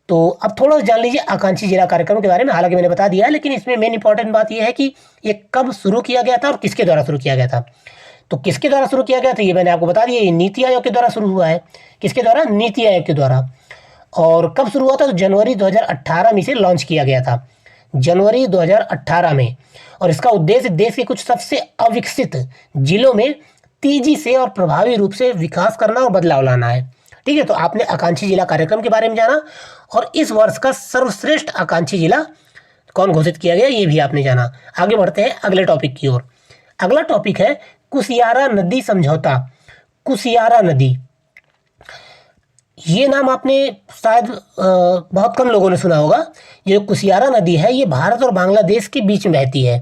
तो अब थोड़ा जान लीजिए आकांक्षी जिला कार्यक्रम के बारे में। हालांकि मैंने बता दिया है, लेकिन इसमें मेन इंपॉर्टेंट बात यह है कि ये कब शुरू किया गया था और किसके द्वारा शुरू किया गया था। तो किसके द्वारा शुरू किया गया था ये मैंने आपको बता दिया, ये नीति आयोग के द्वारा शुरू हुआ है। किसके द्वारा? नीति आयोग के द्वारा। और कब शुरू हुआ था? तो जनवरी 2018 में इसे लॉन्च किया गया था, जनवरी 2018 में। और इसका उद्देश्य देश के कुछ सबसे अविकसित जिलों में तेजी से और प्रभावी रूप से विकास करना और बदलाव लाना है। ठीक है, तो आपने आकांक्षी जिला कार्यक्रम के बारे में जाना और इस वर्ष का सर्वश्रेष्ठ आकांक्षी जिला कौन घोषित किया गया ये भी आपने जाना। आगे बढ़ते हैं अगले टॉपिक की ओर। अगला टॉपिक है कुशियारा नदी समझौता, कुशियारा नदी, ये नाम आपने शायद बहुत कम लोगों ने सुना होगा। ये कुशियारा नदी है, ये भारत और बांग्लादेश के बीच में बहती है।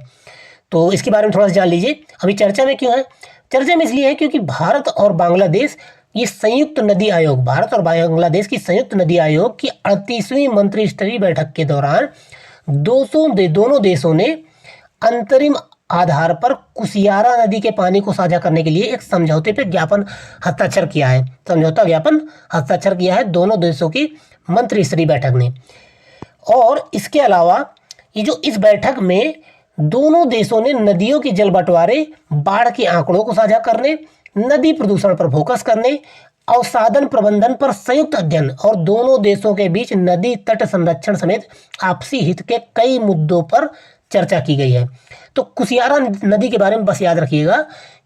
तो इसके बारे में थोड़ा सा जान लीजिए। अभी चर्चा में क्यों है? चर्चा में इसलिए है क्योंकि भारत और बांग्लादेश ये संयुक्त नदी आयोग, भारत और बांग्लादेश की संयुक्त नदी आयोग की 38वीं मंत्रिस्तरीय बैठक के दौरान दोनों देशों ने अंतरिम आधार पर कुशियारा नदी के पानी को साझा करने के लिए एक समझौते पर ज्ञापन हस्ताक्षर किया है। समझौता ज्ञापन हस्ताक्षर किया है दोनों देशों की मंत्रिस्तरीय बैठक ने। और इसके अलावा ये जो इस बैठक में दोनों देशों ने नदियों के जल बंटवारे, बाढ़ के आंकड़ों को साझा करने, नदी प्रदूषण पर फोकस करने, अवसादन प्रबंधन पर संयुक्त अध्ययन और दोनों देशों के बीच नदी तट संरक्षण समेत आपसी हित के कई मुद्दों पर चर्चा की गई है। तो कुशियारा नदी के बारे में बस याद रखिएगा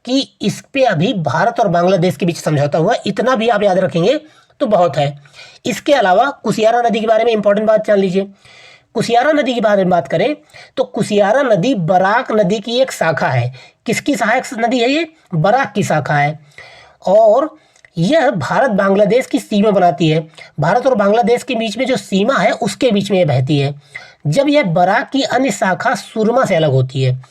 कि इस पे अभी भारत और बांग्लादेश के बीच समझौता हुआ, इतना भी आप याद रखेंगे तो बहुत है। इसके अलावा कुशियारा नदी के बारे में इंपॉर्टेंट बात जान लीजिए। कुशियारा नदी के बारे में बात करें तो कुशियारा नदी बराक नदी की एक शाखा है। किसकी सहायक नदी है ये? बराक की शाखा है। और यह भारत बांग्लादेश की सीमा बनाती है। भारत और बांग्लादेश के बीच में जो सीमा है उसके बीच में यह बहती है। जब यह बराक की अन्य शाखा सुरमा से अलग होती है,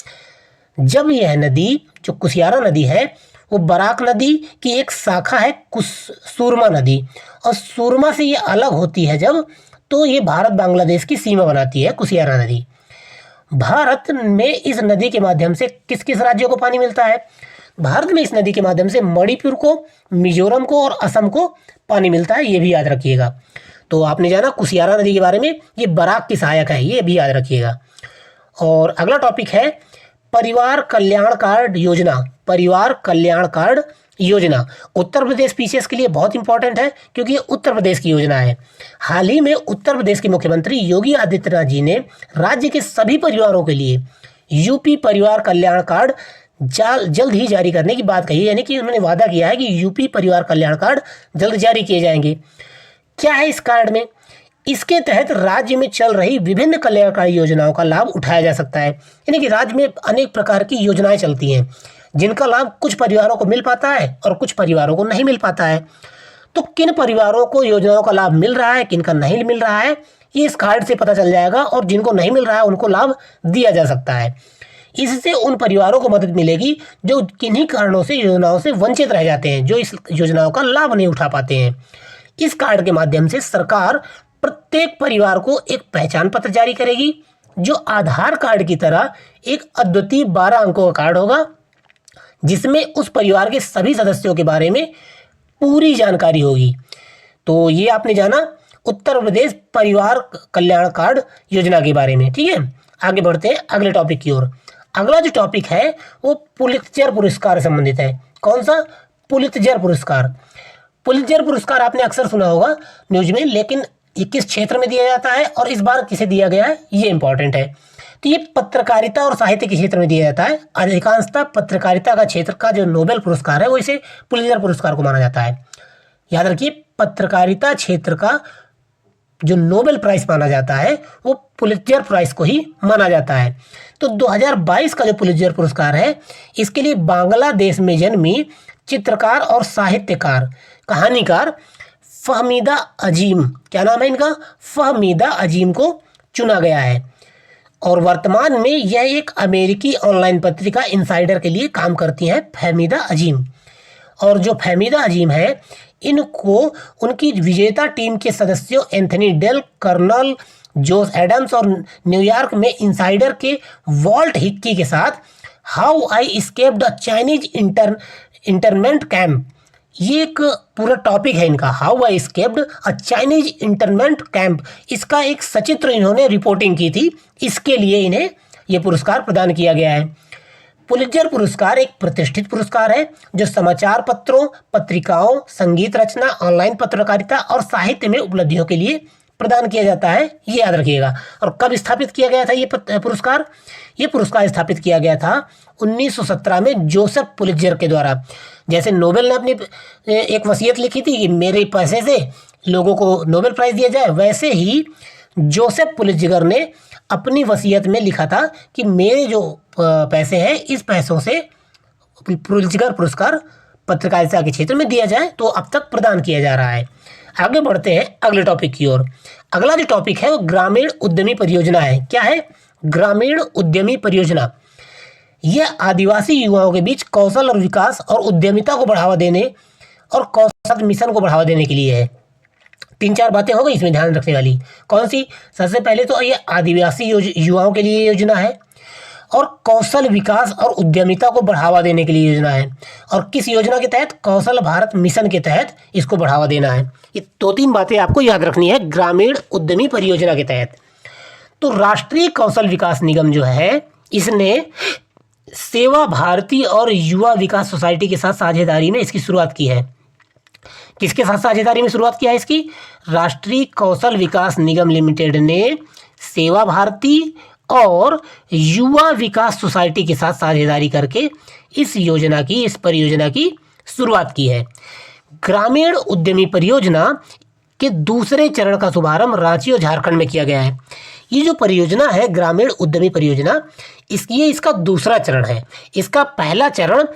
जब यह नदी जो कुशियारा नदी है वो बराक नदी की एक शाखा है सुरमा नदी, और सुरमा से ये अलग होती है जब, तो ये भारत बांग्लादेश की सीमा बनाती है कुशियारा नदी। भारत में इस नदी के माध्यम से किस किस राज्यों को पानी मिलता है? भारत में इस नदी के माध्यम से मणिपुर को, मिजोरम को और असम को पानी मिलता है, ये भी याद रखिएगा। तो आपने जाना कुशियारा नदी के बारे में, ये बराक की सहायक है, ये भी याद रखिएगा। और अगला टॉपिक है परिवार कल्याण कार्ड योजना। परिवार कल्याण कार्ड योजना उत्तर प्रदेश पीसीएस के लिए बहुत इंपॉर्टेंट है क्योंकि ये उत्तर प्रदेश की योजना है। हाल ही में उत्तर प्रदेश के मुख्यमंत्री योगी आदित्यनाथ जी ने राज्य के सभी परिवारों के लिए यूपी परिवार कल्याण कार्ड जल्द ही जारी करने की बात कही है। यानी कि उन्होंने वादा किया है कि यूपी परिवार कल्याण कार्ड जल्द जारी किए जाएंगे। क्या है इस कार्ड में? इसके तहत राज्य में चल रही विभिन्न कल्याणकारी योजनाओं का लाभ उठाया जा सकता है। यानी कि राज्य में अनेक प्रकार की योजनाएं चलती हैं जिनका लाभ कुछ परिवारों को मिल पाता है और कुछ परिवारों को नहीं मिल पाता है। तो किन परिवारों को योजनाओं का लाभ मिल रहा है, किनका नहीं मिल रहा है, ये इस कार्ड से पता चल जाएगा। और जिनको नहीं मिल रहा है उनको लाभ दिया जा सकता है। इससे उन परिवारों को मदद मिलेगी जो किन्हीं कारणों से योजनाओं से वंचित रह जाते हैं, जो इस योजनाओं का लाभ नहीं उठा पाते हैं। इस कार्ड के माध्यम से सरकार प्रत्येक परिवार को एक पहचान पत्र जारी करेगी जो आधार कार्ड की तरह एक अद्वितीय 12 अंकों का कार्ड होगा, जिसमें उस परिवार के सभी सदस्यों के बारे में पूरी जानकारी होगी। तो ये आपने जाना उत्तर प्रदेश परिवार कल्याण कार्ड योजना के बारे में। ठीक है, आगे बढ़ते हैं अगले टॉपिक की ओर। अगला जो टॉपिक है वो पुलित्जर पुरस्कार से संबंधित है। कौन सा? पुलित्जर पुरस्कार। पुलित्जर पुरस्कार आपने अक्सर सुना होगा न्यूज में, लेकिन ये किस क्षेत्र में दिया जाता है और इस बार किसे दिया गया है, ये इंपॉर्टेंट है। तो ये पत्रकारिता और साहित्य के क्षेत्र में दिया जाता है। अधिकांशतः पत्रकारिता का क्षेत्र का जो नोबेल पुरस्कार है वो इसे पुलित्जर पुरस्कार को माना जाता है। याद रखिए, पत्रकारिता क्षेत्र का जो नोबेल प्राइज माना जाता है वो पुलित्जर प्राइज को ही माना जाता है। तो 2022 का जो पुलित्जर पुरस्कार है इसके लिए बांग्लादेश में जन्मी चित्रकार और साहित्यकार, कहानीकार फहमीदा अजीम, क्या नाम है इनका? फहमीदा अजीम को चुना गया है। और वर्तमान में यह एक अमेरिकी ऑनलाइन पत्रिका इनसाइडर के लिए काम करती हैं फहमीदा अजीम। और जो फहमीदा अजीम है इनको उनकी विजेता टीम के सदस्यों एंथनी डेल, कर्नल जोस एडम्स और न्यूयॉर्क में इनसाइडर के वॉल्ट हिक्की के साथ how I escaped the Chinese entertainment camp, ये एक पूरा टॉपिक है इनका, how I escaped a Chinese entertainment camp. इसका एक सचित्र इन्होंने रिपोर्टिंग की थी, इसके लिए इन्हें यह पुरस्कार प्रदान किया गया है। पुलित्जर पुरस्कार एक प्रतिष्ठित पुरस्कार है जो समाचार पत्रों, पत्रिकाओं, संगीत रचना, ऑनलाइन पत्रकारिता और साहित्य में उपलब्धियों के लिए प्रदान किया जाता है, ये याद रखिएगा। और कब स्थापित किया गया था ये पुरस्कार? ये पुरस्कार स्थापित किया गया था 1917 में जोसेफ पुलित्जर के द्वारा। जैसे नोबेल ने अपनी एक वसीयत लिखी थी कि मेरे पैसे से लोगों को नोबेल प्राइज दिया जाए, वैसे ही जोसेफ पुलित्जर ने अपनी वसीयत में लिखा था कि मेरे जो पैसे हैं इस पैसों से पुलित्जर पुरस्कार पत्रकारिता के क्षेत्र में दिया जाए, तो अब तक प्रदान किया जा रहा है। आगे बढ़ते हैं अगले टॉपिक की ओर। अगला जो टॉपिक है वो ग्रामीण उद्यमी परियोजना है। क्या है? ग्रामीण उद्यमी परियोजना। यह आदिवासी युवाओं के बीच कौशल और विकास और उद्यमिता को बढ़ावा देने और कौशल मिशन को बढ़ावा देने के लिए है। 3-4 बातें हो गई इसमें ध्यान रखने वाली। कौन सी? सबसे पहले तो ये आदिवासी युवाओं के लिए योजना है, और कौशल विकास और उद्यमिता को बढ़ावा देने के लिए योजना है। और किस योजना के तहत? कौशल भारत मिशन के तहत इसको बढ़ावा देना है। ये 2-3 बातें आपको याद रखनी है ग्रामीण उद्यमी परियोजना के तहत। तो राष्ट्रीय कौशल विकास निगम जो है, इसने सेवा भारती और युवा विकास सोसाइटी के साथ साझेदारी में इसकी शुरुआत की है। किसके साथ साझेदारी में शुरुआत किया है इसकी? राष्ट्रीय कौशल विकास निगम लिमिटेड ने सेवा भारती और युवा विकास सोसाइटी के साथ साझेदारी करके इस परियोजना की शुरुआत की है। ग्रामीण उद्यमी परियोजना के दूसरे चरण का शुभारंभ रांची और झारखंड में किया गया है। ये जो परियोजना है ग्रामीण उद्यमी परियोजना, इसका दूसरा चरण है। इसका पहला चरण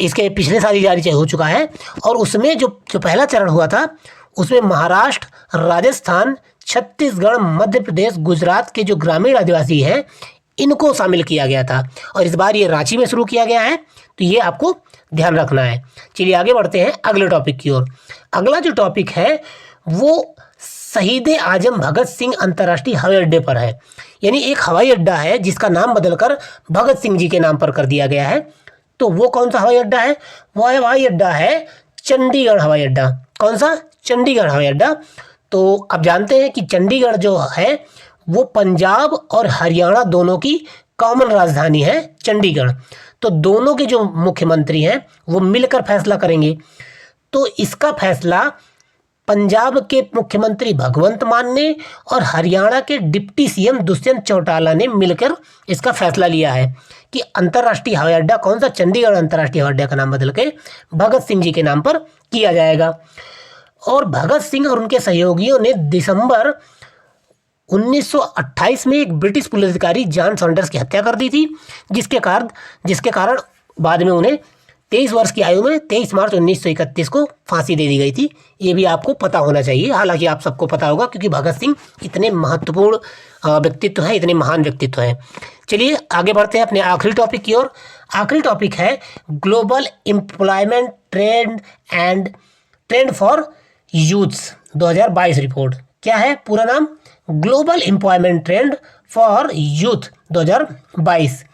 इसके पिछले साल ही जारी हो चुका है, और उसमें जो पहला चरण हुआ था उसमें महाराष्ट्र, राजस्थान, छत्तीसगढ़, मध्य प्रदेश, गुजरात के जो ग्रामीण आदिवासी हैं इनको शामिल किया गया था, और इस बार ये रांची में शुरू किया गया है। तो ये आपको ध्यान रखना है। चलिए आगे बढ़ते हैं अगले टॉपिक की ओर। अगला जो टॉपिक है वो शहीद आजम भगत सिंह अंतर्राष्ट्रीय हवाई अड्डे पर है। यानी एक हवाई अड्डा है जिसका नाम बदलकर भगत सिंह जी के नाम पर कर दिया गया है। तो वो कौन सा हवाई अड्डा है? वो हवाई अड्डा है चंडीगढ़ हवाई अड्डा। कौन सा? चंडीगढ़ हवाई अड्डा। तो अब जानते हैं कि चंडीगढ़ जो है वो पंजाब और हरियाणा दोनों की कॉमन राजधानी है चंडीगढ़। तो दोनों के जो मुख्यमंत्री हैं वो मिलकर फैसला करेंगे। तो इसका फैसला पंजाब के मुख्यमंत्री भगवंत मान ने और हरियाणा के डिप्टी सीएम दुष्यंत चौटाला ने मिलकर इसका फैसला लिया है कि अंतर्राष्ट्रीय हवाई अड्डा कौन सा? चंडीगढ़ अंतर्राष्ट्रीय हवाई अड्डा का नाम बदल के भगत सिंह जी के नाम पर किया जाएगा। और भगत सिंह और उनके सहयोगियों ने दिसंबर 1928 में एक ब्रिटिश पुलिस अधिकारी जॉन सॉन्डर्स की हत्या कर दी थी, जिसके कारण बाद में उन्हें 23 वर्ष की आयु में 23 मार्च 1931 को फांसी दे दी गई थी। ये भी आपको पता होना चाहिए, हालांकि आप सबको पता होगा क्योंकि भगत सिंह इतने महत्वपूर्ण व्यक्तित्व हैं, इतने महान व्यक्तित्व हैं। चलिए आगे बढ़ते हैं अपने आखिरी टॉपिक की ओर। आखिरी टॉपिक है global employment trend for youths 2022 report. क्या है पूरा नाम? Global employment trend for youth 2022।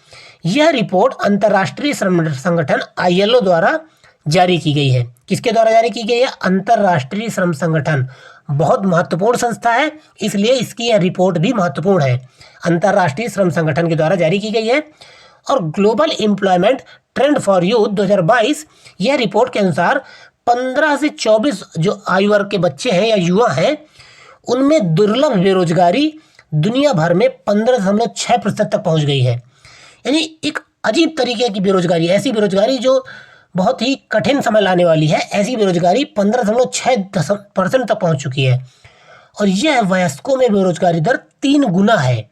यह रिपोर्ट अंतर्राष्ट्रीय श्रम संगठन ILO द्वारा जारी की गई है। किसके द्वारा जारी की गई है? अंतर्राष्ट्रीय श्रम संगठन। बहुत महत्वपूर्ण संस्था है, इसलिए इसकी यह रिपोर्ट भी महत्वपूर्ण है। अंतर्राष्ट्रीय श्रम संगठन के द्वारा जारी की गई है। और global employment trend for youth 2022, यह रिपोर्ट के अनुसार 15 से 24 जो आयु वर्ग के बच्चे हैं या युवा हैं, उनमें दुर्लभ बेरोजगारी दुनिया भर में 15.6% तक पहुंच गई है। यानी एक अजीब तरीके की बेरोजगारी, ऐसी बेरोजगारी जो बहुत ही कठिन समय लाने वाली है, ऐसी बेरोजगारी 15.6% तक पहुंच चुकी है। और यह वयस्कों में बेरोजगारी दर 3 गुना है।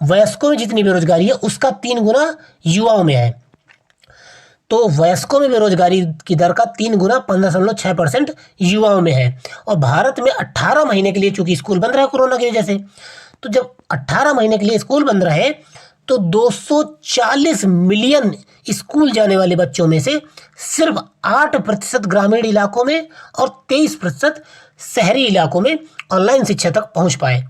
वयस्कों में जितनी बेरोजगारी है उसका 3 गुना युवाओं में है। तो वयस्कों में बेरोजगारी की दर का 3 गुना 15.6% युवाओं में है। और भारत में 18 महीने के लिए चूंकि स्कूल बंद रहे कोरोना की वजह से, तो जब 18 महीने के लिए स्कूल बंद रहे तो 240 मिलियन स्कूल जाने वाले बच्चों में से सिर्फ 8% ग्रामीण इलाकों में और 23% शहरी इलाकों में ऑनलाइन शिक्षा तक पहुंच पाए।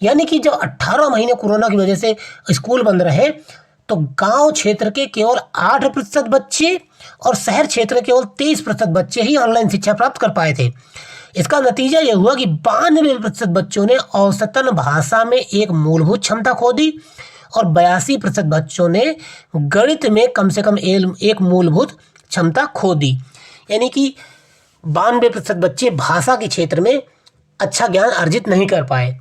यानी कि जब 18 महीने कोरोना की वजह से स्कूल बंद रहे तो गांव क्षेत्र के केवल 8% बच्चे और शहर क्षेत्र के केवल 23% बच्चे ही ऑनलाइन शिक्षा प्राप्त कर पाए थे। इसका नतीजा यह हुआ कि 92% बच्चों ने औसतन भाषा में एक मूलभूत क्षमता खो दी और 82% बच्चों ने गणित में कम से कम एक मूलभूत क्षमता खो दी। यानी कि 92% बच्चे भाषा के क्षेत्र में अच्छा ज्ञान अर्जित नहीं कर पाए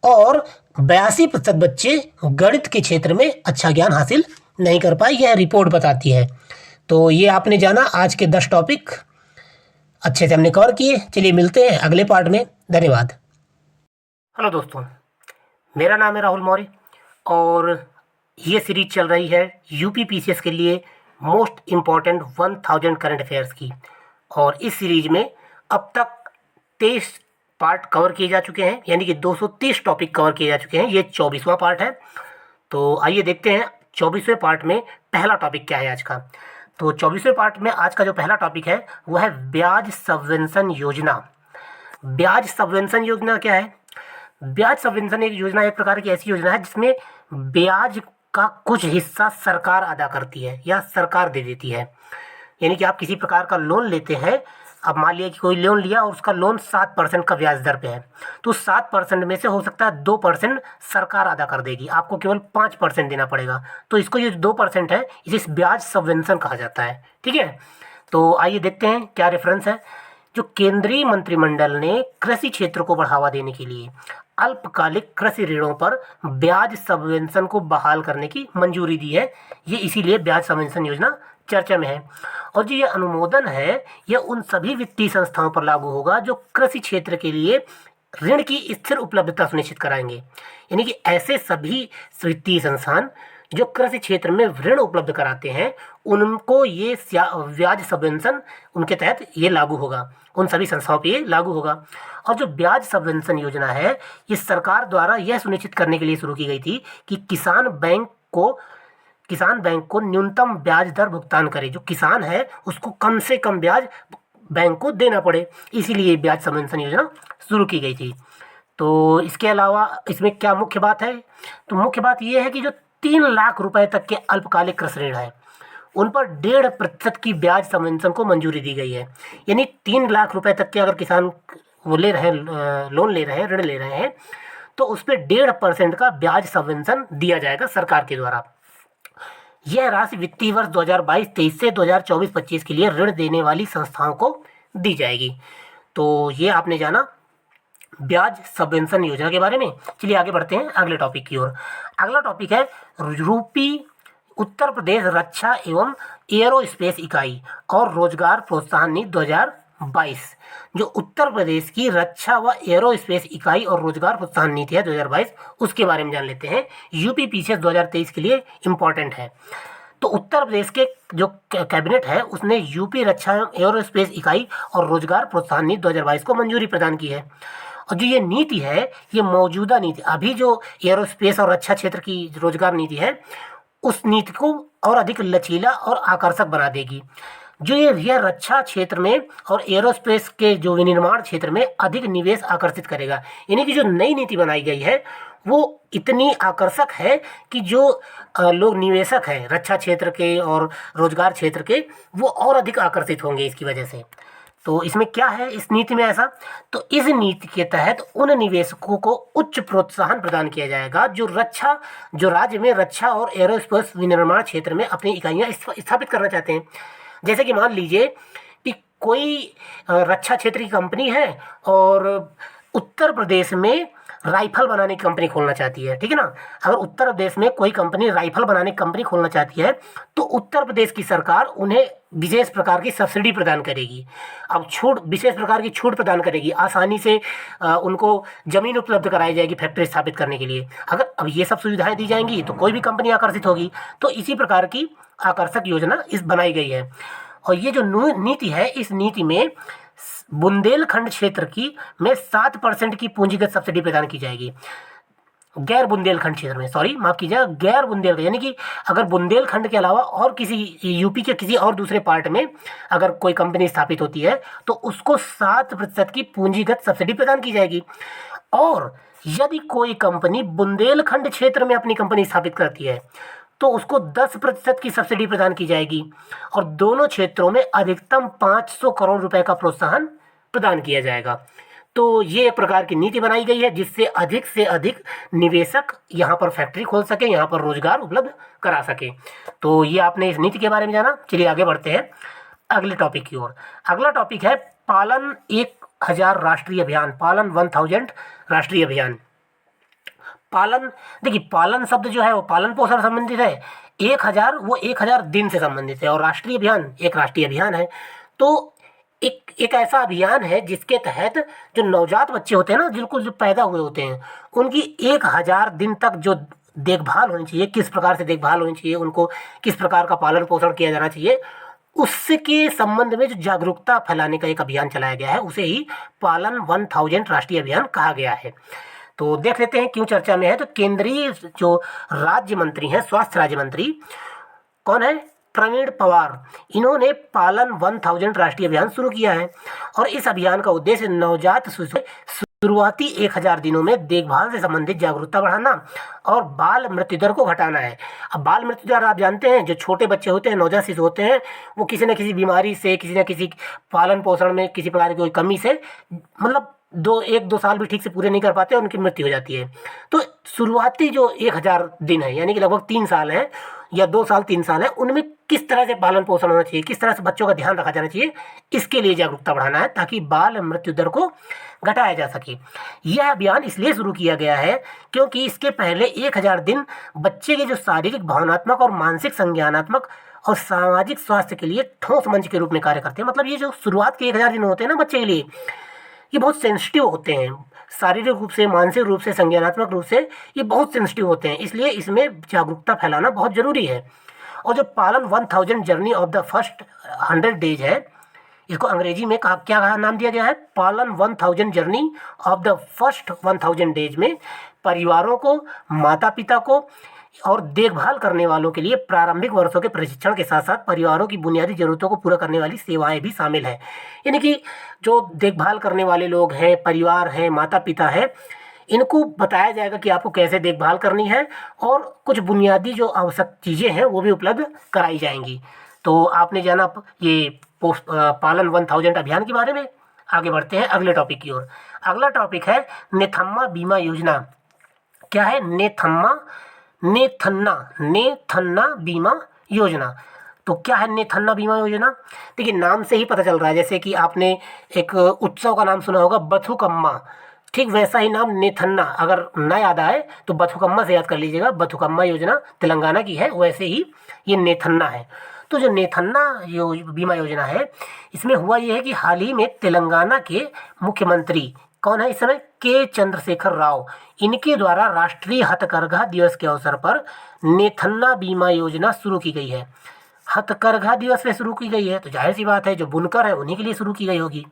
और 82% बच्चे गणित के क्षेत्र में अच्छा ज्ञान हासिल नहीं कर पाए, यह रिपोर्ट बताती है। तो ये आपने जाना आज के 10 टॉपिक अच्छे से हमने कवर किए। चलिए मिलते हैं अगले पार्ट में। धन्यवाद। हेलो दोस्तों, मेरा नाम है राहुल मौर्य और ये सीरीज चल रही है यूपी PCS के लिए मोस्ट इम्पॉर्टेंट 1000 करंट अफेयर्स की। और इस सीरीज में अब तक 23 पार्ट कवर किए जा चुके हैं, यानी कि 230 टॉपिक कवर किए जा चुके हैं। ये 24वां पार्ट है। तो आइए देखते हैं 24वें पार्ट में पहला टॉपिक क्या है आज का। तो 24वें पार्ट में आज का जो पहला टॉपिक है वो है ब्याज सबवेंशन योजना। ब्याज सबवेंशन योजना क्या है? ब्याज सबवेंशन एक योजना, एक प्रकार की ऐसी योजना है जिसमें ब्याज का कुछ हिस्सा सरकार अदा करती है या सरकार दे देती है। यानी कि आप किसी प्रकार का लोन लेते हैं, अब मान लिया कि कोई लोन लिया और उसका लोन 7% का ब्याज दर पे है, तो 7% में से हो सकता है 2% सरकार अदा कर देगी, आपको केवल 5% देना पड़ेगा। तो इसको ये 2% है, इसे ब्याज सबवेंशन कहा जाता है। ठीक है, तो आइए देखते हैं क्या रेफरेंस है। जो केंद्रीय मंत्रिमंडल ने कृषि क्षेत्र को बढ़ावा देने के लिए अल्पकालिक कृषि ऋणों पर ब्याज सबवेंशन को बहाल करने की मंजूरी दी है, ये इसीलिए ब्याज सबवेंशन योजना चर्चा में है। और जो ये अनुमोदन है, यह उन सभी वित्तीय संस्थाओं पर लागू होगा जो कृषि क्षेत्र के लिए ऋण की स्थिर उपलब्धता सुनिश्चित कराएंगे। यानी कि ऐसे सभी वित्तीय संस्थान जो कृषि क्षेत्र में ऋण उपलब्ध कराते हैं, उनको ये ब्याज सबवेंशन उनके तहत ये लागू होगा, उन सभी संस्थाओं पे ये लागू होगा। और जो ब्याज सबवेंशन योजना है, ये सरकार द्वारा यह सुनिश्चित करने के लिए शुरू की गई थी कि किसान बैंक को न्यूनतम ब्याज दर भुगतान करे। जो किसान है उसको कम से कम ब्याज बैंक को देना पड़े, इसीलिए ब्याज सबवेंशन योजना शुरू की गई थी। तो इसके अलावा इसमें क्या मुख्य बात है? तो मुख्य बात यह है कि जो 3 लाख रुपए तक के अल्पकालिक कृषि ऋण है, उन पर 1.5% की ब्याज सबवेंशन को मंजूरी दी गई है। यानी 3 लाख रुपए तक के अगर किसान वो ले रहे हैं, लोन ले रहे हैं, ऋण ले रहे हैं, तो उस पर 1.5% का ब्याज सबवेंशन दिया जाएगा सरकार के द्वारा। यह राशि वित्तीय वर्ष 2022-23 से 2024-25 के लिए ऋण देने वाली संस्थाओं को दी जाएगी। तो ये आपने जाना ब्याज सबवेंशन योजना के बारे में। चलिए आगे बढ़ते हैं अगले टॉपिक की ओर। अगला टॉपिक है रूपी उत्तर प्रदेश रक्षा एवं एयरोस्पेस इकाई और रोजगार प्रोत्साहन नीति 2022। जो उत्तर प्रदेश की रक्षा व एयरोस्पेस इकाई और रोजगार प्रोत्साहन नीति है 2022, उसके बारे में जान लेते हैं। यूपी पीसीएस 2023 के लिए इम्पोर्टेंट है। तो उत्तर प्रदेश के जो कैबिनेट है उसने यूपी रक्षा एवं एयरोस्पेस इकाई और रोजगार प्रोत्साहन नीति 2022 को मंजूरी प्रदान की है। और जो ये नीति है, ये मौजूदा नीति, अभी जो एयरोस्पेस और रक्षा क्षेत्र की रोजगार नीति है, उस नीति को और अधिक लचीला और आकर्षक बना देगी। जो ये रक्षा क्षेत्र में और एयरोस्पेस के जो विनिर्माण क्षेत्र में अधिक निवेश आकर्षित करेगा। यानी कि जो नई नीति बनाई गई है वो इतनी आकर्षक है कि जो लोग निवेशक हैं रक्षा क्षेत्र के और रोजगार क्षेत्र के, वो और अधिक आकर्षित होंगे इसकी वजह से। तो इसमें क्या है इस नीति में ऐसा? तो इस नीति के तहत उन निवेशकों को उच्च प्रोत्साहन प्रदान किया जाएगा जो राज्य में रक्षा और एयरोस्पेस विनिर्माण क्षेत्र में अपनी इकाइयां स्थापित करना चाहते हैं। जैसे कि मान लीजिए कि कोई रक्षा क्षेत्र की कंपनी है और उत्तर प्रदेश में राइफल बनाने की कंपनी खोलना चाहती है, ठीक है ना। अगर उत्तर प्रदेश में कोई कंपनी राइफल बनाने की कंपनी खोलना चाहती है, तो उत्तर प्रदेश की सरकार उन्हें विशेष प्रकार की सब्सिडी प्रदान करेगी। अब विशेष प्रकार की छूट प्रदान करेगी, आसानी से उनको ज़मीन उपलब्ध कराई जाएगी फैक्ट्री स्थापित करने के लिए। अगर अब ये सब सुविधाएं दी जाएंगी तो कोई भी कंपनी आकर्षित होगी। तो इसी प्रकार की आकर्षक योजना इस बनाई गई है। और ये जो नीति है, इस नीति में बुंदेलखंड क्षेत्र में 7% की पूंजीगत सब्सिडी प्रदान की जाएगी। गैर बुंदेलखंड क्षेत्र में, सॉरी माफ कीजिएगा, गैर बुंदेलखंड, यानी कि अगर बुंदेलखंड के अलावा और किसी यूपी के किसी और दूसरे पार्ट में अगर कोई कंपनी स्थापित होती है तो उसको 7% की पूंजीगत सब्सिडी प्रदान की जाएगी। और यदि कोई कंपनी बुंदेलखंड क्षेत्र में अपनी कंपनी स्थापित करती है तो उसको 10% की सब्सिडी प्रदान की जाएगी। और दोनों क्षेत्रों में अधिकतम 500 करोड़ रुपए का प्रोत्साहन प्रदान किया जाएगा। तो ये एक प्रकार की नीति बनाई गई है जिससे अधिक से अधिक निवेशक यहाँ पर फैक्ट्री खोल सके, यहाँ पर रोजगार उपलब्ध करा सके। तो ये आपने इस नीति के बारे में जाना। चलिए आगे बढ़ते हैं अगले टॉपिक की ओर। अगला टॉपिक है पालन 1000 राष्ट्रीय अभियान, पालन 1000 राष्ट्रीय अभियान। पालन, देखिए पालन शब्द जो है वो पालन पोषण संबंधित है, 1000 वो 1000 दिन से संबंधित है, और राष्ट्रीय अभियान एक राष्ट्रीय अभियान है। तो एक ऐसा अभियान है जिसके तहत जो नवजात बच्चे होते हैं ना, बिल्कुल जो पैदा हुए होते हैं, उनकी 1000 दिन तक जो देखभाल होनी चाहिए, किस प्रकार से देखभाल होनी चाहिए, उनको किस प्रकार का पालन पोषण किया जाना चाहिए, उसके संबंध में जो जागरूकता फैलाने का एक अभियान चलाया गया है, उसे ही पालन 1000 राष्ट्रीय अभियान कहा गया है। तो देख लेते हैं क्यों चर्चा में है। तो केंद्रीय जो राज्य मंत्री हैं, स्वास्थ्य राज्य मंत्री कौन है? प्रवीण पवार। इन्होंने पालन 1000 राष्ट्रीय अभियान शुरू किया है और इस अभियान का उद्देश्य नवजात शिशु शुरुआती 1000 दिनों में देखभाल से संबंधित जागरूकता बढ़ाना और बाल मृत्यु दर को घटाना है। अब बाल मृत्यु दर आप जानते हैं, जो छोटे बच्चे होते हैं, नवजात शिशु होते हैं, वो किसी न किसी बीमारी से, किसी न किसी पालन पोषण में किसी प्रकार की कोई कमी से, मतलब 1-2 साल भी ठीक से पूरे नहीं कर पाते और उनकी मृत्यु हो जाती है। तो शुरुआती जो 1000 दिन है, यानी कि लगभग 3 साल है या 2 साल 3 साल है, उनमें किस तरह से पालन पोषण होना चाहिए, किस तरह से बच्चों का ध्यान रखा जाना चाहिए, इसके लिए जागरूकता बढ़ाना है ताकि बाल मृत्यु दर को घटाया जा सके। यह अभियान इसलिए शुरू किया गया है क्योंकि इसके पहले 1000 दिन बच्चे के जो शारीरिक, भावनात्मक और मानसिक, संज्ञानात्मक और सामाजिक स्वास्थ्य के लिए ठोस मंच के रूप में कार्य करते हैं। मतलब ये जो शुरुआत के 1000 दिन होते हैं ना बच्चे के लिए, ये बहुत सेंसिटिव होते हैं, शारीरिक रूप से, मानसिक रूप से, संज्ञानात्मक रूप से ये बहुत सेंसिटिव होते हैं, इसलिए इसमें जागरूकता फैलाना बहुत ज़रूरी है। और जो पालन 1000 journey of the first 100 days है, इसको अंग्रेजी में क्या नाम दिया गया है? पालन 1000 journey of the first 1000 days में परिवारों को, माता पिता को और देखभाल करने वालों के लिए प्रारंभिक वर्षों के प्रशिक्षण के साथ साथ परिवारों की बुनियादी ज़रूरतों को पूरा करने वाली सेवाएं भी शामिल हैं। यानी कि जो देखभाल करने वाले लोग हैं, परिवार हैं, माता पिता हैं, इनको बताया जाएगा कि आपको कैसे देखभाल करनी है और कुछ बुनियादी जो आवश्यक चीज़ें हैं वो भी उपलब्ध कराई जाएंगी। तो आपने जाना ये पालन 1000 अभियान के बारे में। आगे बढ़ते हैं अगले टॉपिक की ओर। अगला टॉपिक है नेथम्मा बीमा योजना। क्या है? नेथन्ना बीमा योजना। तो क्या है नेथन्ना बीमा योजना? देखिए, नाम से ही पता चल रहा है, जैसे कि आपने एक उत्सव का नाम सुना होगा बथुकम्मा, ठीक वैसा ही नाम नेथन्ना, अगर ना याद आए तो बथुकम्मा से याद कर लीजिएगा। बथुकम्मा योजना तेलंगाना की है, वैसे ही ये नेथन्ना है। तो जो नेथन्ना बीमा योजना है, इसमें हुआ ये है कि हाल ही में तेलंगाना के मुख्यमंत्री कौन है इस समय? के चंद्रशेखर राव, इनके द्वारा राष्ट्रीय हथकरघा दिवस के अवसर पर नेथन्ना बीमा योजना शुरू की गई है। हथकरघा दिवस पे शुरू की गई है तो जाहिर सी बात है जो बुनकर है उन्हीं के लिए शुरू की गई होगी।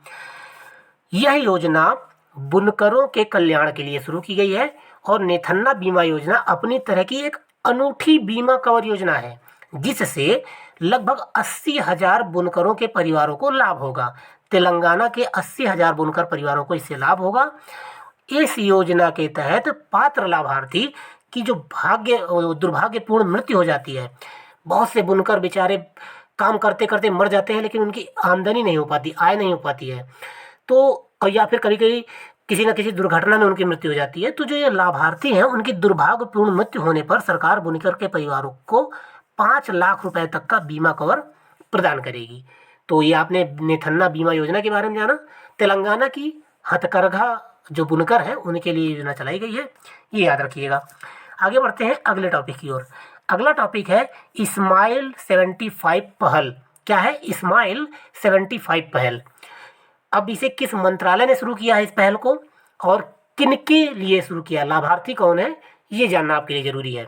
यह योजना बुनकरों के कल्याण के लिए शुरू की गई है और नेथन्ना बीमा योजना अपनी तरह की एक अनूठी बीमा कवर योजना है जिससे लगभग 80,000 बुनकरों के परिवारों को लाभ होगा। तेलंगाना के 80,000 बुनकर परिवारों को इससे लाभ होगा। इस योजना के तहत पात्र लाभार्थी की जो दुर्भाग्यपूर्ण मृत्यु हो जाती है, बहुत से बुनकर बेचारे काम करते करते मर जाते हैं लेकिन उनकी आमदनी नहीं हो पाती, आय नहीं हो पाती है, तो या फिर कभी कभी किसी न किसी दुर्घटना में उनकी मृत्यु हो जाती है। तो जो ये लाभार्थी हैं उनकी दुर्भाग्यपूर्ण मृत्यु होने पर सरकार बुनकर के परिवारों को 5 लाख रुपए तक का बीमा कवर प्रदान करेगी। तो ये आपने नेथन्ना बीमा योजना के बारे में जाना। तेलंगाना की हथकरघा जो बुनकर है उनके लिए योजना चलाई गई है, ये याद रखिएगा। आगे बढ़ते हैं अगले टॉपिक की ओर। अगला टॉपिक है स्माइल 75 पहल। क्या है? स्माइल 75 पहल। अब इसे किस मंत्रालय ने शुरू किया है इस पहल को और किनके लिए शुरू किया, लाभार्थी कौन है, ये जानना आपके लिए जरूरी है।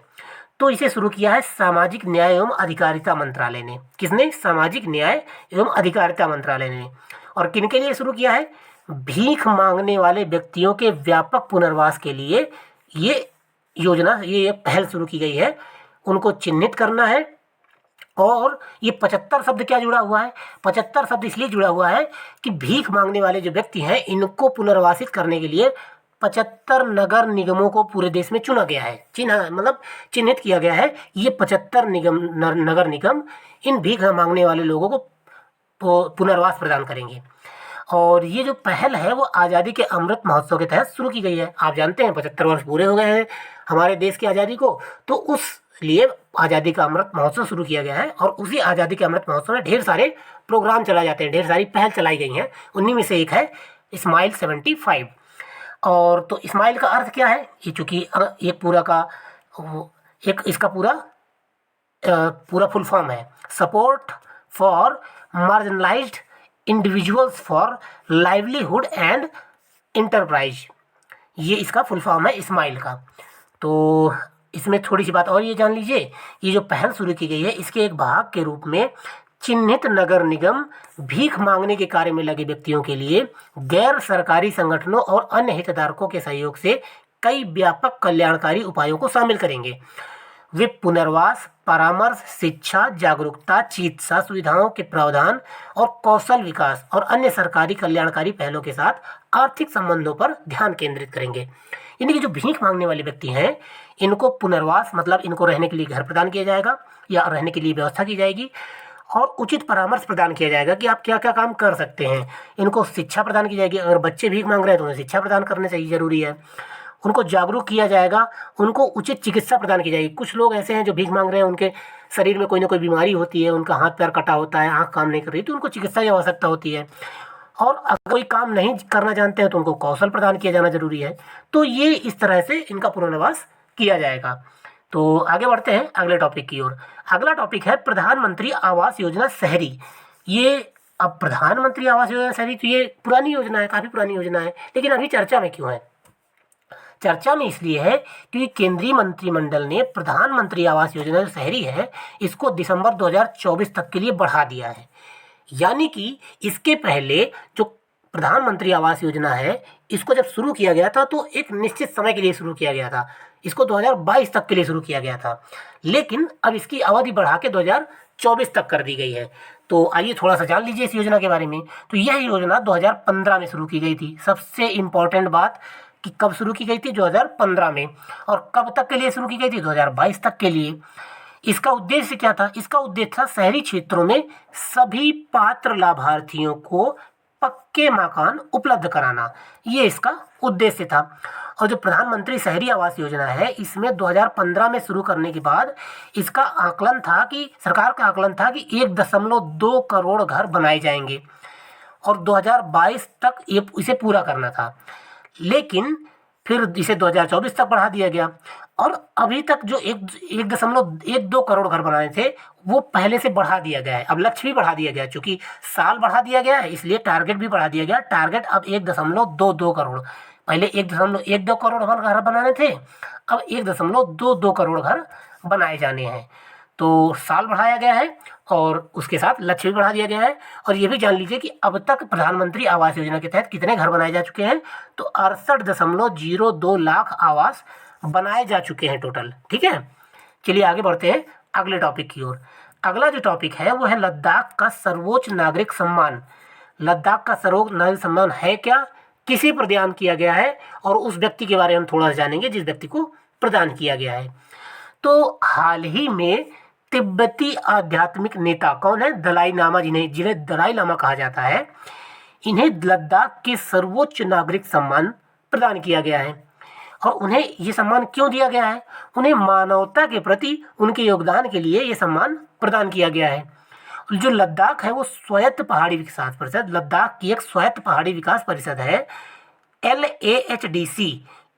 तो इसे शुरू किया है सामाजिक न्याय एवं अधिकारिता मंत्रालय ने। किसने? सामाजिक न्याय एवं अधिकारिता मंत्रालय ने। और किनके लिए शुरू किया है? भीख मांगने वाले व्यक्तियों के व्यापक पुनर्वास के लिए ये योजना, ये पहल शुरू की गई है। उनको चिन्हित करना है और ये 75 शब्द क्या जुड़ा हुआ है? 75 शब्द इसलिए जुड़ा हुआ है कि भीख मांगने वाले जो व्यक्ति हैं इनको पुनर्वासित करने के लिए 75 नगर निगमों को पूरे देश में चुना गया है, चिन्हित किया गया है। ये 75 नगर निगम इन भीख मांगने वाले लोगों को पुनर्वास प्रदान करेंगे। और ये जो पहल है वो आज़ादी के अमृत महोत्सव के तहत शुरू की गई है। आप जानते हैं 75 वर्ष पूरे हो गए हैं हमारे देश की आज़ादी को, तो उस लिए आज़ादी का अमृत महोत्सव शुरू किया गया है और उसी आज़ादी के अमृत महोत्सव में ढेर सारे प्रोग्राम चलाए जाते हैं, ढेर सारी पहल चलाई गई हैं। उन्हीं में से एक है स्माइल 75। और तो स्माइल का अर्थ क्या है? ये चूँकि एक पूरा का एक इसका पूरा फुल फॉर्म है support for marginalised individuals for livelihood and enterprise, ये इसका फुल फॉर्म है स्माइल का। तो इसमें थोड़ी सी बात और ये जान लीजिए, ये जो पहल शुरू की गई है इसके एक भाग के रूप में चिन्हित नगर निगम भीख मांगने के कार्य में लगे व्यक्तियों के लिए गैर सरकारी संगठनों और अन्य हितधारकों के सहयोग से कई व्यापक कल्याणकारी उपायों को शामिल करेंगे। वे पुनर्वास, परामर्श, शिक्षा, जागरूकता, चिकित्सा सुविधाओं के प्रावधान और कौशल विकास और अन्य सरकारी कल्याणकारी पहलों के साथ आर्थिक संबंधों पर ध्यान केंद्रित करेंगे। यानी कि जो भीख मांगने वाले व्यक्ति हैं, इनको पुनर्वास मतलब इनको रहने के लिए घर प्रदान किया जाएगा या रहने के लिए व्यवस्था की जाएगी, और उचित परामर्श प्रदान किया जाएगा कि आप क्या क्या काम कर सकते हैं। इनको शिक्षा प्रदान की जाएगी, अगर बच्चे भीख मांग रहे हैं तो उन्हें शिक्षा प्रदान करना चाहिए, ज़रूरी है। उनको जागरूक किया जाएगा, उनको उचित चिकित्सा प्रदान की जाएगी। कुछ लोग ऐसे हैं जो भीख मांग रहे हैं, उनके शरीर में कोई ना कोई बीमारी होती है, उनका हाथ पैर कटा होता है, आँख काम नहीं कर रही, तो उनको चिकित्सा की आवश्यकता होती है। और अगर कोई काम नहीं करना जानते हैं तो उनको कौशल प्रदान किया जाना जरूरी है। तो ये इस तरह से इनका पुनर्वास किया जाएगा। तो आगे बढ़ते हैं अगले टॉपिक की ओर। अगला टॉपिक है प्रधानमंत्री आवास योजना शहरी। ये अब प्रधानमंत्री आवास योजना शहरी तो ये पुरानी योजना है, काफ़ी पुरानी योजना है, लेकिन अभी चर्चा में क्यों है? चर्चा में इसलिए है क्योंकि केंद्रीय मंत्रिमंडल ने प्रधानमंत्री आवास योजना जो शहरी है इसको दिसंबर 2024 तक के लिए बढ़ा दिया है। यानी कि इसके पहले जो प्रधानमंत्री आवास योजना है इसको जब शुरू किया गया था तो एक निश्चित समय के लिए शुरू किया गया था, इसको 2022 तक के लिए शुरू किया गया था, लेकिन अब इसकी अवधि बढ़ा के 2024 तक कर दी गई है। तो आइए थोड़ा सा जान लीजिए इस योजना के बारे में। तो यह योजना 2015 में शुरू की गई थी। सबसे इम्पोर्टेंट बात कि कब शुरू की गई थी? 2015 में। और कब तक के लिए शुरू की गई थी? 2022 तक के लिए। इसका उद्देश्य क्या था? इसका उद्देश्य था शहरी क्षेत्रों में सभी पात्र लाभार्थियों को पक्के मकान उपलब्ध कराना, ये इसका उद्देश्य था। और जो प्रधानमंत्री शहरी आवास योजना है इसमें 2015 में शुरू करने के बाद इसका आकलन था कि सरकार का आकलन था कि 1.2 करोड़ घर बनाए जाएंगे और 2022 तक ये इसे पूरा करना था, लेकिन फिर इसे 2024 तक बढ़ा दिया गया। और अभी तक जो 1.12 करोड़ घर बनाए थे वो पहले से बढ़ा दिया गया है। अब लक्ष्य भी बढ़ा दिया गया है, चूँकि साल बढ़ा दिया गया है इसलिए टारगेट भी बढ़ा दिया गया। टारगेट अब 1.22 करोड़, पहले 1.12 करोड़ घर बनाने थे, अब 1.22 करोड़ घर बनाए जाने हैं। तो साल बढ़ाया गया है और उसके साथ लक्ष्य भी बढ़ा दिया गया है। और ये भी जान लीजिए कि अब तक प्रधानमंत्री आवास योजना के तहत कितने घर बनाए जा चुके हैं, तो 68.02 लाख आवास बनाए जा चुके हैं टोटल। ठीक है, चलिए आगे बढ़ते हैं अगले टॉपिक की ओर। अगला जो टॉपिक है वो है लद्दाख का सर्वोच्च नागरिक सम्मान। लद्दाख का सर्वोच्च नागरिक सम्मान है क्या, किसे प्रदान किया गया है, और उस व्यक्ति के बारे में हम थोड़ा सा जानेंगे जिस व्यक्ति को प्रदान किया गया है। तो हाल ही में तिब्बती आध्यात्मिक नेता कौन है? दलाई लामा, जिन्हें दलाई लामा कहा जाता है, इन्हें लद्दाख के सर्वोच्च नागरिक सम्मान प्रदान किया गया है। और उन्हें ये सम्मान क्यों दिया गया है? उन्हें मानवता के प्रति उनके योगदान के लिए ये सम्मान प्रदान किया गया है। जो लद्दाख है वो स्वायत्त पहाड़ी विकास परिषद, लद्दाख की एक स्वायत्त पहाड़ी विकास परिषद है, LAHDC,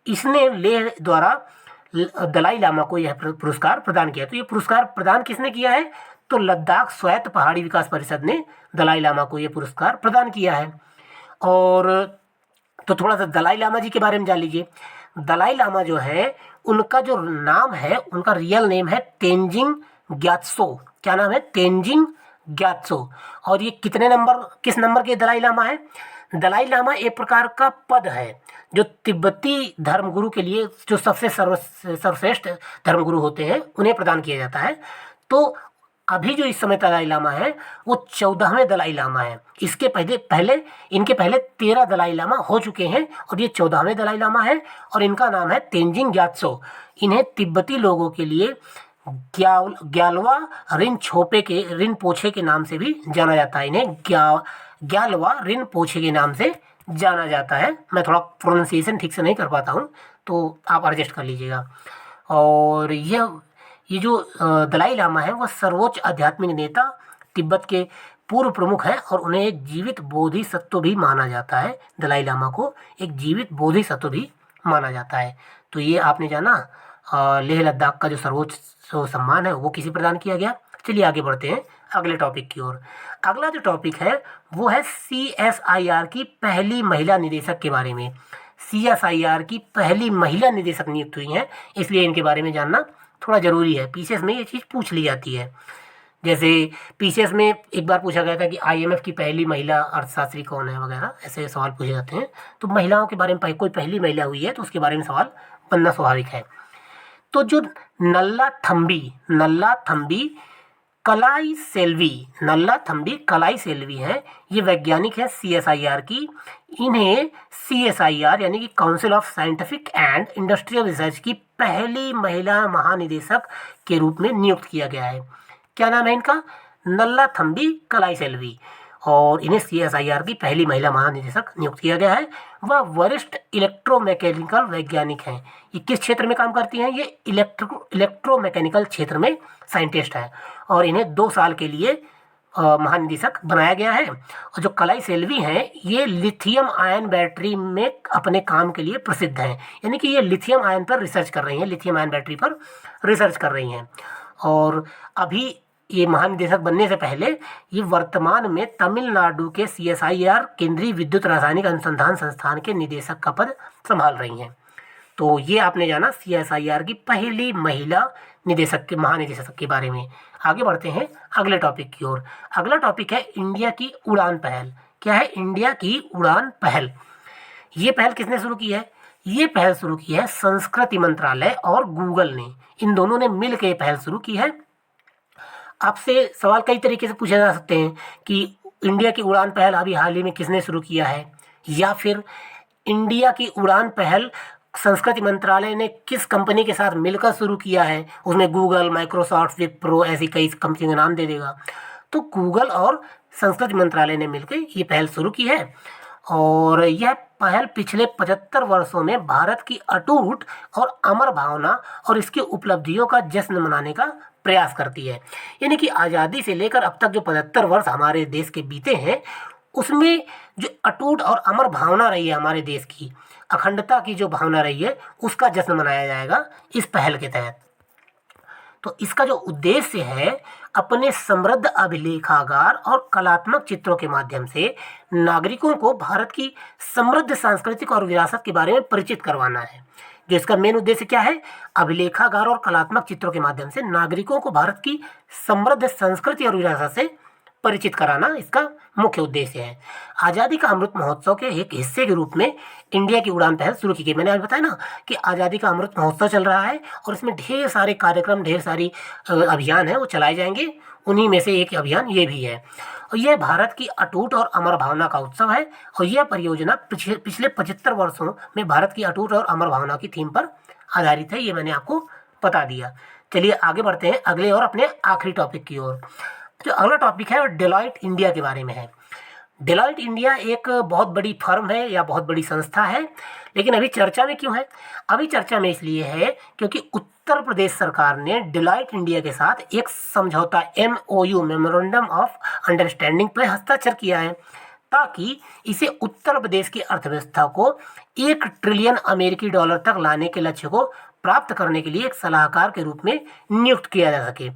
इसने लेह द्वारा दलाई लामा को यह पुरस्कार प्रदान किया। तो ये पुरस्कार प्रदान किसने किया है? तो लद्दाख स्वायत्त पहाड़ी विकास परिषद ने दलाई लामा को यह पुरस्कार प्रदान किया है। और तो थोड़ा सा दलाई लामा जी के बारे में जान लीजिए। दलाई लामा जो है उनका जो नाम है, उनका रियल नेम है तेंजिंग ग्यात्सो। क्या नाम है? तेंजिंग ग्यात्सो। और ये किस नंबर के दलाई लामा है? दलाई लामा एक प्रकार का पद है जो तिब्बती धर्मगुरु के लिए, जो सबसे सर्वश्रेष्ठ धर्मगुरु होते हैं, उन्हें प्रदान किया जाता है। तो अभी जो इस समय दलाई लामा है वो 14वें दलाई लामा है। इनके पहले 13 दलाई लामा हो चुके हैं और ये 14वें दलाई लामा है और इनका नाम है तेंजिंग ग्यात्सो। इन्हें तिब्बती लोगों के लिए ग्यालवा रिनपोछे के नाम से भी जाना जाता है। इन्हें ग्यालवा रिनपोछे के नाम से जाना जाता है। मैं थोड़ा प्रोनाउंसिएशन ठीक से नहीं कर पाता हूँ तो आप एडजस्ट कर लीजिएगा। और ये जो दलाई लामा है वह सर्वोच्च आध्यात्मिक नेता, तिब्बत के पूर्व प्रमुख है और उन्हें एक जीवित बोधिसत्व भी माना जाता है। दलाई लामा को एक जीवित बोधिसत्व भी माना जाता है। तो ये आपने जाना लेह लद्दाख का जो सर्वोच्च सम्मान है वो किसे प्रदान किया गया। चलिए आगे बढ़ते हैं अगले टॉपिक की ओर। अगला जो टॉपिक है वो है CSIR की पहली महिला निदेशक के बारे में। CSIR की पहली महिला निदेशक नियुक्त हुई हैं, इसलिए इनके बारे में जानना थोड़ा ज़रूरी है। पीसीएस में ये चीज़ पूछ ली जाती है। जैसे पीसीएस में एक बार पूछा गया था कि IMF की पहली महिला अर्थशास्त्री कौन है वगैरह, ऐसे सवाल पूछे जाते हैं। तो महिलाओं के बारे में कोई पहली महिला हुई है तो उसके बारे में सवाल बनना स्वाभाविक है। तो जो नल्ला थम्बी कलाई सेल्वी हैं, ये वैज्ञानिक है CSIR की। इन्हें CSIR यानी कि council of scientific and industrial research की पहली महिला महानिदेशक के रूप में नियुक्त किया गया है। क्या नाम है इनका? नल्ला थम्बी कलाई सेल्वी। और इन्हें CSIR की पहली महिला महानिदेशक नियुक्त किया गया है। वह वरिष्ठ इलेक्ट्रोमैकेनिकल वैज्ञानिक हैं। ये किस क्षेत्र में काम करती हैं? ये इलेक्ट्रोमैकेनिकल क्षेत्र में साइंटिस्ट हैं और इन्हें 2 साल के लिए महानिदेशक बनाया गया है। और जो कलाई सेल्वी हैं, ये लिथियम आयन बैटरी में अपने काम के लिए प्रसिद्ध हैं, यानी कि ये लिथियम आयन पर रिसर्च कर रही हैं, लिथियम आयन बैटरी पर रिसर्च कर रही हैं। और अभी ये महानिदेशक बनने से पहले ये वर्तमान में तमिलनाडु के CSIR केंद्रीय विद्युत रासायनिक अनुसंधान संस्थान के निदेशक का पद संभाल रही हैं। तो ये आपने जाना CSIR की पहली महिला महानिदेशक के बारे में। आगे बढ़ते हैं अगले टॉपिक की ओर। अगला टॉपिक है इंडिया की उड़ान पहल। क्या है? इंडिया की उड़ान पहल। ये पहल किसने शुरू की है? ये पहल शुरू की है संस्कृति मंत्रालय और गूगल ने। इन दोनों ने मिल के पहल शुरू की है। आपसे सवाल कई तरीके से पूछे जा सकते हैं कि इंडिया की उड़ान पहल अभी हाल ही में किसने शुरू किया है, या फिर इंडिया की उड़ान पहल संस्कृति मंत्रालय ने किस कंपनी के साथ मिलकर शुरू किया है। उसमें गूगल, माइक्रोसॉफ्ट, विप्रो ऐसी कई कंपनियों के नाम दे देगा। तो गूगल और संस्कृति मंत्रालय ने मिलकर ये पहल शुरू की है और यह पहल पिछले 75 वर्षों में भारत की अटूट और अमर भावना और इसकी उपलब्धियों का जश्न मनाने का प्रयास करती है। यानी कि आज़ादी से लेकर अब तक जो 75 वर्ष हमारे देश के बीते हैं, उसमें जो अटूट और अमर भावना रही है, हमारे देश की अखंडता की जो भावना रही है, उसका जश्न मनाया जाएगा इस पहल के तहत। तो इसका जो उद्देश्य है, अपने समृद्ध अभिलेखागार और कलात्मक चित्रों के माध्यम से नागरिकों को भारत की समृद्ध सांस्कृतिक और विरासत के बारे में परिचित करवाना है। जो इसका मेन उद्देश्य क्या है? अभिलेखागार और कलात्मक चित्रों के माध्यम से नागरिकों को भारत की समृद्ध संस्कृति और विरासत से परिचित कराना इसका मुख्य उद्देश्य है। आज़ादी का अमृत महोत्सव के एक हिस्से के रूप में इंडिया की उड़ान पहल शुरू की गई। मैंने अभी बताया ना कि आज़ादी का अमृत महोत्सव चल रहा है और इसमें ढेर सारे कार्यक्रम, ढेर सारी अभियान है वो चलाए जाएंगे। उन्हीं में से एक अभियान ये भी है और यह भारत की अटूट और अमर भावना का उत्सव है। और यह परियोजना पिछले 75 वर्षों में भारत की अटूट और अमर भावना की थीम पर आधारित है। ये मैंने आपको बता दिया। चलिए आगे बढ़ते हैं अगले और अपने आखिरी टॉपिक की ओर। जो अगला टॉपिक है वो डेलॉयट इंडिया के बारे में है। डेलॉयट इंडिया एक बहुत बड़ी फर्म है या बहुत बड़ी संस्था है, लेकिन अभी चर्चा में क्यों है? अभी चर्चा में इसलिए है क्योंकि उत्तर प्रदेश सरकार ने डेलॉयट इंडिया के साथ एक समझौता MOU मेमोरेंडम ऑफ अंडरस्टैंडिंग पर हस्ताक्षर किया है, ताकि इसे उत्तर प्रदेश की अर्थव्यवस्था को $1 ट्रिलियन अमेरिकी डॉलर तक लाने के लक्ष्य को प्राप्त करने के लिए एक सलाहकार के रूप में नियुक्त किया जा सके।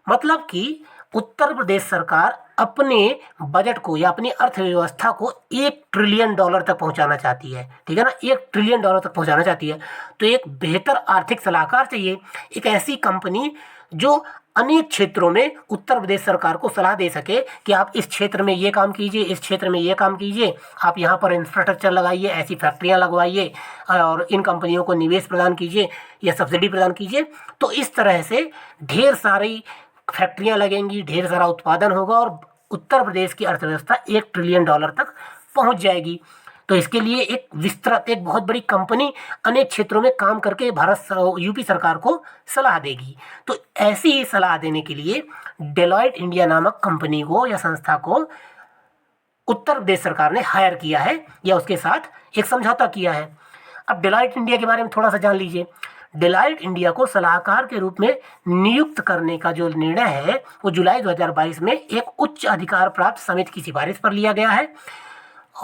मतलब कि उत्तर प्रदेश सरकार अपने बजट को या अपनी अर्थव्यवस्था को $1 ट्रिलियन तक पहुंचाना चाहती है। ठीक है ना, $1 ट्रिलियन तक पहुंचाना चाहती है। तो एक बेहतर आर्थिक सलाहकार चाहिए, एक ऐसी कंपनी जो अनेक क्षेत्रों में उत्तर प्रदेश सरकार को सलाह दे सके कि आप इस क्षेत्र में ये काम कीजिए, इस क्षेत्र में ये काम कीजिए, आप यहाँ पर इंफ्रास्ट्रक्चर लगाइए, ऐसी फैक्ट्रियाँ लगवाइए और इन कंपनियों को निवेश प्रदान कीजिए या सब्सिडी प्रदान कीजिए। तो इस तरह से ढेर सारी फैक्ट्रियाँ लगेंगी, ढेर सारा उत्पादन होगा और उत्तर प्रदेश की अर्थव्यवस्था $1 ट्रिलियन तक पहुंच जाएगी। तो इसके लिए एक विस्तृत, एक बहुत बड़ी कंपनी अनेक क्षेत्रों में काम करके यूपी सरकार को सलाह देगी। तो ऐसी ही सलाह देने के लिए डेलॉयट इंडिया नामक कंपनी को या संस्था को उत्तर प्रदेश सरकार ने हायर किया है या उसके साथ एक समझौता किया है। अब डेलॉयट इंडिया के बारे में थोड़ा सा जान लीजिए। डेलॉयट इंडिया को सलाहकार के रूप में नियुक्त करने का जो निर्णय है वो जुलाई 2022 में एक उच्च अधिकार प्राप्त समिति की सिफारिश पर लिया गया है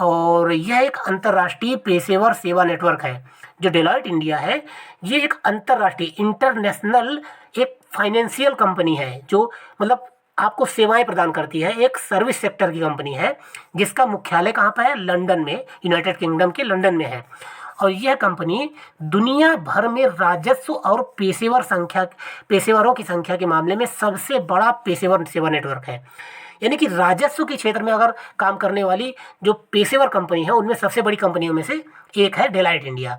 और यह एक अंतर्राष्ट्रीय पेशेवर सेवा नेटवर्क है। जो डेलॉयट इंडिया है ये एक अंतर्राष्ट्रीय इंटरनेशनल एक फाइनेंशियल कंपनी है जो मतलब आपको सेवाएं प्रदान करती है, एक सर्विस सेक्टर की कंपनी है जिसका मुख्यालय कहाँ पर है? लंदन में, यूनाइटेड किंगडम के लंदन में है। और यह कंपनी दुनिया भर में राजस्व और पेशेवरों की संख्या के मामले में सबसे बड़ा पेशेवर सेवा नेटवर्क है। यानी कि राजस्व के क्षेत्र में अगर काम करने वाली जो पेशेवर कंपनी है उनमें सबसे बड़ी कंपनियों में से एक है डेलाइट इंडिया।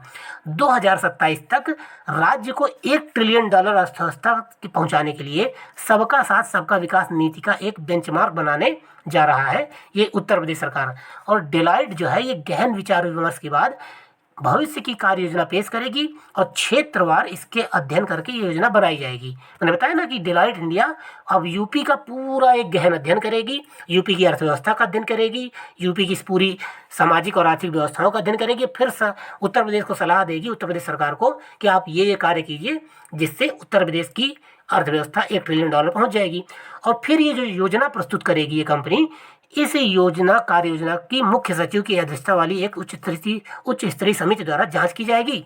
2027 तक राज्य को $1 ट्रिलियन अर्थव्यवस्था पहुंचाने के लिए सबका साथ सबका विकास नीति का एक बेंचमार्क बनाने जा रहा है ये उत्तर प्रदेश सरकार। और डेलाइट जो है ये गहन विचार विमर्श के बाद भविष्य की कार्य योजना पेश करेगी और क्षेत्रवार इसके अध्ययन करके ये योजना बनाई जाएगी। मैंने बताया ना कि डेलाइट इंडिया अब यूपी का पूरा एक गहन अध्ययन करेगी, यूपी की अर्थव्यवस्था का अध्ययन करेगी, यूपी की पूरी सामाजिक और आर्थिक व्यवस्थाओं का अध्ययन करेगी, फिर उत्तर प्रदेश को सलाह देगी, उत्तर प्रदेश सरकार को, कि आप ये कार्य कीजिए जिससे उत्तर प्रदेश की अर्थव्यवस्था $1 ट्रिलियन पहुँच जाएगी। और फिर ये जो योजना प्रस्तुत करेगी ये कंपनी, इस कार्य योजना की मुख्य सचिव की अध्यक्षता वाली एक उच्च स्तरीय समिति द्वारा जांच की जाएगी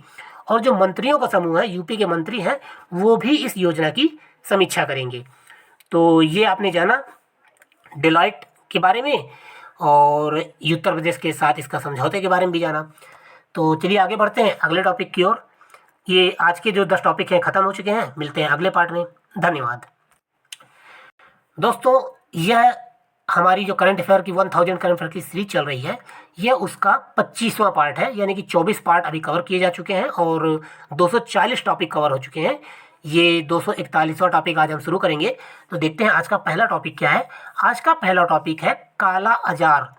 और जो मंत्रियों का समूह है, यूपी के मंत्री हैं, वो भी इस योजना की समीक्षा करेंगे। तो ये आपने जाना डेलॉयट के बारे में और उत्तर प्रदेश के साथ इसका समझौते के बारे में भी जाना। तो चलिए आगे बढ़ते हैं अगले टॉपिक की ओर। ये आज के जो 10 टॉपिक हैं ख़त्म हो चुके हैं। मिलते हैं अगले पार्ट में। धन्यवाद दोस्तों। यह हमारी जो करंट अफेयर की 1000 करंट अफेयर की सीरीज चल रही है, यह उसका 25वां पार्ट है। यानी कि 24 पार्ट अभी कवर किए जा चुके हैं और 240 टॉपिक कवर हो चुके हैं। ये 241वां टॉपिक आज हम शुरू करेंगे। तो देखते हैं आज का पहला टॉपिक क्या है। आज का पहला टॉपिक है काला आजार।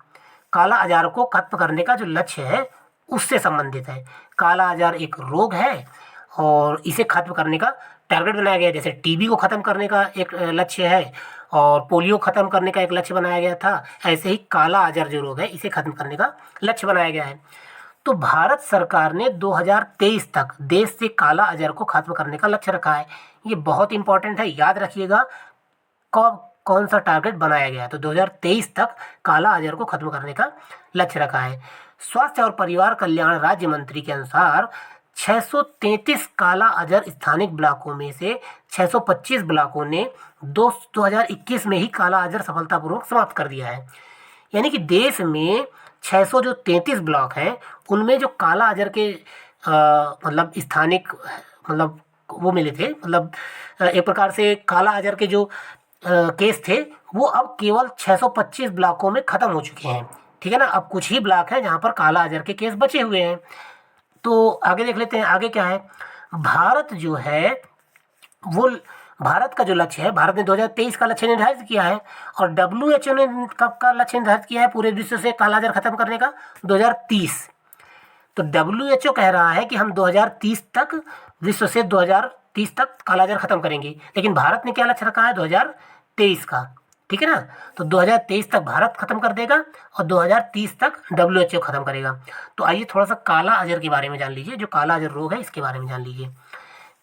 काला आजार को खत्म करने का जो लक्ष्य है उससे संबंधित है। काला आजार एक रोग है और इसे खत्म करने का टारगेट बनाया गया है। जैसे टीबी को खत्म करने का एक लक्ष्य है और पोलियो खत्म करने का एक लक्ष्य बनाया गया था, ऐसे ही काला आजार जो रोग है इसे खत्म करने का लक्ष्य बनाया गया है। तो भारत सरकार ने 2023 तक देश से काला आजार को खत्म करने का लक्ष्य रखा है। ये बहुत इंपॉर्टेंट है, याद रखिएगा कब कौन सा टारगेट बनाया गया है। तो 2023 तक काला आजार को खत्म करने का लक्ष्य रखा है। स्वास्थ्य और परिवार कल्याण राज्य मंत्री के अनुसार 633 काला आजार स्थानिक ब्लॉकों में से 625 ब्लॉकों ने 2021 में ही काला आजार सफलतापूर्वक समाप्त कर दिया है। यानी कि देश में 633 ब्लॉक हैं, उनमें जो काला आजार के मतलब स्थानिक मतलब वो मिले थे, मतलब एक प्रकार से काला आजार के जो केस थे वो अब केवल 625 ब्लॉकों में ख़त्म हो चुके हैं। ठीक है ना। अब कुछ ही ब्लॉक हैं जहाँ पर काला आजार के केस बचे हुए हैं। तो आगे देख लेते हैं आगे क्या है। भारत जो है वो भारत का जो लक्ष्य है, भारत ने 2023 का लक्ष्य निर्धारित किया है और WHO ने कब का लक्ष्य निर्धारित किया है पूरे विश्व से काला आजार खत्म करने का? 2030। तो WHO कह रहा है कि हम 2030 तक विश्व से 2030 तक काला आजार खत्म करेंगे, लेकिन भारत ने क्या लक्ष्य रखा है? 2023 का। ठीक है ना। तो 2023 तक भारत खत्म कर देगा और 2030 तक WHO खत्म करेगा। तो आइए थोड़ा सा काला आजार के बारे में जान लीजिए। जो काला आजार रोग है इसके बारे में जान लीजिए।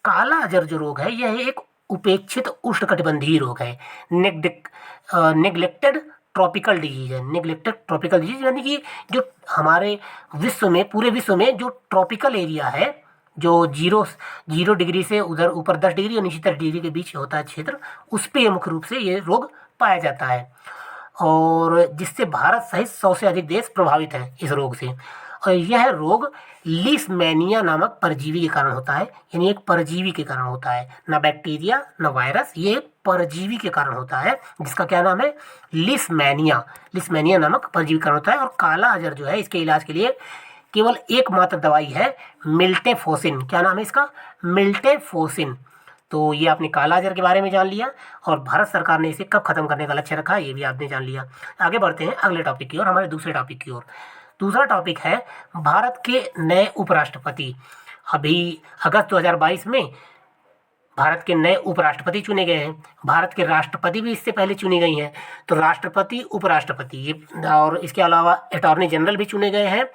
काला आजार जो रोग है यह एक उपेक्षित उष्णकटिबंधीय रोग है। नेग्लेक्टेड ट्रॉपिकल डिजीज है। नेग्लेक्टेड ट्रॉपिकल डिजीज यानी कि जो हमारे विश्व में, पूरे विश्व में जो ट्रॉपिकल एरिया है, जो जीरो डिग्री से उधर ऊपर 10 डिग्री और नीचे 10 डिग्री के बीच होता है क्षेत्र, उस पे मुख्य रूप से ये रोग पाया जाता है और जिससे भारत सहित 100 से अधिक देश प्रभावित हैं इस रोग से। और यह रोग लीशमैनिया नामक परजीवी के कारण होता है। यानी एक परजीवी के कारण होता है, ना बैक्टीरिया ना वायरस, ये परजीवी के कारण होता है जिसका क्या नाम है? लीशमैनिया नामक परजीवी के कारण होता है। और काला आजार जो है इसके इलाज के लिए केवल एकमात्र दवाई है, मिल्टेफोसिन। क्या नाम है इसका? मिल्टेफोसिन। तो ये आपने काला आजार के बारे में जान लिया और भारत सरकार ने इसे कब खत्म करने का लक्ष्य रखा है ये भी आपने जान लिया। आगे बढ़ते हैं अगले टॉपिक की ओर, हमारे दूसरे टॉपिक की ओर। दूसरा टॉपिक है भारत के नए उपराष्ट्रपति। अभी अगस्त 2022 में भारत के नए उपराष्ट्रपति चुने गए हैं। भारत के राष्ट्रपति भी इससे पहले चुनी गई हैं। तो राष्ट्रपति, उपराष्ट्रपति ये और इसके अलावा अटॉर्नी जनरल भी चुने गए हैं।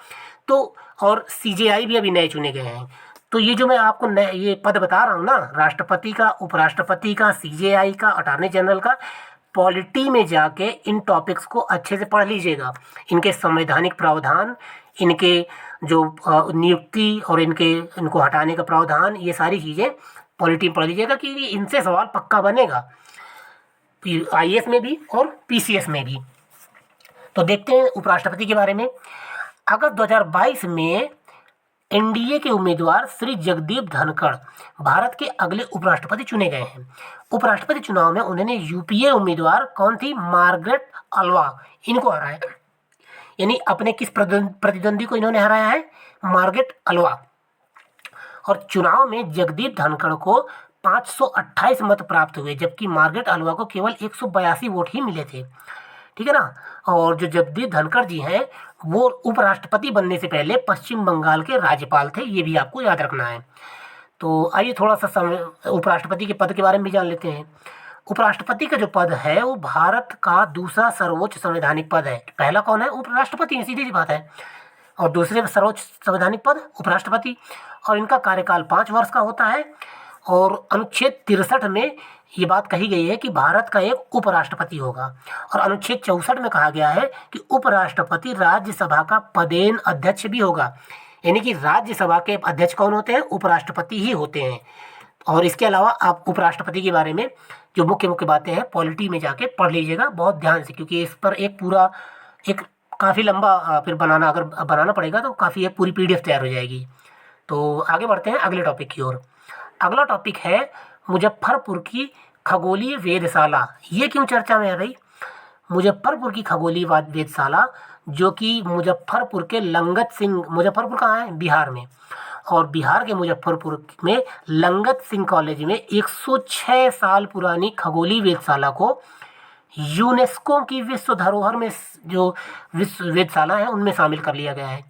तो और CJI भी अभी नए चुने गए हैं। तो ये जो मैं आपको ये पद बता रहा हूँ ना, राष्ट्रपति का, उपराष्ट्रपति का, CJI का, अटॉर्नी जनरल का, पॉलिटी में जाके इन टॉपिक्स को अच्छे से पढ़ लीजिएगा। इनके संवैधानिक प्रावधान, इनके जो नियुक्ति और इनको हटाने का प्रावधान, ये सारी चीज़ें पॉलिटी में पढ़ लीजिएगा कि इनसे सवाल पक्का बनेगा IAS में भी और PCS में भी। तो देखते हैं उपराष्ट्रपति के बारे में। अगस्त 2022 में एनडीए के उम्मीदवार श्री जगदीप धनखड़ भारत के अगले उपराष्ट्रपति चुने गए हैं। उपराष्ट्रपति चुनाव में उन्होंने यूपीए उम्मीदवार कौन थी, मार्गरेट अल्वा, इनको हराया। यानी अपने किस प्रतिद्वंदी को इन्होंने हराया है, मार्गरेट अल्वा। और चुनाव में जगदीप धनखड़ को 528 मत प्राप्त हुए, जबकि मार्गरेट अल्वा को केवल 182 वोट ही मिले थे। ठीक है ना। और जो जगदीप धनखड़ जी हैं वो उपराष्ट्रपति बनने से पहले पश्चिम बंगाल के राज्यपाल थे, ये भी आपको याद रखना है। तो आइए थोड़ा सा उपराष्ट्रपति के पद के बारे में भी जान लेते हैं। उपराष्ट्रपति का जो पद है वो भारत का दूसरा सर्वोच्च संवैधानिक पद है। पहला कौन है, उपराष्ट्रपति, सीधी सी बात है। और दूसरे सर्वोच्च संवैधानिक पद उपराष्ट्रपति। और इनका कार्यकाल 5 वर्ष का होता है। और अनुच्छेद 63 में ये बात कही गई है कि भारत का एक उपराष्ट्रपति होगा। और अनुच्छेद 64 में कहा गया है कि उपराष्ट्रपति राज्यसभा का पदेन अध्यक्ष भी होगा। यानी कि राज्यसभा के अध्यक्ष कौन होते हैं, उपराष्ट्रपति ही होते हैं। और इसके अलावा आप उपराष्ट्रपति के बारे में जो मुख्य मुख्य बातें हैं पॉलिटी में जाके पढ़ लीजिएगा बहुत ध्यान से, क्योंकि इस पर एक पूरा एक काफ़ी लंबा फिर अगर बनाना पड़ेगा तो काफ़ी एक पूरी पीडीएफ तैयार हो जाएगी। तो आगे बढ़ते हैं अगले टॉपिक की ओर। अगला टॉपिक है मुजफ्फरपुर की खगोलीय वेधशाला। ये क्यों चर्चा में है भाई, मुजफ्फरपुर की खगोलीय वेधशाला जो कि मुजफ्फरपुर के लंगत सिंह, मुजफ्फरपुर कहाँ है, बिहार में। और बिहार के मुजफ्फरपुर में लंगत सिंह कॉलेज में 106 साल पुरानी खगोलीय वेधशाला को यूनेस्को की विश्व धरोहर में, जो विश्व वेधशाला है उनमें शामिल कर लिया गया है।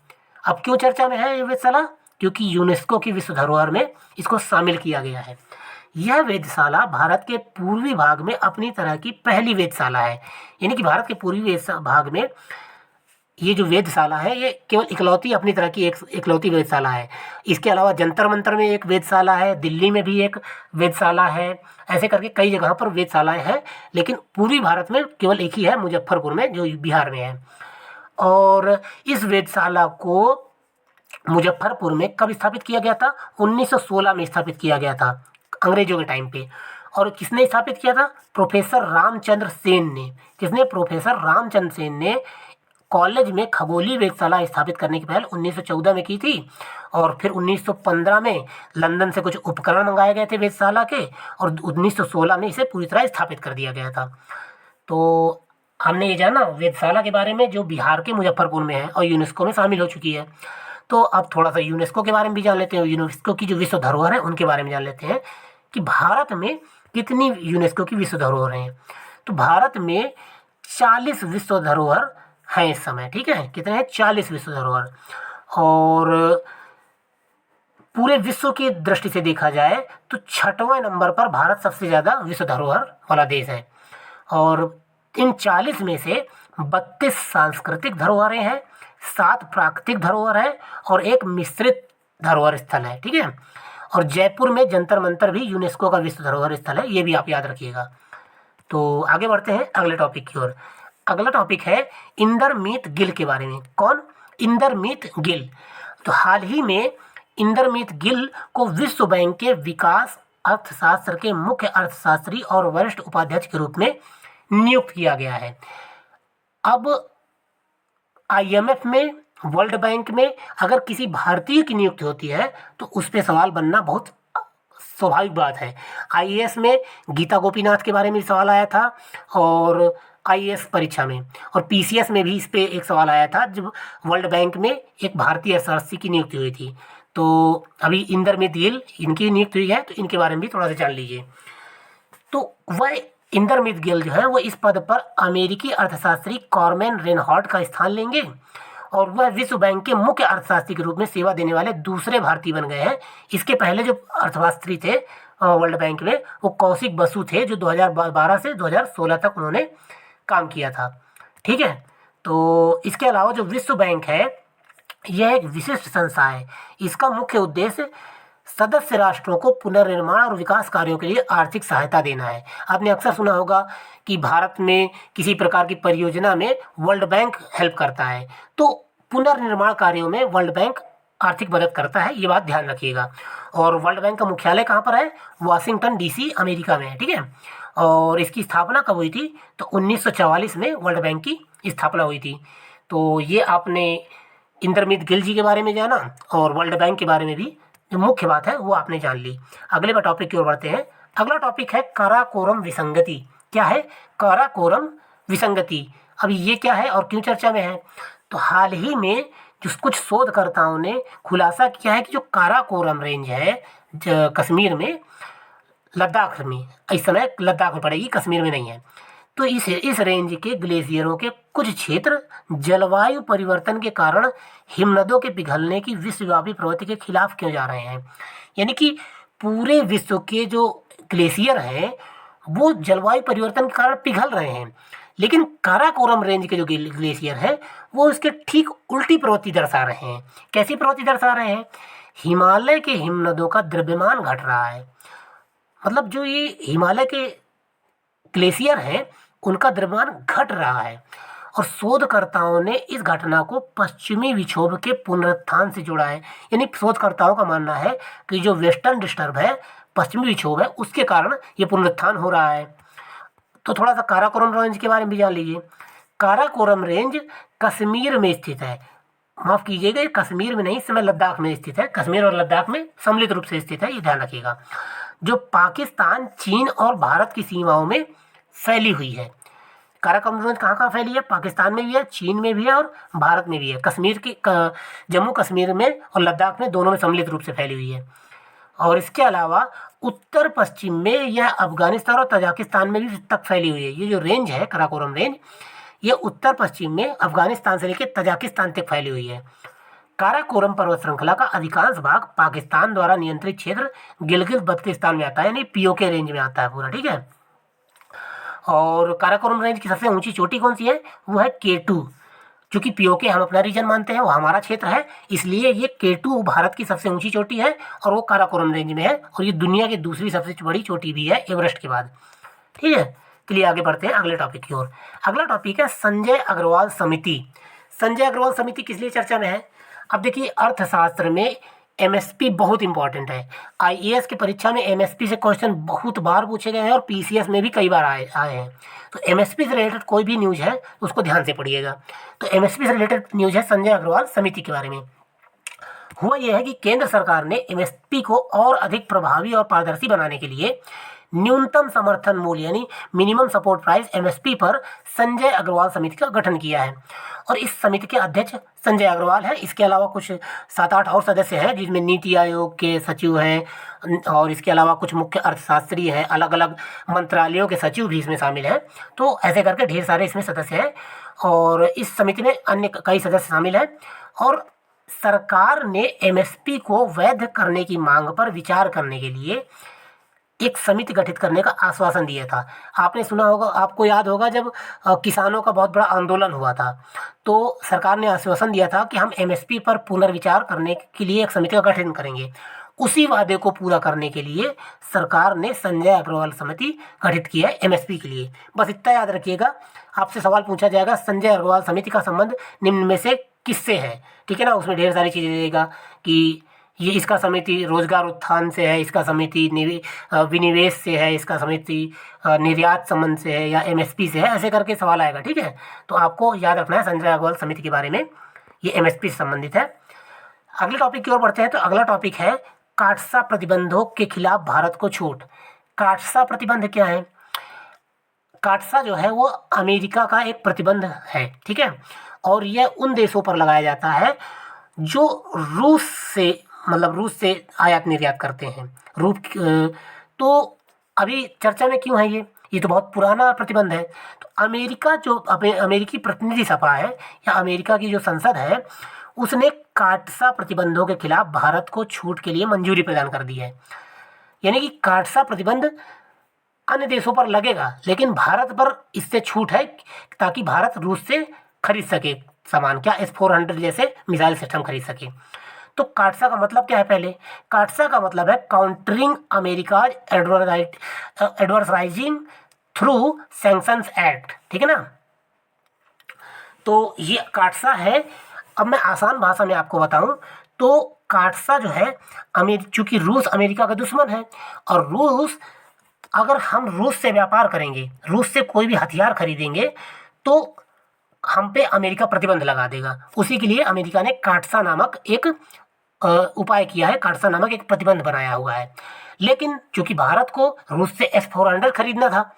अब क्यों चर्चा में है ये वेधशाला, क्योंकि यूनेस्को की विश्व धरोहर में इसको शामिल किया गया है। यह वेधशाला भारत के पूर्वी भाग में अपनी तरह की पहली वेधशाला है। यानी कि भारत के पूर्वी भाग में ये जो वेधशाला है ये केवल इकलौती अपनी तरह की इकलौती वेधशाला है। इसके अलावा जंतर मंतर में एक वेधशाला है, दिल्ली में भी एक वेधशाला है, ऐसे करके कई जगह पर वेधशालाएं हैं, लेकिन पूर्वी भारत में केवल एक ही है, मुजफ्फरपुर में, जो बिहार में है। और इस वेधशाला को मुजफ्फरपुर में कब स्थापित किया गया था, 1916 में स्थापित किया गया था, अंग्रेजों के टाइम पे। और किसने स्थापित किया था, प्रोफेसर रामचंद्र सेन ने। किसने, प्रोफेसर रामचंद्र सेन ने कॉलेज में खगोलीय वेधशाला स्थापित करने की पहल 1914 में की थी। और फिर 1915 में लंदन से कुछ उपकरण मंगाए गए थे वेधशाला के, और 1916 में इसे पूरी तरह स्थापित कर दिया गया था। तो हमने ये जाना वेधशाला के बारे में जो बिहार के मुजफ्फरपुर में है और यूनेस्को में शामिल हो चुकी है। तो अब थोड़ा सा यूनेस्को के बारे में भी जान लेते हैं। यूनेस्को की जो विश्व धरोहर है उनके बारे में जान लेते हैं कि भारत में कितनी यूनेस्को की विश्व धरोहर हैं। तो भारत में 40 विश्व धरोहर हैं इस समय। ठीक है, कितने हैं, 40 विश्व धरोहर। और पूरे विश्व की दृष्टि से देखा जाए तो 6वें नंबर पर भारत सबसे ज़्यादा विश्व धरोहर वाला देश है। और इन 40 में से 32 सांस्कृतिक धरोहरें हैं, 7 प्राकृतिक धरोहर है और एक मिश्रित धरोहर स्थल है। ठीक है। और जयपुर में जंतर मंतर भी यूनेस्को का विश्व धरोहर स्थल है, ये भी आप याद रखिएगा। तो आगे बढ़ते हैं अगले टॉपिक की ओर। अगला टॉपिक है इंदरमीत गिल के बारे में। कौन, इंदरमीत गिल। तो हाल ही में इंदरमीत गिल को विश्व बैंक के विकास अर्थशास्त्र के मुख्य अर्थशास्त्री और वरिष्ठ उपाध्यक्ष के रूप में नियुक्त किया गया है। अब IMF में, वर्ल्ड बैंक में अगर किसी भारतीय की नियुक्ति होती है तो उस पर सवाल बनना बहुत स्वाभाविक बात है। IAS में गीता गोपीनाथ के बारे में सवाल आया था और IAS परीक्षा में, और PCS में भी इस पे एक सवाल आया था जब वर्ल्ड बैंक में एक भारतीय अर्थशास्त्री की नियुक्ति हुई थी। तो अभी इंदरमीत गिल इनकी नियुक्ति हुई है, तो इनके बारे में भी थोड़ा सा जान लीजिए। तो वह इंदरमीत गिल जो है वो इस पद पर अमेरिकी अर्थशास्त्री कॉर्मेन रेनहार्ट का स्थान लेंगे और वह विश्व बैंक के मुख्य अर्थशास्त्री के रूप में सेवा देने वाले दूसरे भारतीय बन गए हैं। इसके पहले जो अर्थशास्त्री थे वर्ल्ड बैंक में वो कौशिक बसु थे, जो 2012 से 2016 तक उन्होंने काम किया था। ठीक है। तो इसके अलावा जो विश्व बैंक है यह एक विशिष्ट संस्था है। इसका मुख्य उद्देश्य सदस्य राष्ट्रों को पुनर्निर्माण और विकास कार्यों के लिए आर्थिक सहायता देना है। आपने अक्सर सुना होगा कि भारत में किसी प्रकार की परियोजना में वर्ल्ड बैंक हेल्प करता है, तो पुनर्निर्माण कार्यों में वर्ल्ड बैंक आर्थिक मदद करता है, ये बात ध्यान रखिएगा। और वर्ल्ड बैंक का मुख्यालय कहाँ पर है, वाशिंगटन DC अमेरिका में है। ठीक है। और इसकी स्थापना कब हुई थी, तो 1944 में वर्ल्ड बैंक की स्थापना हुई थी। तो ये आपने इंद्रमित गिल जी के बारे में जाना और वर्ल्ड बैंक के बारे में भी जो मुख्य बात है वो आपने जान ली। अगले टॉपिक की ओर बढ़ते हैं। अगला टॉपिक है काराकोरम विसंगति। क्या है काराकोरम विसंगति? अभी ये क्या है और क्यों चर्चा में है? तो हाल ही में जो कुछ शोधकर्ताओं ने खुलासा किया है कि जो काराकोरम रेंज है कश्मीर में, लद्दाख में, इस समय लद्दाख में पड़ेगी, कश्मीर में नहीं है। तो इस रेंज के ग्लेशियरों के कुछ क्षेत्र जलवायु परिवर्तन के कारण हिमनदों के पिघलने की विश्वव्यापी प्रवृत्ति के खिलाफ क्यों जा रहे हैं? यानी कि पूरे विश्व के जो ग्लेशियर हैं वो जलवायु परिवर्तन के कारण पिघल रहे हैं, लेकिन काराकोरम रेंज के जो ग्लेशियर हैं वो इसके ठीक उल्टी प्रवृत्ति दर्शा रहे हैं। कैसी प्रवृत्ति दर्शा रहे हैं? हिमालय के हिमनदों का द्रव्यमान घट रहा है। मतलब जो ये हिमालय के ग्लेशियर हैं उनका द्रव्यमान घट रहा है, और शोधकर्ताओं ने इस घटना को पश्चिमी विक्षोभ के पुनरुत्थान से जोड़ा है। यानी शोधकर्ताओं का मानना है कि जो वेस्टर्न डिस्टर्ब है, पश्चिमी विक्षोभ है, उसके कारण ये पुनरुत्थान हो रहा है। तो थोड़ा सा काराकोरम रेंज के बारे में भी जान लीजिए। काराकोरम रेंज कश्मीर में स्थित है। माफ़ कीजिएगा, ये कश्मीर में नहीं, इस समय लद्दाख में स्थित है। कश्मीर और लद्दाख में सम्मिलित रूप से स्थित है, ये ध्यान रखिएगा। जो पाकिस्तान, चीन और भारत की सीमाओं में फैली हुई है। काराकोरम रेंज कहाँ कहाँ फैली है? पाकिस्तान में भी है, चीन में भी है और भारत में भी है। कश्मीर की जम्मू कश्मीर में और लद्दाख में, दोनों में सम्मिलित रूप से फैली हुई है। और इसके अलावा उत्तर पश्चिम में यह अफगानिस्तान और तजाकिस्तान में भी तक फैली हुई है। ये जो रेंज है काराकोरम रेंज, ये उत्तर पश्चिम में अफगानिस्तान से लेकर तजाकिस्तान तक फैली हुई है। काराकोरम पर्वत श्रृंखला का अधिकांश भाग पाकिस्तान द्वारा नियंत्रित क्षेत्र गिलगित बल्तिस्तान में आता है, यानी पीओके रेंज में आता है पूरा, ठीक है। और काराकोरम रेंज की सबसे ऊंची चोटी कौन सी है? वो है K2। क्योंकि पीओके हम अपना रीजन मानते हैं, वो हमारा क्षेत्र है, इसलिए ये K2 भारत की सबसे ऊंची चोटी है और वो काराकोरम रेंज में है, और ये दुनिया की दूसरी सबसे बड़ी चोटी भी है एवरेस्ट के बाद, ठीक है। चलिए आगे बढ़ते हैं अगले टॉपिक की ओर। अगला टॉपिक है संजय अग्रवाल समिति। संजय अग्रवाल समिति किस लिए चर्चा में है? अब देखिए, अर्थशास्त्र में एमएसपी बहुत इंपॉर्टेंट है। आईएएस की परीक्षा में एमएसपी से क्वेश्चन बहुत बार पूछे गए हैं और पीसीएस में भी कई बार आए हैं। तो एमएसपी से रिलेटेड कोई भी न्यूज़ है उसको ध्यान से पढ़िएगा। तो एमएसपी से रिलेटेड न्यूज़ है संजय अग्रवाल समिति के बारे में। हुआ यह है कि केंद्र सरकार ने एमएसपी को और अधिक प्रभावी और पारदर्शी बनाने के लिए न्यूनतम समर्थन मूल्य यानी मिनिमम सपोर्ट प्राइस एमएसपी पर संजय अग्रवाल समिति का गठन किया है, और इस समिति के अध्यक्ष संजय अग्रवाल है। इसके अलावा कुछ 7-8 और सदस्य हैं, जिसमें नीति आयोग के सचिव हैं और इसके अलावा कुछ मुख्य अर्थशास्त्री हैं, अलग अलग मंत्रालयों के सचिव भी इसमें शामिल हैं। तो ऐसे करके ढेर सारे इसमें सदस्य हैं, और इस समिति में अन्य कई सदस्य शामिल हैं। और सरकार ने एमएसपी को वैध करने की मांग पर विचार करने के लिए एक समिति गठित करने का आश्वासन दिया था। आपने सुना होगा, आपको याद होगा, जब किसानों का बहुत बड़ा आंदोलन हुआ था तो सरकार ने आश्वासन दिया था कि हम एमएसपी पर पुनर्विचार करने के लिए एक समिति का गठन करेंगे। उसी वादे को पूरा करने के लिए सरकार ने संजय अग्रवाल समिति गठित की है एमएसपी के लिए। बस इतना याद रखिएगा। आपसे सवाल पूछा जाएगा संजय अग्रवाल समिति का संबंध निम्न में से किससे है, ठीक है ना। उसमें ढेर सारी चीज़ें देगा कि ये इसका समिति रोजगार उत्थान से है, इसका समिति विनिवेश से है, इसका समिति निर्यात संबंध से है या एमएसपी से है, ऐसे करके सवाल आएगा, ठीक है। तो आपको याद रखना है संजय अग्रवाल समिति के बारे में, ये एमएसपी से संबंधित है। अगले टॉपिक की ओर बढ़ते हैं। तो अगला टॉपिक है काटसा प्रतिबंधों के खिलाफ भारत को छूट। काटसा प्रतिबंध क्या है? काटसा जो है वो अमेरिका का एक प्रतिबंध है, ठीक है, और यह उन देशों पर लगाया जाता है जो रूस से आयात निर्यात करते हैं। तो अभी चर्चा में क्यों है ये तो बहुत पुराना प्रतिबंध है। तो अमेरिका जो अमेरिकी प्रतिनिधि सभा है या अमेरिका की जो संसद है, उसने काटसा प्रतिबंधों के खिलाफ भारत को छूट के लिए मंजूरी प्रदान कर दी है। यानी कि काटसा प्रतिबंध अन्य देशों पर लगेगा, लेकिन भारत पर इससे छूट है ताकि भारत रूस से खरीद सके सामान, क्या S-400 जैसे मिसाइल सिस्टम खरीद सके। तो काटसा का मतलब क्या है? पहले काटसा का मतलब है countering America's advertising through sanctions act, ठीक है ना। तो ये काटसा है। अब मैं आसान भाषा में आपको बताऊं तो काटसा जो है, चूंकि रूस अमेरिका का दुश्मन है, और अगर हम रूस से व्यापार करेंगे, रूस से कोई भी हथियार खरीदेंगे, तो हम पे अमेरिका प्रतिबंध लगा देगा। उसी के लिए अमेरिका ने काटसा नामक एक उपाय किया है, काटसा नामक एक प्रतिबंध बनाया हुआ है। लेकिन चूंकि भारत को रूस से S-400 खरीदना था,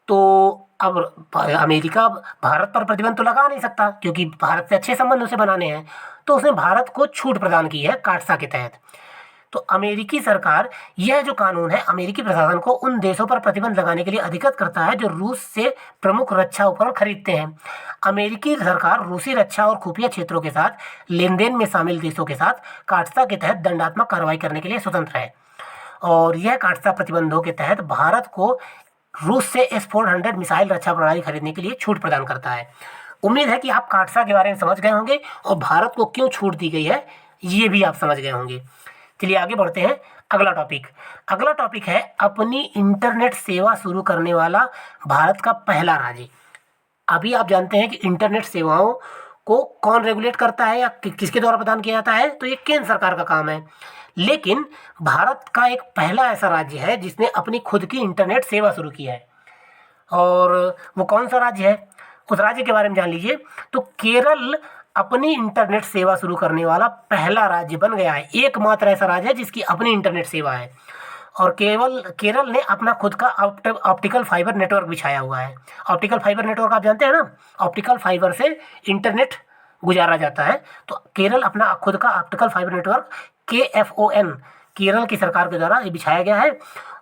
तो अब अमेरिका भारत पर प्रतिबंध तो लगा नहीं सकता, क्योंकि भारत से अच्छे संबंध उसे बनाने हैं। तो उसने भारत को छूट प्रदान की है काटसा के तहत। तो अमेरिकी सरकार, यह जो कानून है अमेरिकी प्रशासन को उन देशों पर प्रतिबंध लगाने के लिए अधिकृत करता है जो रूस से प्रमुख रक्षा उपकरण खरीदते हैं। अमेरिकी सरकार रूसी रक्षा और खुफिया क्षेत्रों के साथ लेन देन में शामिल देशों के साथ काटसा के तहत दंडात्मक कार्रवाई करने के लिए स्वतंत्र है। और यह काटसा प्रतिबंधों के तहत भारत को रूस से S-400 मिसाइल रक्षा प्रणाली खरीदने के लिए छूट प्रदान करता है। उम्मीद है कि आप काटसा के बारे में समझ गए होंगे और भारत को क्यों छूट दी गई है ये भी आप समझ गए होंगे। चलिए आगे बढ़ते हैं। अगला टॉपिक है अपनी इंटरनेट सेवा शुरू करने वाला भारत का पहला राज्य। अभी आप जानते हैं कि इंटरनेट सेवाओं को कौन रेगुलेट करता है या किसके द्वारा प्रदान किया जाता है, तो ये केंद्र सरकार का काम है। लेकिन भारत का एक पहला ऐसा राज्य है जिसने अपनी खुद की इंटरनेट सेवा शुरू की है, और वो कौन सा राज्य है उस राज्य के बारे में जान लीजिए। तो केरल अपनी इंटरनेट सेवा शुरू करने वाला पहला राज्य बन गया है, एकमात्र ऐसा राज्य है जिसकी अपनी इंटरनेट सेवा है। और केरल ने अपना खुद का ऑप्टिकल फाइबर नेटवर्क बिछाया हुआ है। ऑप्टिकल फाइबर नेटवर्क आप जानते हैं ना, ऑप्टिकल फाइबर से इंटरनेट गुजारा जाता है। तो केरल अपना खुद का optical fibre network KFON Kerala की सरकार के द्वारा ये बिछाया गया है।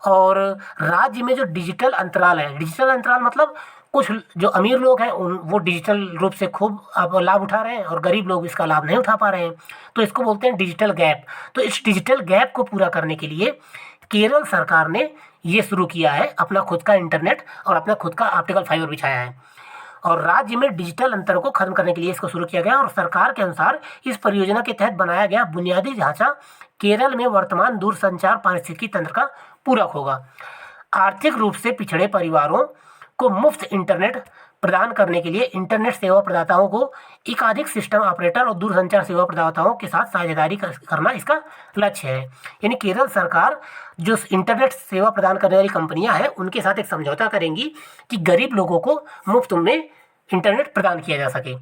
और राज्य में जो डिजिटल अंतराल है, डिजिटल अंतराल मतलब कुछ जो अमीर लोग हैं वो डिजिटल रूप से खूब अब लाभ उठा रहे हैं और गरीब लोग इसका लाभ नहीं उठा पा रहे हैं, तो इसको बोलते हैं डिजिटल गैप। तो इस डिजिटल गैप को पूरा करने के लिए केरल सरकार ने ये शुरू किया है, अपना खुद का इंटरनेट और अपना खुद का ऑप्टिकल फाइबर बिछाया है। और राज्य में डिजिटल अंतर को खत्म करने के लिए इसको शुरू किया गया। और सरकार के अनुसार इस परियोजना के तहत बनाया गया बुनियादी ढांचा केरल में वर्तमान दूरसंचार पारिस्थितिकी तंत्र का पूरक होगा। आर्थिक रूप से पिछड़े परिवारों को मुफ्त इंटरनेट प्रदान करने के लिए इंटरनेट सेवा प्रदाताओं को एकाधिक सिस्टम ऑपरेटर और दूरसंचार सेवा प्रदाताओं के साथ साझेदारी करना इसका लक्ष्य है। यानी केरल सरकार जो इंटरनेट सेवा प्रदान करने वाली कंपनियां हैं उनके साथ एक समझौता करेंगी कि गरीब लोगों को मुफ्त में इंटरनेट प्रदान किया जा सके।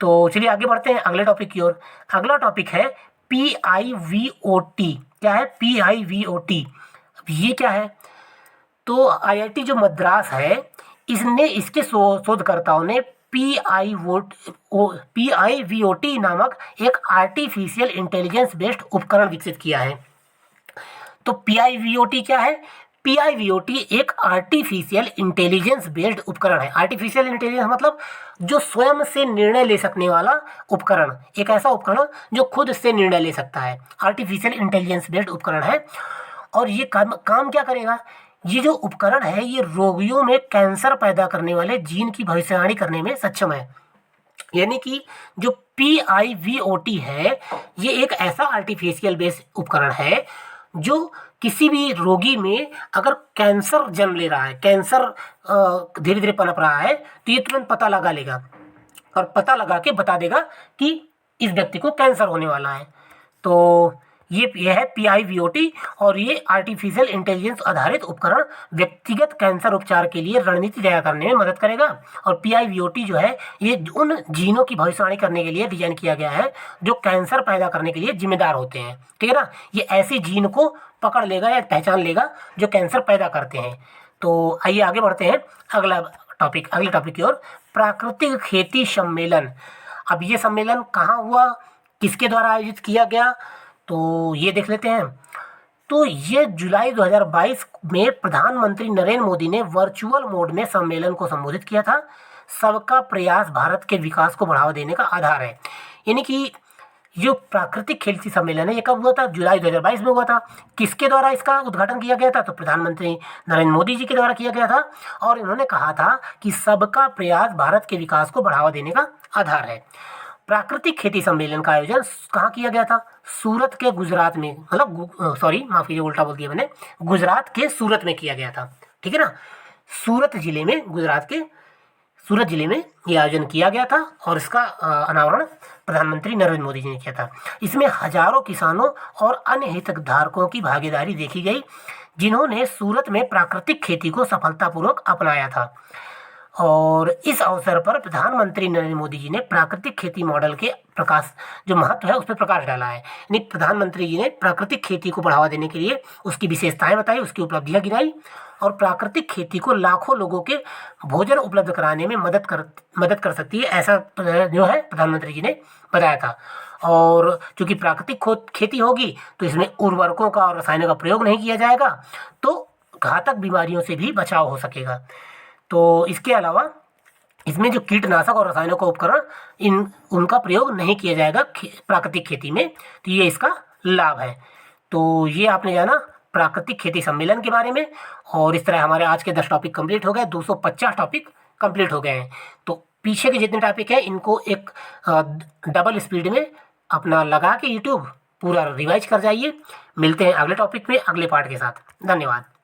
तो चलिए आगे बढ़ते हैं अगले टॉपिक की ओर। अगला टॉपिक है PIVOT। क्या है PIVOT? ये क्या है? तो IIT जो मद्रास है इसने इसके शोधकर्ताओं ने PIVOT नामक एक आर्टिफिशियल इंटेलिजेंस बेस्ड उपकरण विकसित किया है। तो PIVOT क्या है? PIVOT एक आर्टिफिशियल इंटेलिजेंस बेस्ड उपकरण है। आर्टिफिशियल इंटेलिजेंस मतलब जो स्वयं से निर्णय ले सकने वाला उपकरण, एक ऐसा उपकरण जो खुद से निर्णय ले सकता है, आर्टिफिशियल इंटेलिजेंस बेस्ड उपकरण है। और ये काम क्या करेगा? ये जो उपकरण है ये रोगियों में कैंसर पैदा करने वाले जीन की भविष्यवाणी करने में सक्षम है। यानी कि जो PIVOT है ये एक ऐसा आर्टिफिशियल बेस्ड उपकरण है जो किसी भी रोगी में अगर कैंसर जन्म ले रहा है, कैंसर धीरे धीरे पनप रहा है, तो ये तुरंत पता लगा लेगा और पता लगा के बता देगा कि इस व्यक्ति को कैंसर होने वाला है। तो ये है PIVOT। और ये आर्टिफिशियल इंटेलिजेंस आधारित उपकरण व्यक्तिगत कैंसर उपचार के लिए रणनीति तैयार करने में मदद करेगा। और PIVOT जो है ये उन जीनों की भविष्यवाणी करने के लिए डिजाइन किया गया है जो कैंसर पैदा करने के लिए जिम्मेदार होते हैं। ठीक है ना, ये ऐसी जीन को पकड़ लेगा या पहचान लेगा जो कैंसर पैदा करते हैं। तो आइए आगे बढ़ते हैं अगले टॉपिक की ओर। प्राकृतिक खेती सम्मेलन। अब ये सम्मेलन कहाँ हुआ, किसके द्वारा आयोजित किया गया, तो ये देख लेते हैं। तो ये जुलाई 2022 में प्रधानमंत्री नरेंद्र मोदी ने वर्चुअल मोड में सम्मेलन को संबोधित किया था। सबका प्रयास भारत के विकास को बढ़ावा देने का आधार है। यानी कि जो प्राकृतिक खेती सम्मेलन है ये कब हुआ था? जुलाई 2022 में हुआ था। किसके द्वारा इसका उद्घाटन किया गया था? तो प्रधानमंत्री नरेंद्र मोदी जी के द्वारा किया गया था। और इन्होंने कहा था कि सबका प्रयास भारत के विकास को बढ़ावा देने का आधार है। प्राकृतिक खेती सम्मेलन का आयोजन कहाँ किया गया था? सूरत के गुजरात में, मतलब सॉरी माफ कीजिए उल्टा बोल दिया मैंने, गुजरात के सूरत में किया गया था। ठीक है ना, सूरत जिले में, गुजरात के सूरत जिले में ये आयोजन किया गया था और इसका अनावरण प्रधानमंत्री नरेंद्र मोदी जी ने किया था। इसमें हजारों किसानों और अन्य हितधारकों की भागीदारी देखी गई जिन्होंने सूरत में प्राकृतिक खेती को सफलतापूर्वक अपनाया था। और इस अवसर पर प्रधानमंत्री नरेंद्र मोदी जी ने प्राकृतिक खेती मॉडल के प्रकाश जो महत्व है उस पर प्रकाश डाला है। यानी प्रधानमंत्री जी ने प्राकृतिक खेती को बढ़ावा देने के लिए उसकी विशेषताएं बताई, उसकी उपलब्धियां गिनाई और प्राकृतिक खेती को लाखों लोगों के भोजन उपलब्ध कराने में मदद कर सकती है, ऐसा जो है प्रधानमंत्री जी ने बताया था। और चूंकि प्राकृतिक खेती होगी तो इसमें उर्वरकों का और रसायनों का प्रयोग नहीं किया जाएगा, तो घातक बीमारियों से भी बचाव हो सकेगा। तो इसके अलावा इसमें जो कीटनाशक और रसायनों का उपकरण उनका प्रयोग नहीं किया जाएगा प्राकृतिक खेती में, तो ये इसका लाभ है। तो ये आपने जाना प्राकृतिक खेती सम्मेलन के बारे में। और इस तरह हमारे आज के 10 टॉपिक कंप्लीट हो गए, 250 टॉपिक कंप्लीट हो गए हैं। तो पीछे के जितने टॉपिक हैं इनको एक डबल स्पीड में अपना लगा के यूट्यूब पूरा रिवाइज कर जाइए। मिलते हैं अगले टॉपिक में अगले पार्ट के साथ। धन्यवाद।